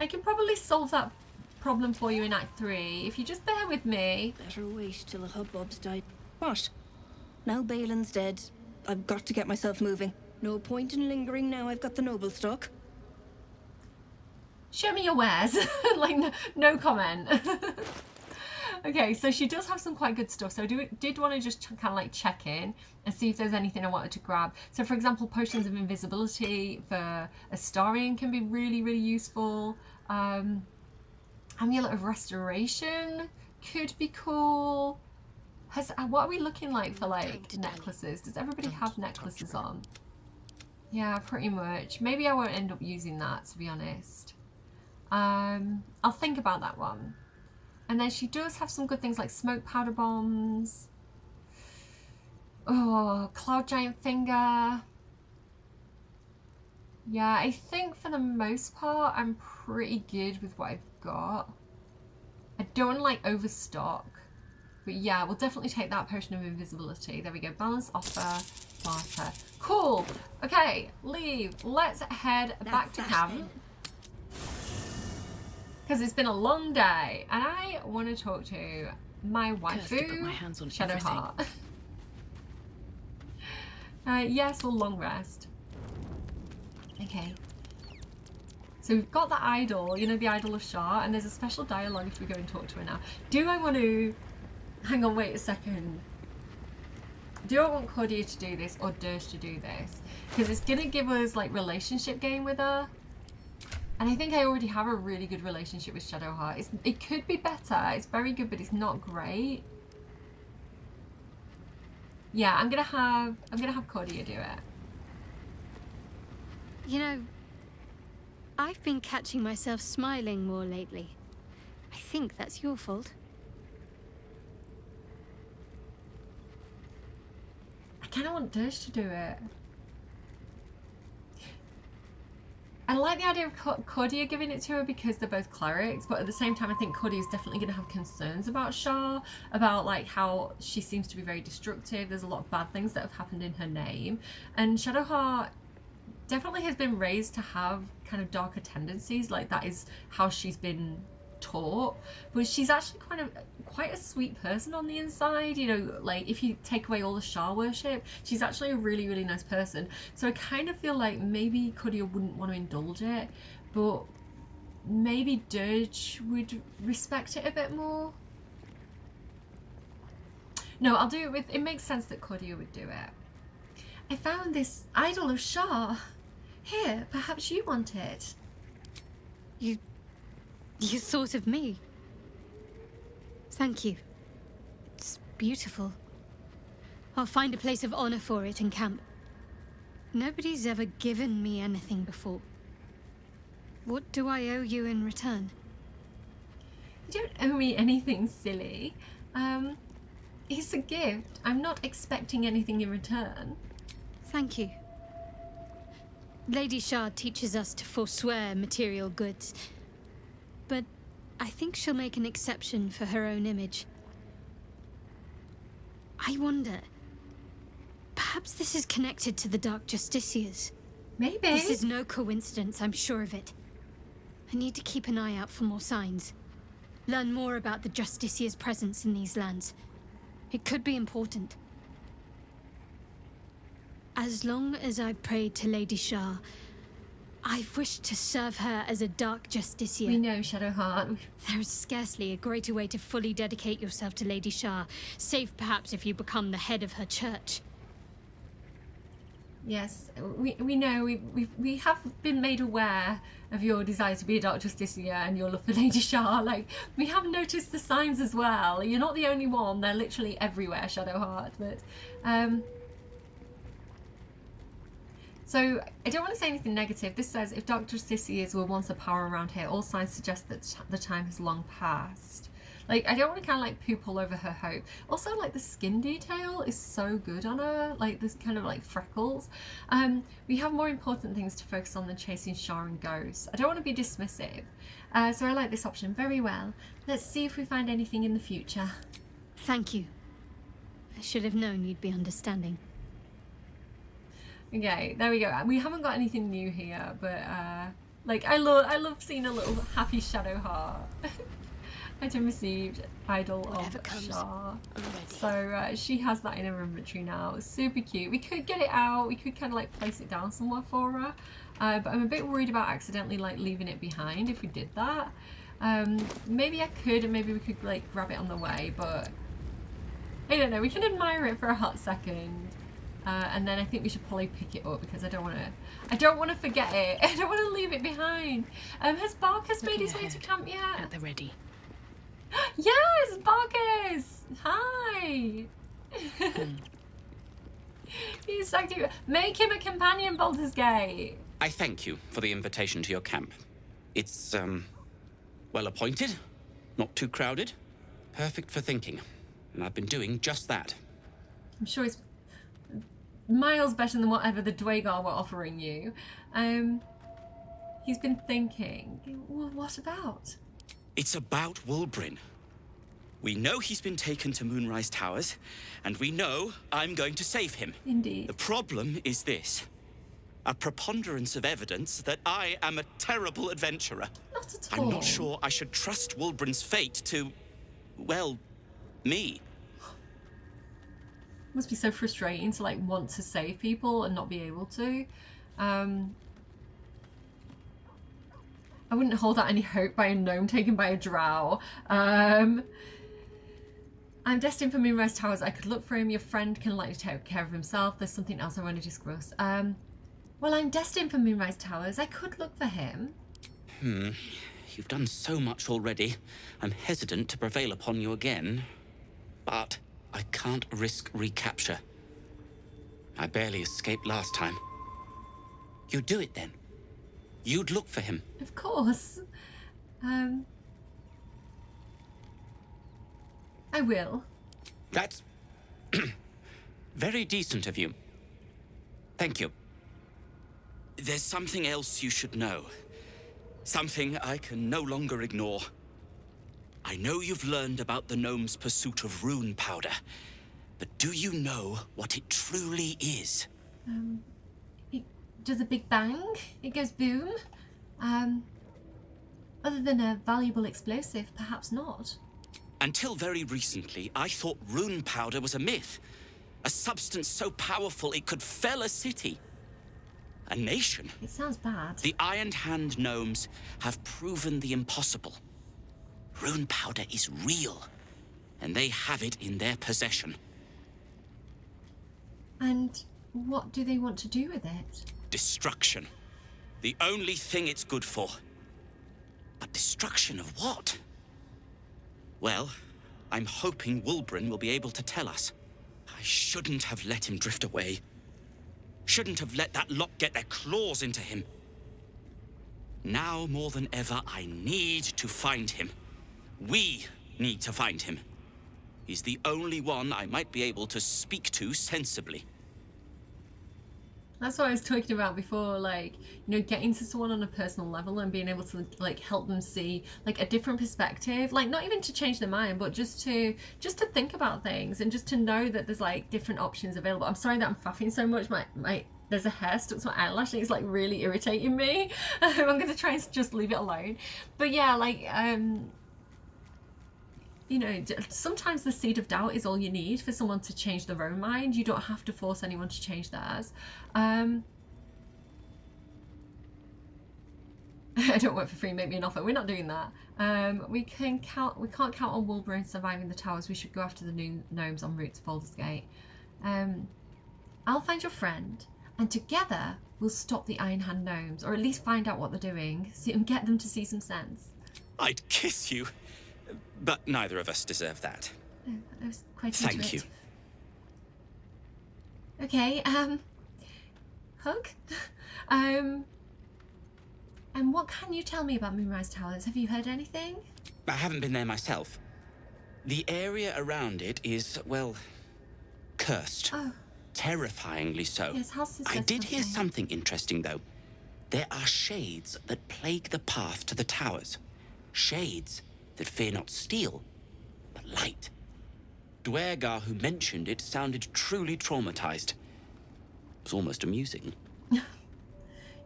I can probably solve that problem for you in Act 3, if you just bear with me. Better wait till the hubbub's died. What? Now Balin's dead. I've got to get myself moving. No point in lingering now I've got the noble stock. Show me your wares. Like, no comment. Okay, so she does have some quite good stuff. So I did want to just kind of like check in and see if there's anything I wanted to grab. So for example, potions of invisibility for Astarion can be really, really useful. Amulet of Restoration could be cool. What are we looking like for like necklaces? Does everybody have necklaces on? Yeah, pretty much. Maybe I won't end up using that, to be honest. I'll think about that one. And then she does have some good things like smoke powder bombs. Oh, Cloud Giant Finger. Yeah, I think for the most part, I'm pretty good with what I've got. I don't want to like overstock. But yeah, we'll definitely take that potion of invisibility. There we go. Balance, offer, barter. Cool. Okay, leave. Let's head back to camp. Because it's been a long day. And I want to talk to my waifu, Shadowheart. Yes, we'll long rest. Okay. So we've got the idol, you know, the idol of Shah. And there's a special dialogue if we go and talk to her now. Do I want to... Hang on, wait a second. Do I want Cordia to do this or Dirge to do this? Because it's going to give us, like, relationship game with her. And I think I already have a really good relationship with Shadowheart. It could be better. It's very good, but it's not great. Yeah, I'm gonna have Cordia do it. You know, I've been catching myself smiling more lately. I think that's your fault. I kind of want Dirge to do it. I like the idea of Cordia giving it to her because they're both clerics, but at the same time I think Cordia is definitely going to have concerns about Shah, about like how she seems to be very destructive. There's a lot of bad things that have happened in her name, and Shadowheart definitely has been raised to have kind of darker tendencies, like that is how she's been taught, but she's actually quite a sweet person on the inside, you know, like if you take away all the Shah worship, she's actually a really, really nice person. So I kind of feel like maybe Cordia wouldn't want to indulge it, but maybe Dirge would respect it a bit more. No, I'll do it with, it makes sense that Cordia would do it. I found this idol of Shah. Here, perhaps you want it. You thought of me. Thank you. It's beautiful. I'll find a place of honor for it in camp. Nobody's ever given me anything before. What do I owe you in return? You don't owe me anything, silly. It's a gift. I'm not expecting anything in return. Thank you. Lady Shard teaches us to forswear material goods, but I think she'll make an exception for her own image. I wonder, perhaps this is connected to the Dark Justiciars. Maybe. This is no coincidence, I'm sure of it. I need to keep an eye out for more signs. Learn more about the Justiciars' presence in these lands. It could be important. As long as I've prayed to Lady Shar, I've wished to serve her as a Dark Justiciar. We know, Shadowheart. There is scarcely a greater way to fully dedicate yourself to Lady Shar, save perhaps if you become the head of her church. Yes, we know. We have been made aware of your desire to be a Dark Justiciar and your love for Lady Shar. Like, we have noticed the signs as well. You're not the only one. They're literally everywhere, Shadowheart. But so I don't want to say anything negative. This says, if Dark Justiciars were once a power around here, all signs suggest that the time has long passed. Like, I don't want to kind of like poop all over her hope. Also, like, the skin detail is so good on her. Like, this kind of like freckles. We have more important things to focus on than chasing Shar and ghosts. I don't want to be dismissive. So I like this option very well. Let's see if we find anything in the future. Thank you. I should have known you'd be understanding. Okay, there we go. We haven't got anything new here, but like, I love seeing a little happy Shadowheart. Item received, Idol of Shar. So she has that in her inventory now. Super cute. We could get it out. We could kind of like place it down somewhere for her. But I'm a bit worried about accidentally like leaving it behind if we did that. Maybe I could, and maybe we could like grab it on the way, but I don't know. We can admire it for a hot second. And then I think we should probably pick it up because I don't want to forget it. I don't want to leave it behind. Has Barkus made his way to camp yet? At the ready. Yes, Barkus! Hi! He's so cute. Make him a companion, Baldur's Gate. I thank you for the invitation to your camp. It's, well appointed, not too crowded, perfect for thinking. And I've been doing just that. I'm sure it's miles better than whatever the Dwagar were offering you. He's been thinking. Well, what about? It's about Wulbrin. We know he's been taken to Moonrise Towers, and we know I'm going to save him. Indeed. The problem is this. A preponderance of evidence that I am a terrible adventurer. Not at all. I'm not sure I should trust Wulbrin's fate to, well, me. Must be so frustrating to like want to save people and not be able to. I wouldn't hold out any hope by a gnome taken by a drow. I'm destined for Moonrise Towers. I could look for him. Your friend can likely take care of himself. There's something else I want to discuss. Well, I'm destined for Moonrise Towers. I could look for him. You've done so much already. I'm hesitant to prevail upon you again. But I can't risk recapture. I barely escaped last time. You do it then. You'd look for him. Of course. I will. That's very decent of you. Thank you. There's something else you should know. Something I can no longer ignore. I know you've learned about the gnome's pursuit of rune powder, but do you know what it truly is? It does a big bang. It goes boom. Other than a valuable explosive, perhaps not. Until very recently, I thought rune powder was a myth. A substance so powerful it could fell a city. A nation. It sounds bad. The Iron Hand gnomes have proven the impossible. Rune powder is real, and they have it in their possession. And what do they want to do with it? Destruction. The only thing it's good for. But destruction of what? Well, I'm hoping Wulbren will be able to tell us. I shouldn't have let him drift away. Shouldn't have let that lot get their claws into him. Now more than ever, I need to find him. We need to find him. He's the only one I might be able to speak to sensibly. That's what I was talking about before, like, you know, getting to someone on a personal level and being able to, like, help them see, like, a different perspective. Like, not even to change their mind, but just to think about things and just to know that there's, like, different options available. I'm sorry that I'm faffing so much. There's a hair stuck to my eyelash and it's, like, really irritating me. I'm going to try and just leave it alone. But, yeah, like, you know, sometimes the seed of doubt is all you need for someone to change their own mind. You don't have to force anyone to change theirs. I don't work for free, make me an offer. We're not doing that. We can't count on Wulbren surviving the towers. We should go after the new gnomes en route to Baldur's Gate. I'll find your friend, and together we'll stop the Iron Hand gnomes, or at least find out what they're doing, and get them to see some sense. I'd kiss you. But neither of us deserve that. Oh, I was quite into Thank you. it. Okay, hug? And what can you tell me about Moonrise Towers? Have you heard anything? I haven't been there myself. The area around it is, well, cursed. Oh. Terrifyingly so. Yes, Halsey I said did hear something interesting, though. There are shades that plague the path to the towers. Shades that fear not steel, but light. Dwergar, who mentioned it, sounded truly traumatized. It was almost amusing.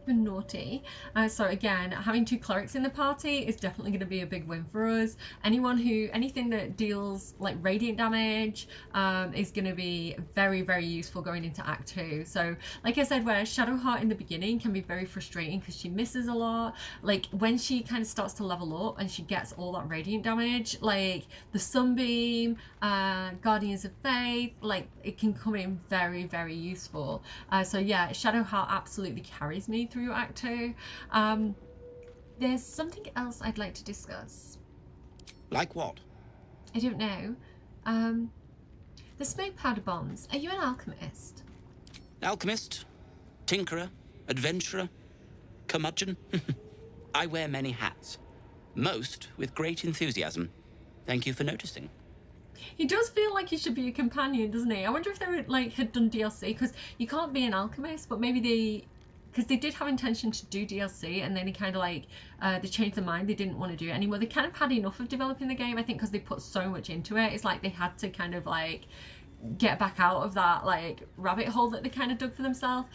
You're naughty. So again, having 2 clerics in the party is definitely going to be a big win for us. Anything that deals like radiant damage is going to be very, very useful going into Act 2. So like I said, where Shadowheart in the beginning can be very frustrating because she misses a lot. Like when she kind of starts to level up and she gets all that radiant damage, like the Sunbeam, Guardians of Faith, like it can come in very, very useful. So yeah, Shadowheart absolutely carries me through Act 2. There's something else I'd like to discuss. Like what? I don't know. The smoke powder bombs. Are you an alchemist? Alchemist, tinkerer, adventurer, curmudgeon. I wear many hats, most with great enthusiasm. Thank you for noticing. He does feel like he should be a companion, doesn't he? I wonder if they were, like, had done DLC, because you can't be an alchemist, but maybe because they did have intention to do DLC, and then they kind of like they changed their mind. They didn't want to do it anymore. They kind of had enough of developing the game, I think, because they put so much into it. It's like they had to kind of like get back out of that like rabbit hole that they kind of dug for themselves.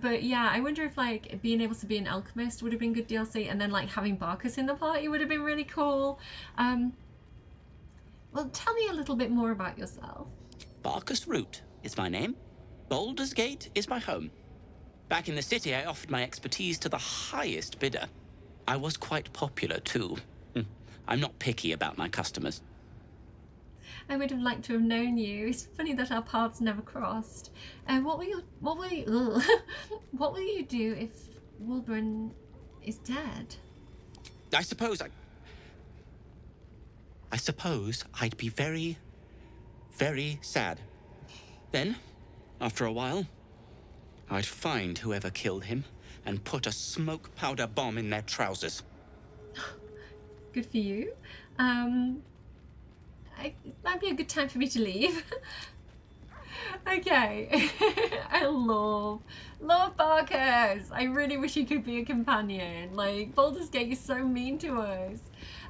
But yeah, I wonder if like being able to be an alchemist would have been good DLC, and then like having Barkus in the party would have been really cool. Well, tell me a little bit more about yourself. Barkus Root is my name. Baldur's Gate is my home. Back in the city, I offered my expertise to the highest bidder. I was quite popular, too. I'm not picky about my customers. I would have liked to have known you. It's funny that our paths never crossed. What will you do if Wulbren is dead? I suppose I'd be very, very sad. Then, after a while, I'd find whoever killed him and put a smoke powder bomb in their trousers. Good for you. Might be a good time for me to leave. Okay. I love Barkus. I really wish he could be a companion. Like, Baldur's Gate is so mean to us.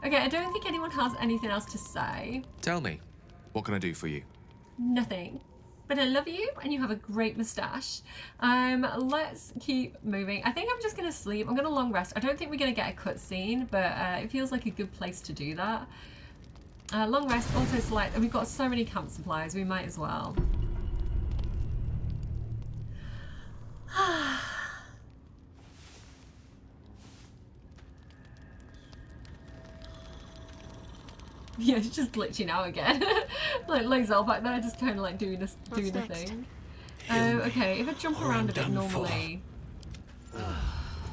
Okay, I don't think anyone has anything else to say. Tell me, what can I do for you? Nothing. But I love you, and you have a great moustache. Let's keep moving. I think I'm just going to sleep. I'm going to long rest. I don't think we're going to get a cutscene, but it feels like a good place to do that. Long rest, auto select, and we've got so many camp supplies, we might as well. Yeah, it's just glitching out again. Like Lazel back there, just kind of like doing a thing. Okay, if I jump around a bit normally.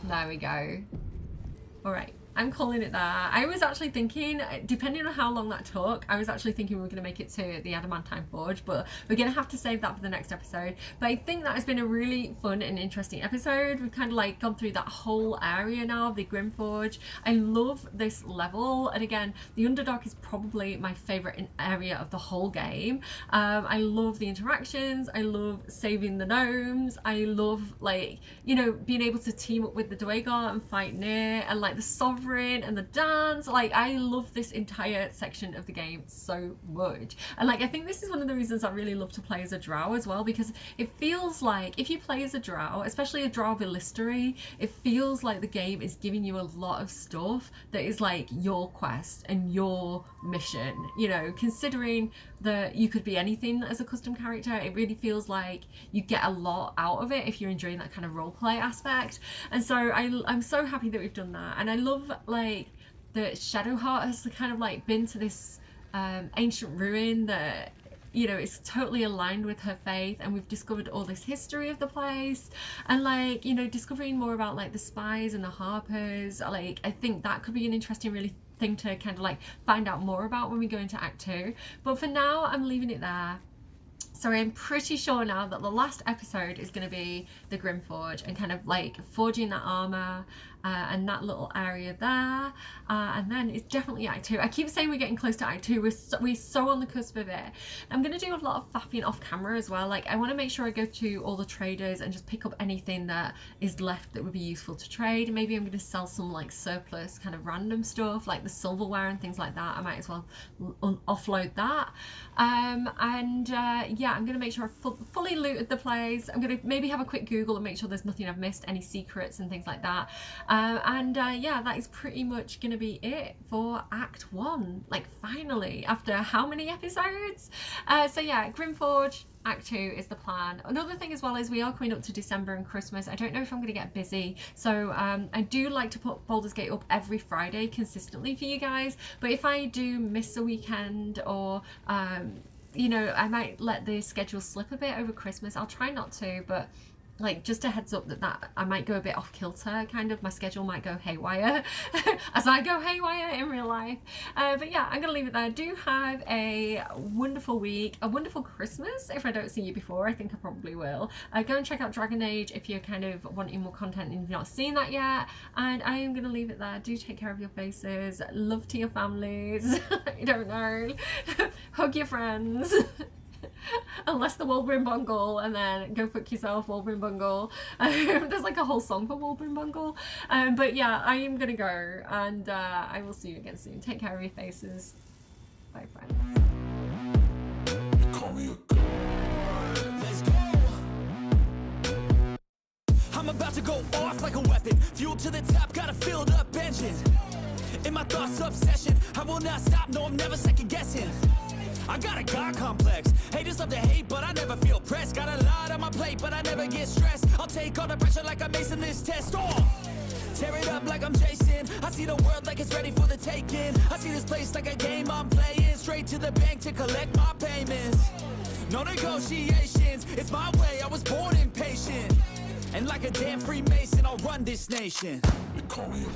There we go. All right. I'm calling it there. I was actually thinking, depending on how long that took, I was actually thinking we were going to make it to the Adamantine Forge, but we're going to have to save that for the next episode. But I think that has been a really fun and interesting episode. We've kind of like gone through that whole area now of the Grimforge. I love this level, and again, the Underdark is probably my favourite area of the whole game. I love the interactions, I love saving the gnomes, I love, like, you know, being able to team up with the Dwagar and fight near, and like the Sovereign and the dance. Like, I love this entire section of the game so much, and like I think this is one of the reasons I really love to play as a drow as well, because it feels like if you play as a drow, especially a drow of Illistery, it feels like the game is giving you a lot of stuff that is like your quest and your mission, you know, considering that you could be anything as a custom character. It really feels like you get a lot out of it if you're enjoying that kind of roleplay aspect. And so I'm so happy that we've done that, and I love like that Shadowheart has kind of like been to this ancient ruin that, you know, it's totally aligned with her faith, and we've discovered all this history of the place, and like, you know, discovering more about like the spies and the harpers. Like, I think that could be an interesting really thing to kind of like find out more about when we go into Act 2. But for now, I'm leaving it there. So I'm pretty sure now that the last episode is going to be the Grimforge and kind of like forging that armor and that little area there, and then it's definitely Act 2. I keep saying we're getting close to Act 2. We're so on the cusp of it. I'm going to do a lot of faffing off camera as well. Like, I want to make sure I go to all the traders and just pick up anything that is left that would be useful to trade. Maybe I'm going to sell some like surplus kind of random stuff like the silverware and things like that. I might as well offload that. Yeah, I'm going to make sure I've fully looted the place. I'm going to maybe have a quick Google and make sure there's nothing I've missed, any secrets and things like that. Yeah, that is pretty much going to be it for Act 1. Like, finally, after how many episodes? So yeah, Grimforge, Act 2 is the plan. Another thing as well is we are coming up to December and Christmas. I don't know if I'm going to get busy, so I do like to put Baldur's Gate up every Friday consistently for you guys, but if I do miss a weekend or you know, I might let the schedule slip a bit over Christmas. I'll try not to, but like, just a heads up that I might go a bit off kilter, kind of. My schedule might go haywire as I go haywire in real life. But yeah, I'm gonna leave it there. Do have a wonderful week, a wonderful Christmas. If I don't see you before, I think I probably will. Go and check out Dragon Age if you're kind of wanting more content and you've not seen that yet. And I am gonna leave it there. Do take care of your faces. Love to your families. I don't know. Hug your friends. Unless the Wolverine Bungle, and then go fuck yourself, Wolverine Bungle. There's like a whole song for Wolverine Bungle. But yeah, I am gonna go, and I will see you again soon. Take care of your faces. Bye, friends. I'm about to go off like a weapon. Fuel to the top, got a filled up engine. In my thoughts, obsession. I will not stop, no, I'm never second guessing. I got a God complex. Haters love to hate, but I never feel pressed. Got a lot on my plate, but I never get stressed. I'll take all the pressure like I'm acing this test. Tear it up like I'm Jason. I see the world like it's ready for the taking. I see this place like a game I'm playing. Straight to the bank to collect my payments. No negotiations, it's my way, I was born impatient. And like a damn Freemason, I'll run this nation. They call me a